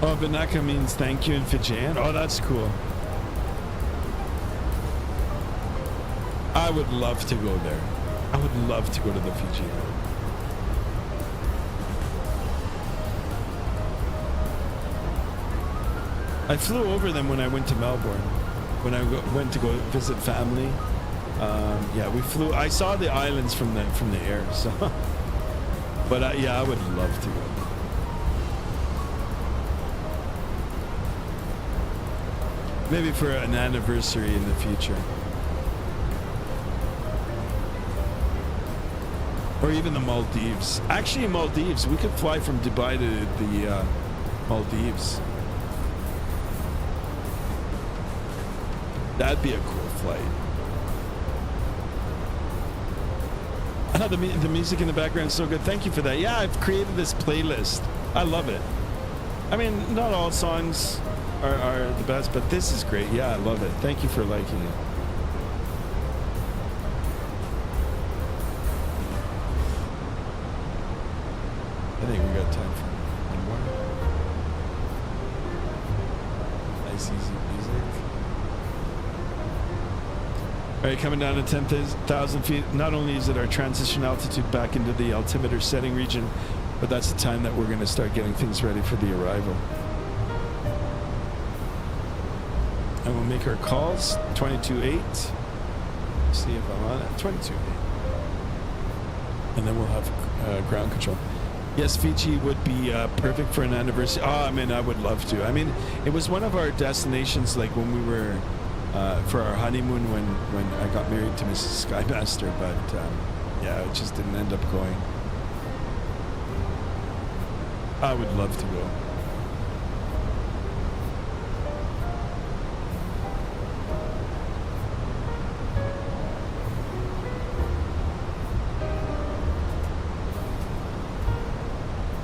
Oh, Vinaka means thank you in Fijian. Oh, that's cool. I would love to go there. I would love to go to the Fiji island. I flew over them when I went to Melbourne. When I went to go visit family. Yeah, we flew. I saw the islands from the air. So, but yeah, I would love to go. Maybe for an anniversary in the future. Or even the Maldives. Actually, Maldives. We could fly from Dubai to the Maldives. That'd be a cool flight. The music in the background is so good. Thank you for that. Yeah, I've created this playlist. I love it. I mean, not all songs are the best, but this is great. Yeah, I love it. Thank you for liking it. I think we got time for one more. Nice, easy music. All right, coming down to 10,000 feet. Not only is it our transition altitude back into the altimeter setting region, but that's the time that we're going to start getting things ready for the arrival. And we'll make our calls. 22.8. See if I'm on it. 22.8. And then we'll have ground control. Yes, Fiji would be perfect for an anniversary. Oh, I mean, I would love to. I mean, it was one of our destinations, like when we were for our honeymoon when I got married to Mrs. Skymaster, but yeah, it just didn't end up going. I would love to go.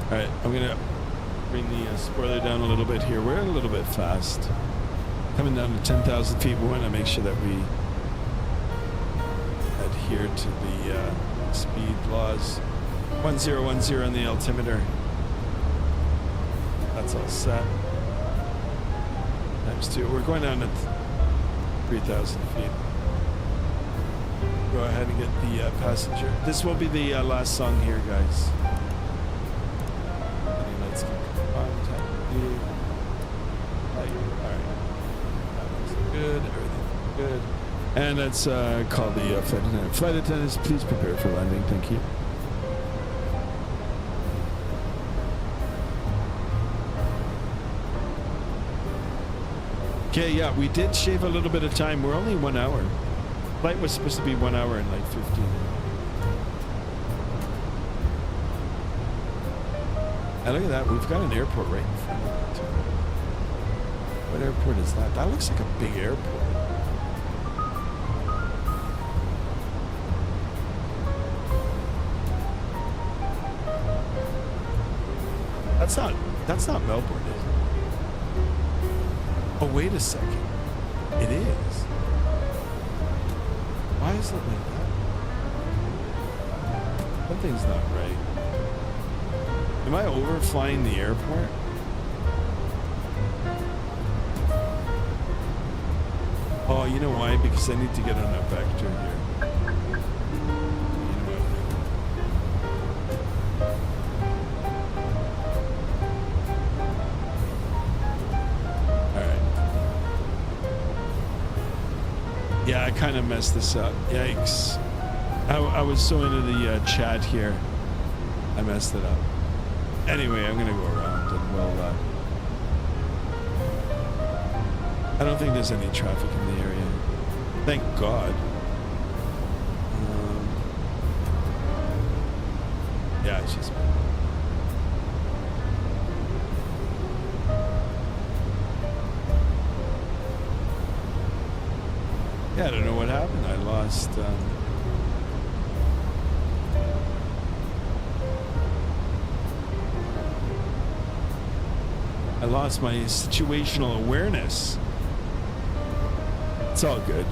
Alright, I'm going to bring the spoiler down a little bit here. We're a little bit fast. Coming down to 10,000 feet, we want to make sure that we adhere to the speed laws. 1010 on the altimeter. That's all set. Times 2. We're going down to 3,000 feet. Go ahead and get the passenger. This will be the last song here, guys. Let's keep contact. Alright. That looks good. Everything good. And let's call the flight attendant. Flight attendants, please prepare for landing. Thank you. Okay, yeah, we did shave a little bit of time. We're only 1 hour. Flight was supposed to be 1 hour and like 15. And look at that, we've got an airport right in front of it too. What airport is that? That looks like a big airport. That's not Melbourne, is it? Oh, wait a second. It is. Why is it like that? Something's not right. Am I overflying the airport? Oh, you know why? Because I need to get on a vector here. Yeah, I kind of messed this up. Yikes. I was so into the chat here. I messed it up. Anyway, I'm going to go around and we'll... I don't think there's any traffic in the area. Thank God. Yeah, it's just... Yeah, I don't know what happened. I lost... I lost my situational awareness. It's all good.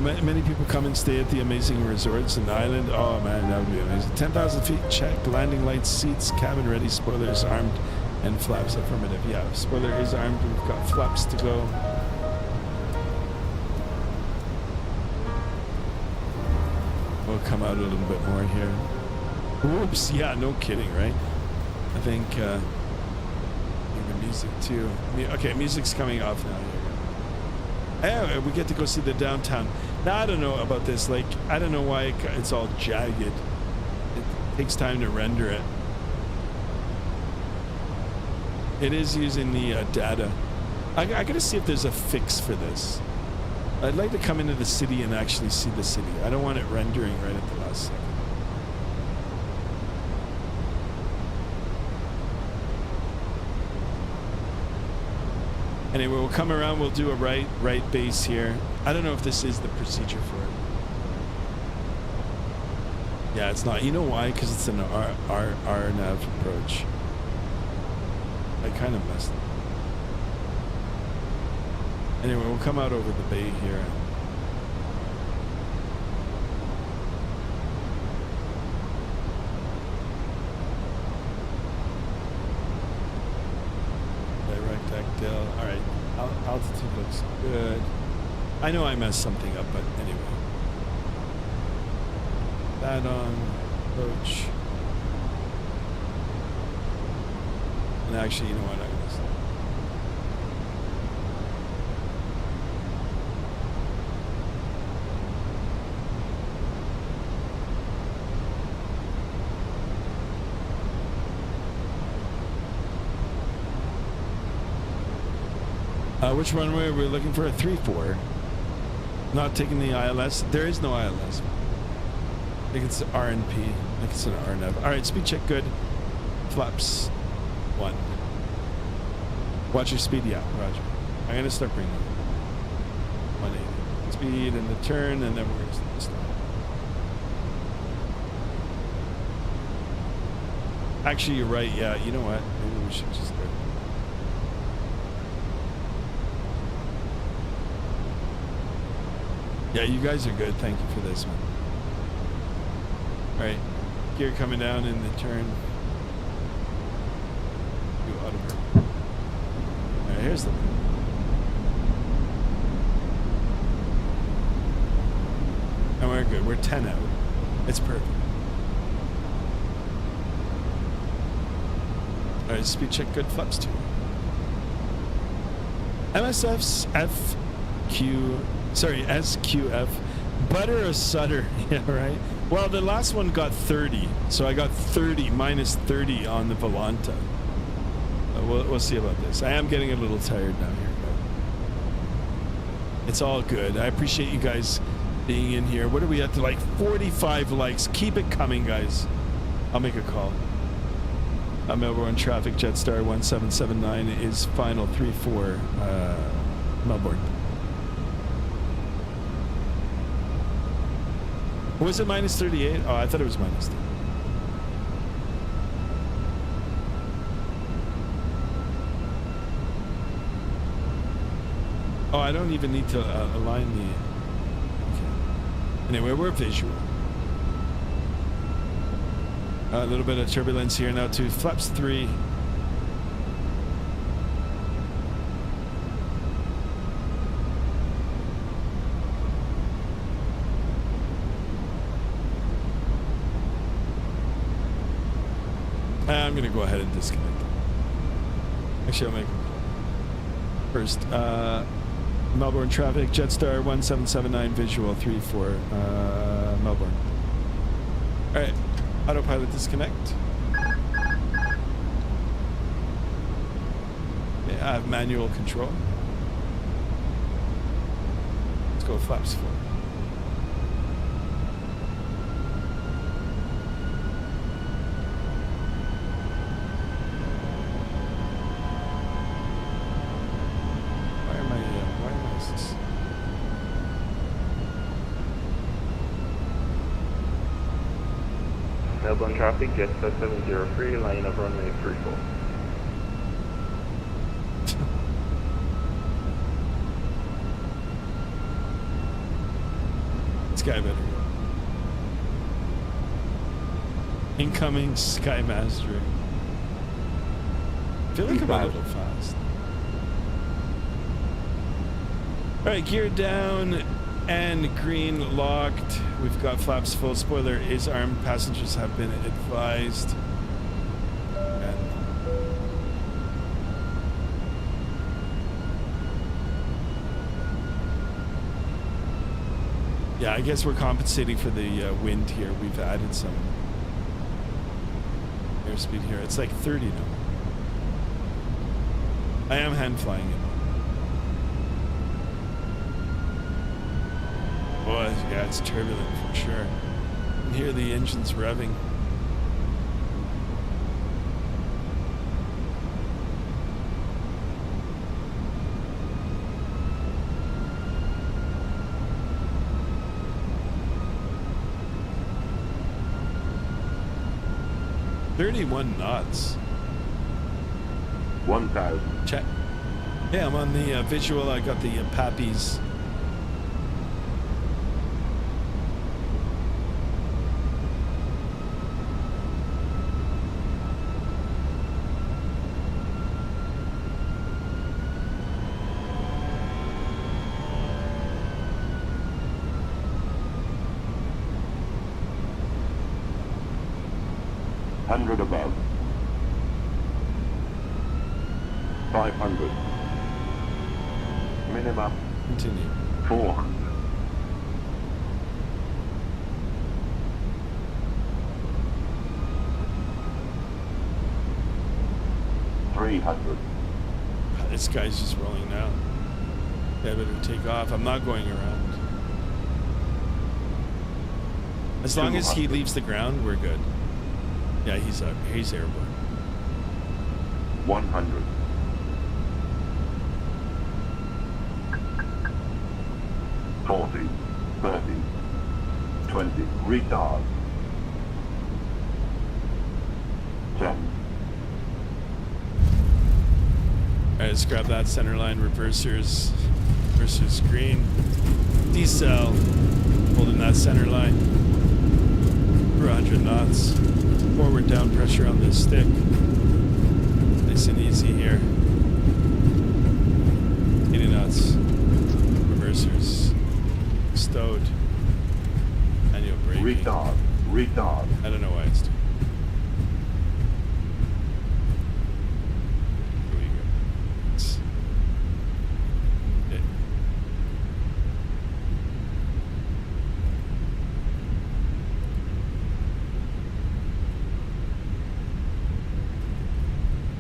Many people come and stay at the amazing resorts in the island. Oh man, that would be amazing. 10,000 feet check. Landing lights, seats, cabin ready. Spoilers armed and flaps. Affirmative. Yeah, spoiler is armed. We've got flaps to go. We'll come out a little bit more here. Whoops. Yeah, no kidding, right? I think the music too. Okay, music's coming off now. Here. Oh, we get to go see the downtown. Now I don't know about this. Like, I don't know why it's all jagged. It takes time to render it. It is using the data. I gotta see if there's a fix for this. I'd like to come into the city and actually see the city. I don't want it rendering right at the last second. Anyway, we'll come around, we'll do a right base here. I don't know if this is the procedure for it. Yeah, it's not. You know why? Because it's an RNAV approach. I kind of messed up. Anyway, we'll come out over the bay here. All right, altitude looks good. I know I messed something up, but anyway. That on approach. And actually, you know what? I'm gonna say. Which runway are we looking for? A 3-4. Not taking the ILS. There is no ILS. I think it's RNP. I think it's an RNAV. All right, speed check good. Flaps 1. Watch your speed. Yeah, roger. I'm gonna start bringing it. 180. Speed and the turn, and then we're gonna start. Actually, you're right. Yeah, you know what? Maybe we should just go. Yeah, you guys are good. Thank you for this one. All right, gear coming down in the turn. Do auto. All right, here's the. And we're good. We're 10 out. It's perfect. All right, speed check good. Flaps 2. MSF's SQF. Butter or Sutter? Yeah, right. Well, the last one got 30, so I got 30 minus 30 on the Volanta. We'll see about this. I am getting a little tired now here, but it's all good. I appreciate you guys being in here. What are we at to, like 45 likes? Keep it coming, guys. I'll make a call. Melbourne traffic. Jetstar 1779 is final 34. Melbourne. Was it minus 38? Oh, I thought it was minus 30. Oh, I don't even need to align the... Okay. Anyway, we're visual. A little bit of turbulence here now to flaps 3. I'm going to go ahead and disconnect. Actually, I'll make first. Melbourne traffic, Jetstar 1779 visual 34 Melbourne. All right, autopilot disconnect. Okay, I have manual control. Let's go flaps 4.
Melbourne traffic, Jetstar 703, line of runway 34.
Sky better. Incoming Sky Mastery. I feel like I'm a little fast. Alright, gear down and green locked. We've got flaps full. Spoiler is armed. Passengers have been advised. Yeah, I guess we're compensating for the wind here. We've added some airspeed here. It's like 30 now. I am hand flying it. Boy, yeah, it's turbulent for sure. You can hear the engines revving. "31 knots.
1,000.
Check. Yeah, I'm on the visual. I got the Pappies.
Above. 500. Minimum.
Continue.
400. 300.
This guy's just rolling now. I better take off. I'm not going around. As long as he leaves the ground, we're good. Yeah, he's airborne.
100. 40, 30, 20, retard. 10.
Alright, let's grab that center line. Reversers green. Decel. Holding that center line. 400 knots. Forward down pressure on this stick. Nice and easy here. 80 knots. Reversers. Stowed. Manual braking.
Retard.
I don't know why it's doing. Here we go. Okay.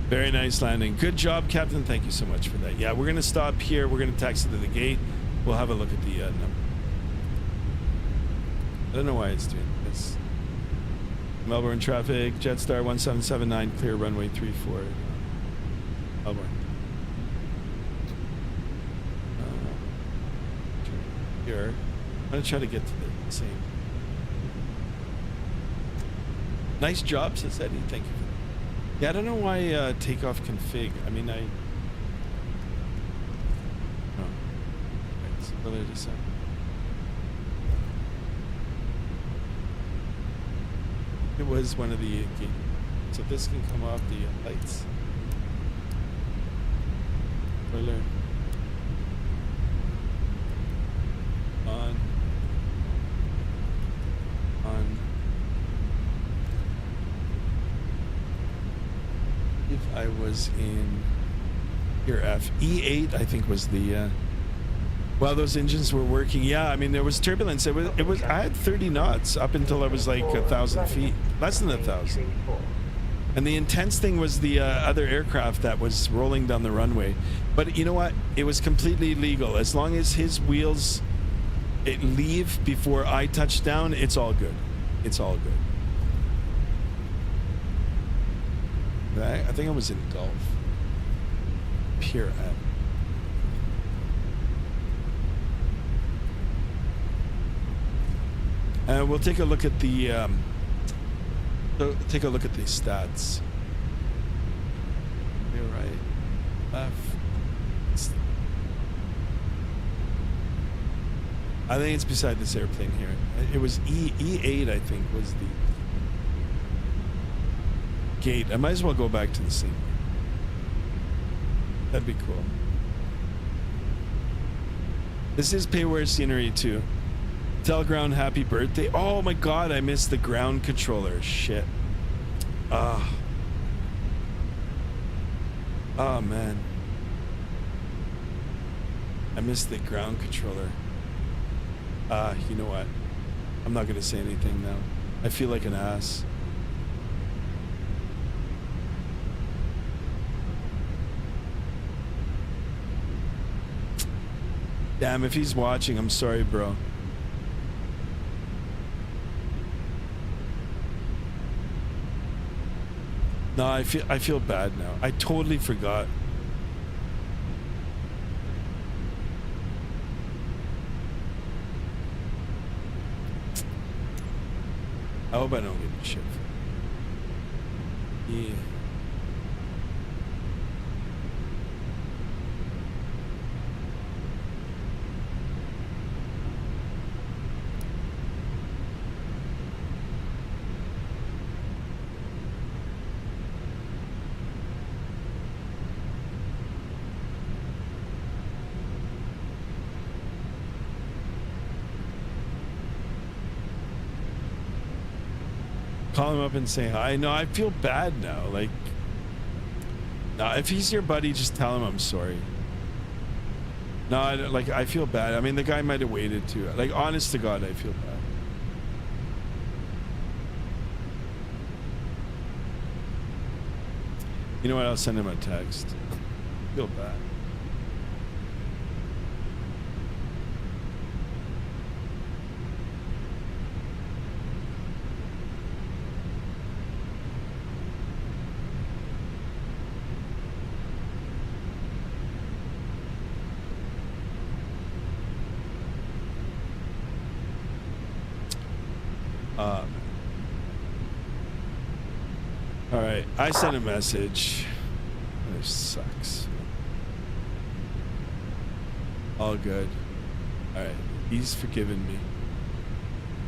Very nice landing. Good job, Captain. Thank you so much for that. Yeah, we're going to stop here. We're going to taxi to the gate. We'll have a look at the number. I don't know why it's doing this. Melbourne traffic, Jetstar 1779, clear runway 34. Melbourne. Here. I'm going to try to get to the same. Nice job, says Eddie. Thank you. Yeah, I don't know why takeoff config. I mean, Early December. It was one of the gate. So this can come off the lights. Spoiler. On. If I was in here, E8, I think was the. While those engines were working, yeah. I mean, there was turbulence. It was. I had 30 knots up until I was like 1,000 feet, less than 1,000. And the intense thing was the other aircraft that was rolling down the runway. But you know what? It was completely legal. As long as his wheels leave before I touch down, it's all good. It's all good. I think I was in Gulf. Pier at. We'll take a look at the stats. You're right. Left. I think it's beside this airplane here. It was E8, I think, was the gate. I might as well go back to the scene. That'd be cool. This is Payware scenery too. Tell ground happy birthday. Oh my god, I missed the ground controller. Shit. Oh man. I missed the ground controller. You know what? I'm not gonna say anything now. I feel like an ass. Damn, if he's watching, I'm sorry, bro. No, I feel bad now. I totally forgot. I hope I don't get shit. Yeah. Call him up and say hi. No, I feel bad now. Like, no, if he's your buddy, just tell him I'm sorry. No, I feel bad. I mean, the guy might have waited too. Like, honest to God, I feel bad. You know what? I'll send him a text. I feel bad. Alright, I sent a message. This sucks. All good. Alright, he's forgiven me.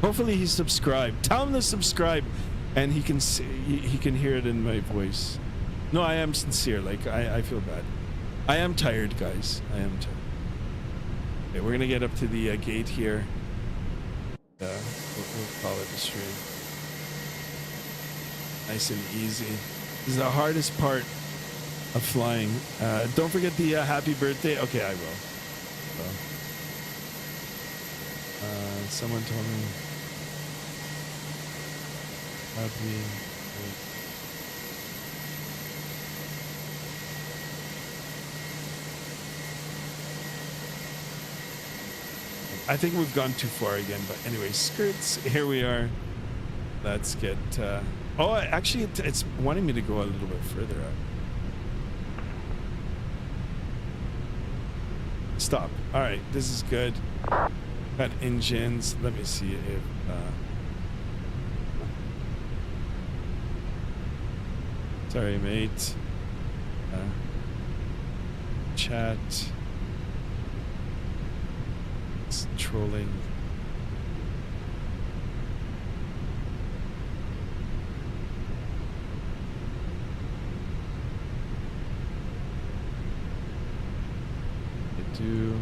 Hopefully he's subscribed. Tell him to subscribe and he can see, he can hear it in my voice. No, I am sincere. Like, I feel bad. I am tired, guys. I am tired. Okay, we're gonna get up to the gate here. We'll call it a stream. Nice and easy. This is the hardest part of flying. Don't forget the happy birthday. Okay, I will. Someone told me happy. I think we've gone too far again, but anyway, skirts. Here we are. Let's get. Oh, actually, it's wanting me to go a little bit further up. Stop. All right, this is good. Got engines. Let me see if. Sorry, mate. Chat. FENIX trolling. I do.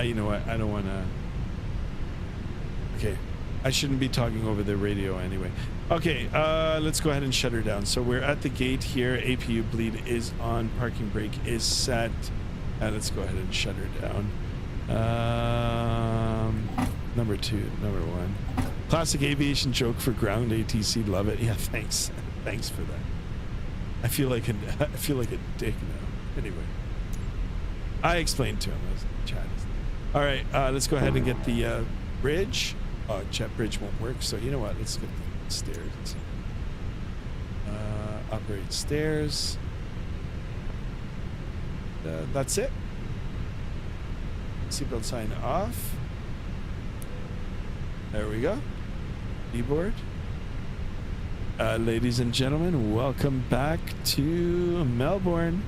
You know what? I don't want to. Okay. I shouldn't be talking over the radio anyway. Okay, let's go ahead and shut her down. So we're at the gate here. APU bleed is on. Parking brake is set. Let's go ahead and shut her down. Number 2, number 1. Classic aviation joke for ground ATC. Love it. Yeah, thanks. Thanks for that. I feel like a dick now. Anyway, I explained to him as chat. All right, let's go ahead and get the bridge. Oh, jet bridge won't work, so you know what? Let's get the stairs. Operate stairs. That's it. Seatbelt sign off. There we go. Keyboard. Ladies and gentlemen, welcome back to Melbourne.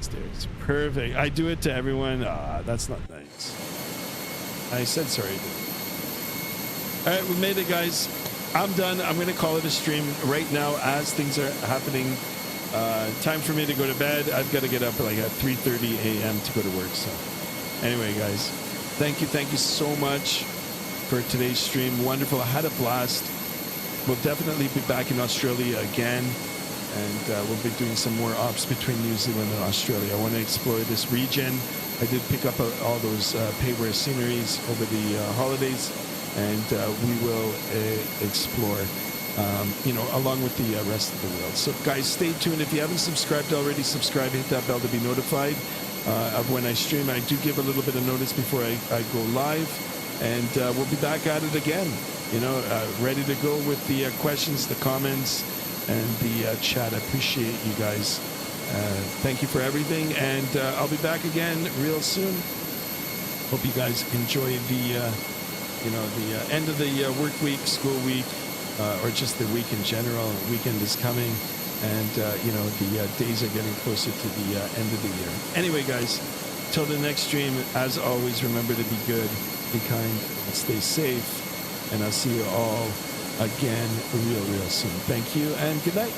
Stairs. Perfect. I do it to everyone. That's not nice. I said sorry. All right, we made it, guys. I'm done. I'm going to call it a stream right now as things are happening. Time for me to go to bed. I've got to get up like at 3:30 a.m. to go to work. So anyway, guys, thank you so much for today's stream. Wonderful. I had a blast. We'll definitely be back in Australia again. And we'll be doing some more ops between New Zealand and Australia. I want to explore this region. I did pick up all those payware sceneries over the holidays, and we will explore, along with the rest of the world. So, guys, stay tuned. If you haven't subscribed already, subscribe. Hit that bell to be notified of when I stream. I do give a little bit of notice before I go live, and we'll be back at it again. Ready to go with the questions, the comments, and the chat. I appreciate you guys. Thank you for everything, and I'll be back again real soon. Hope you guys enjoy the end of the work week, school week, or just the week in general. Weekend is coming, and the days are getting closer to the end of the year. Anyway, guys, till the next stream, as always, remember to be good, be kind, and stay safe, and I'll see you all again real soon. Thank you and good night.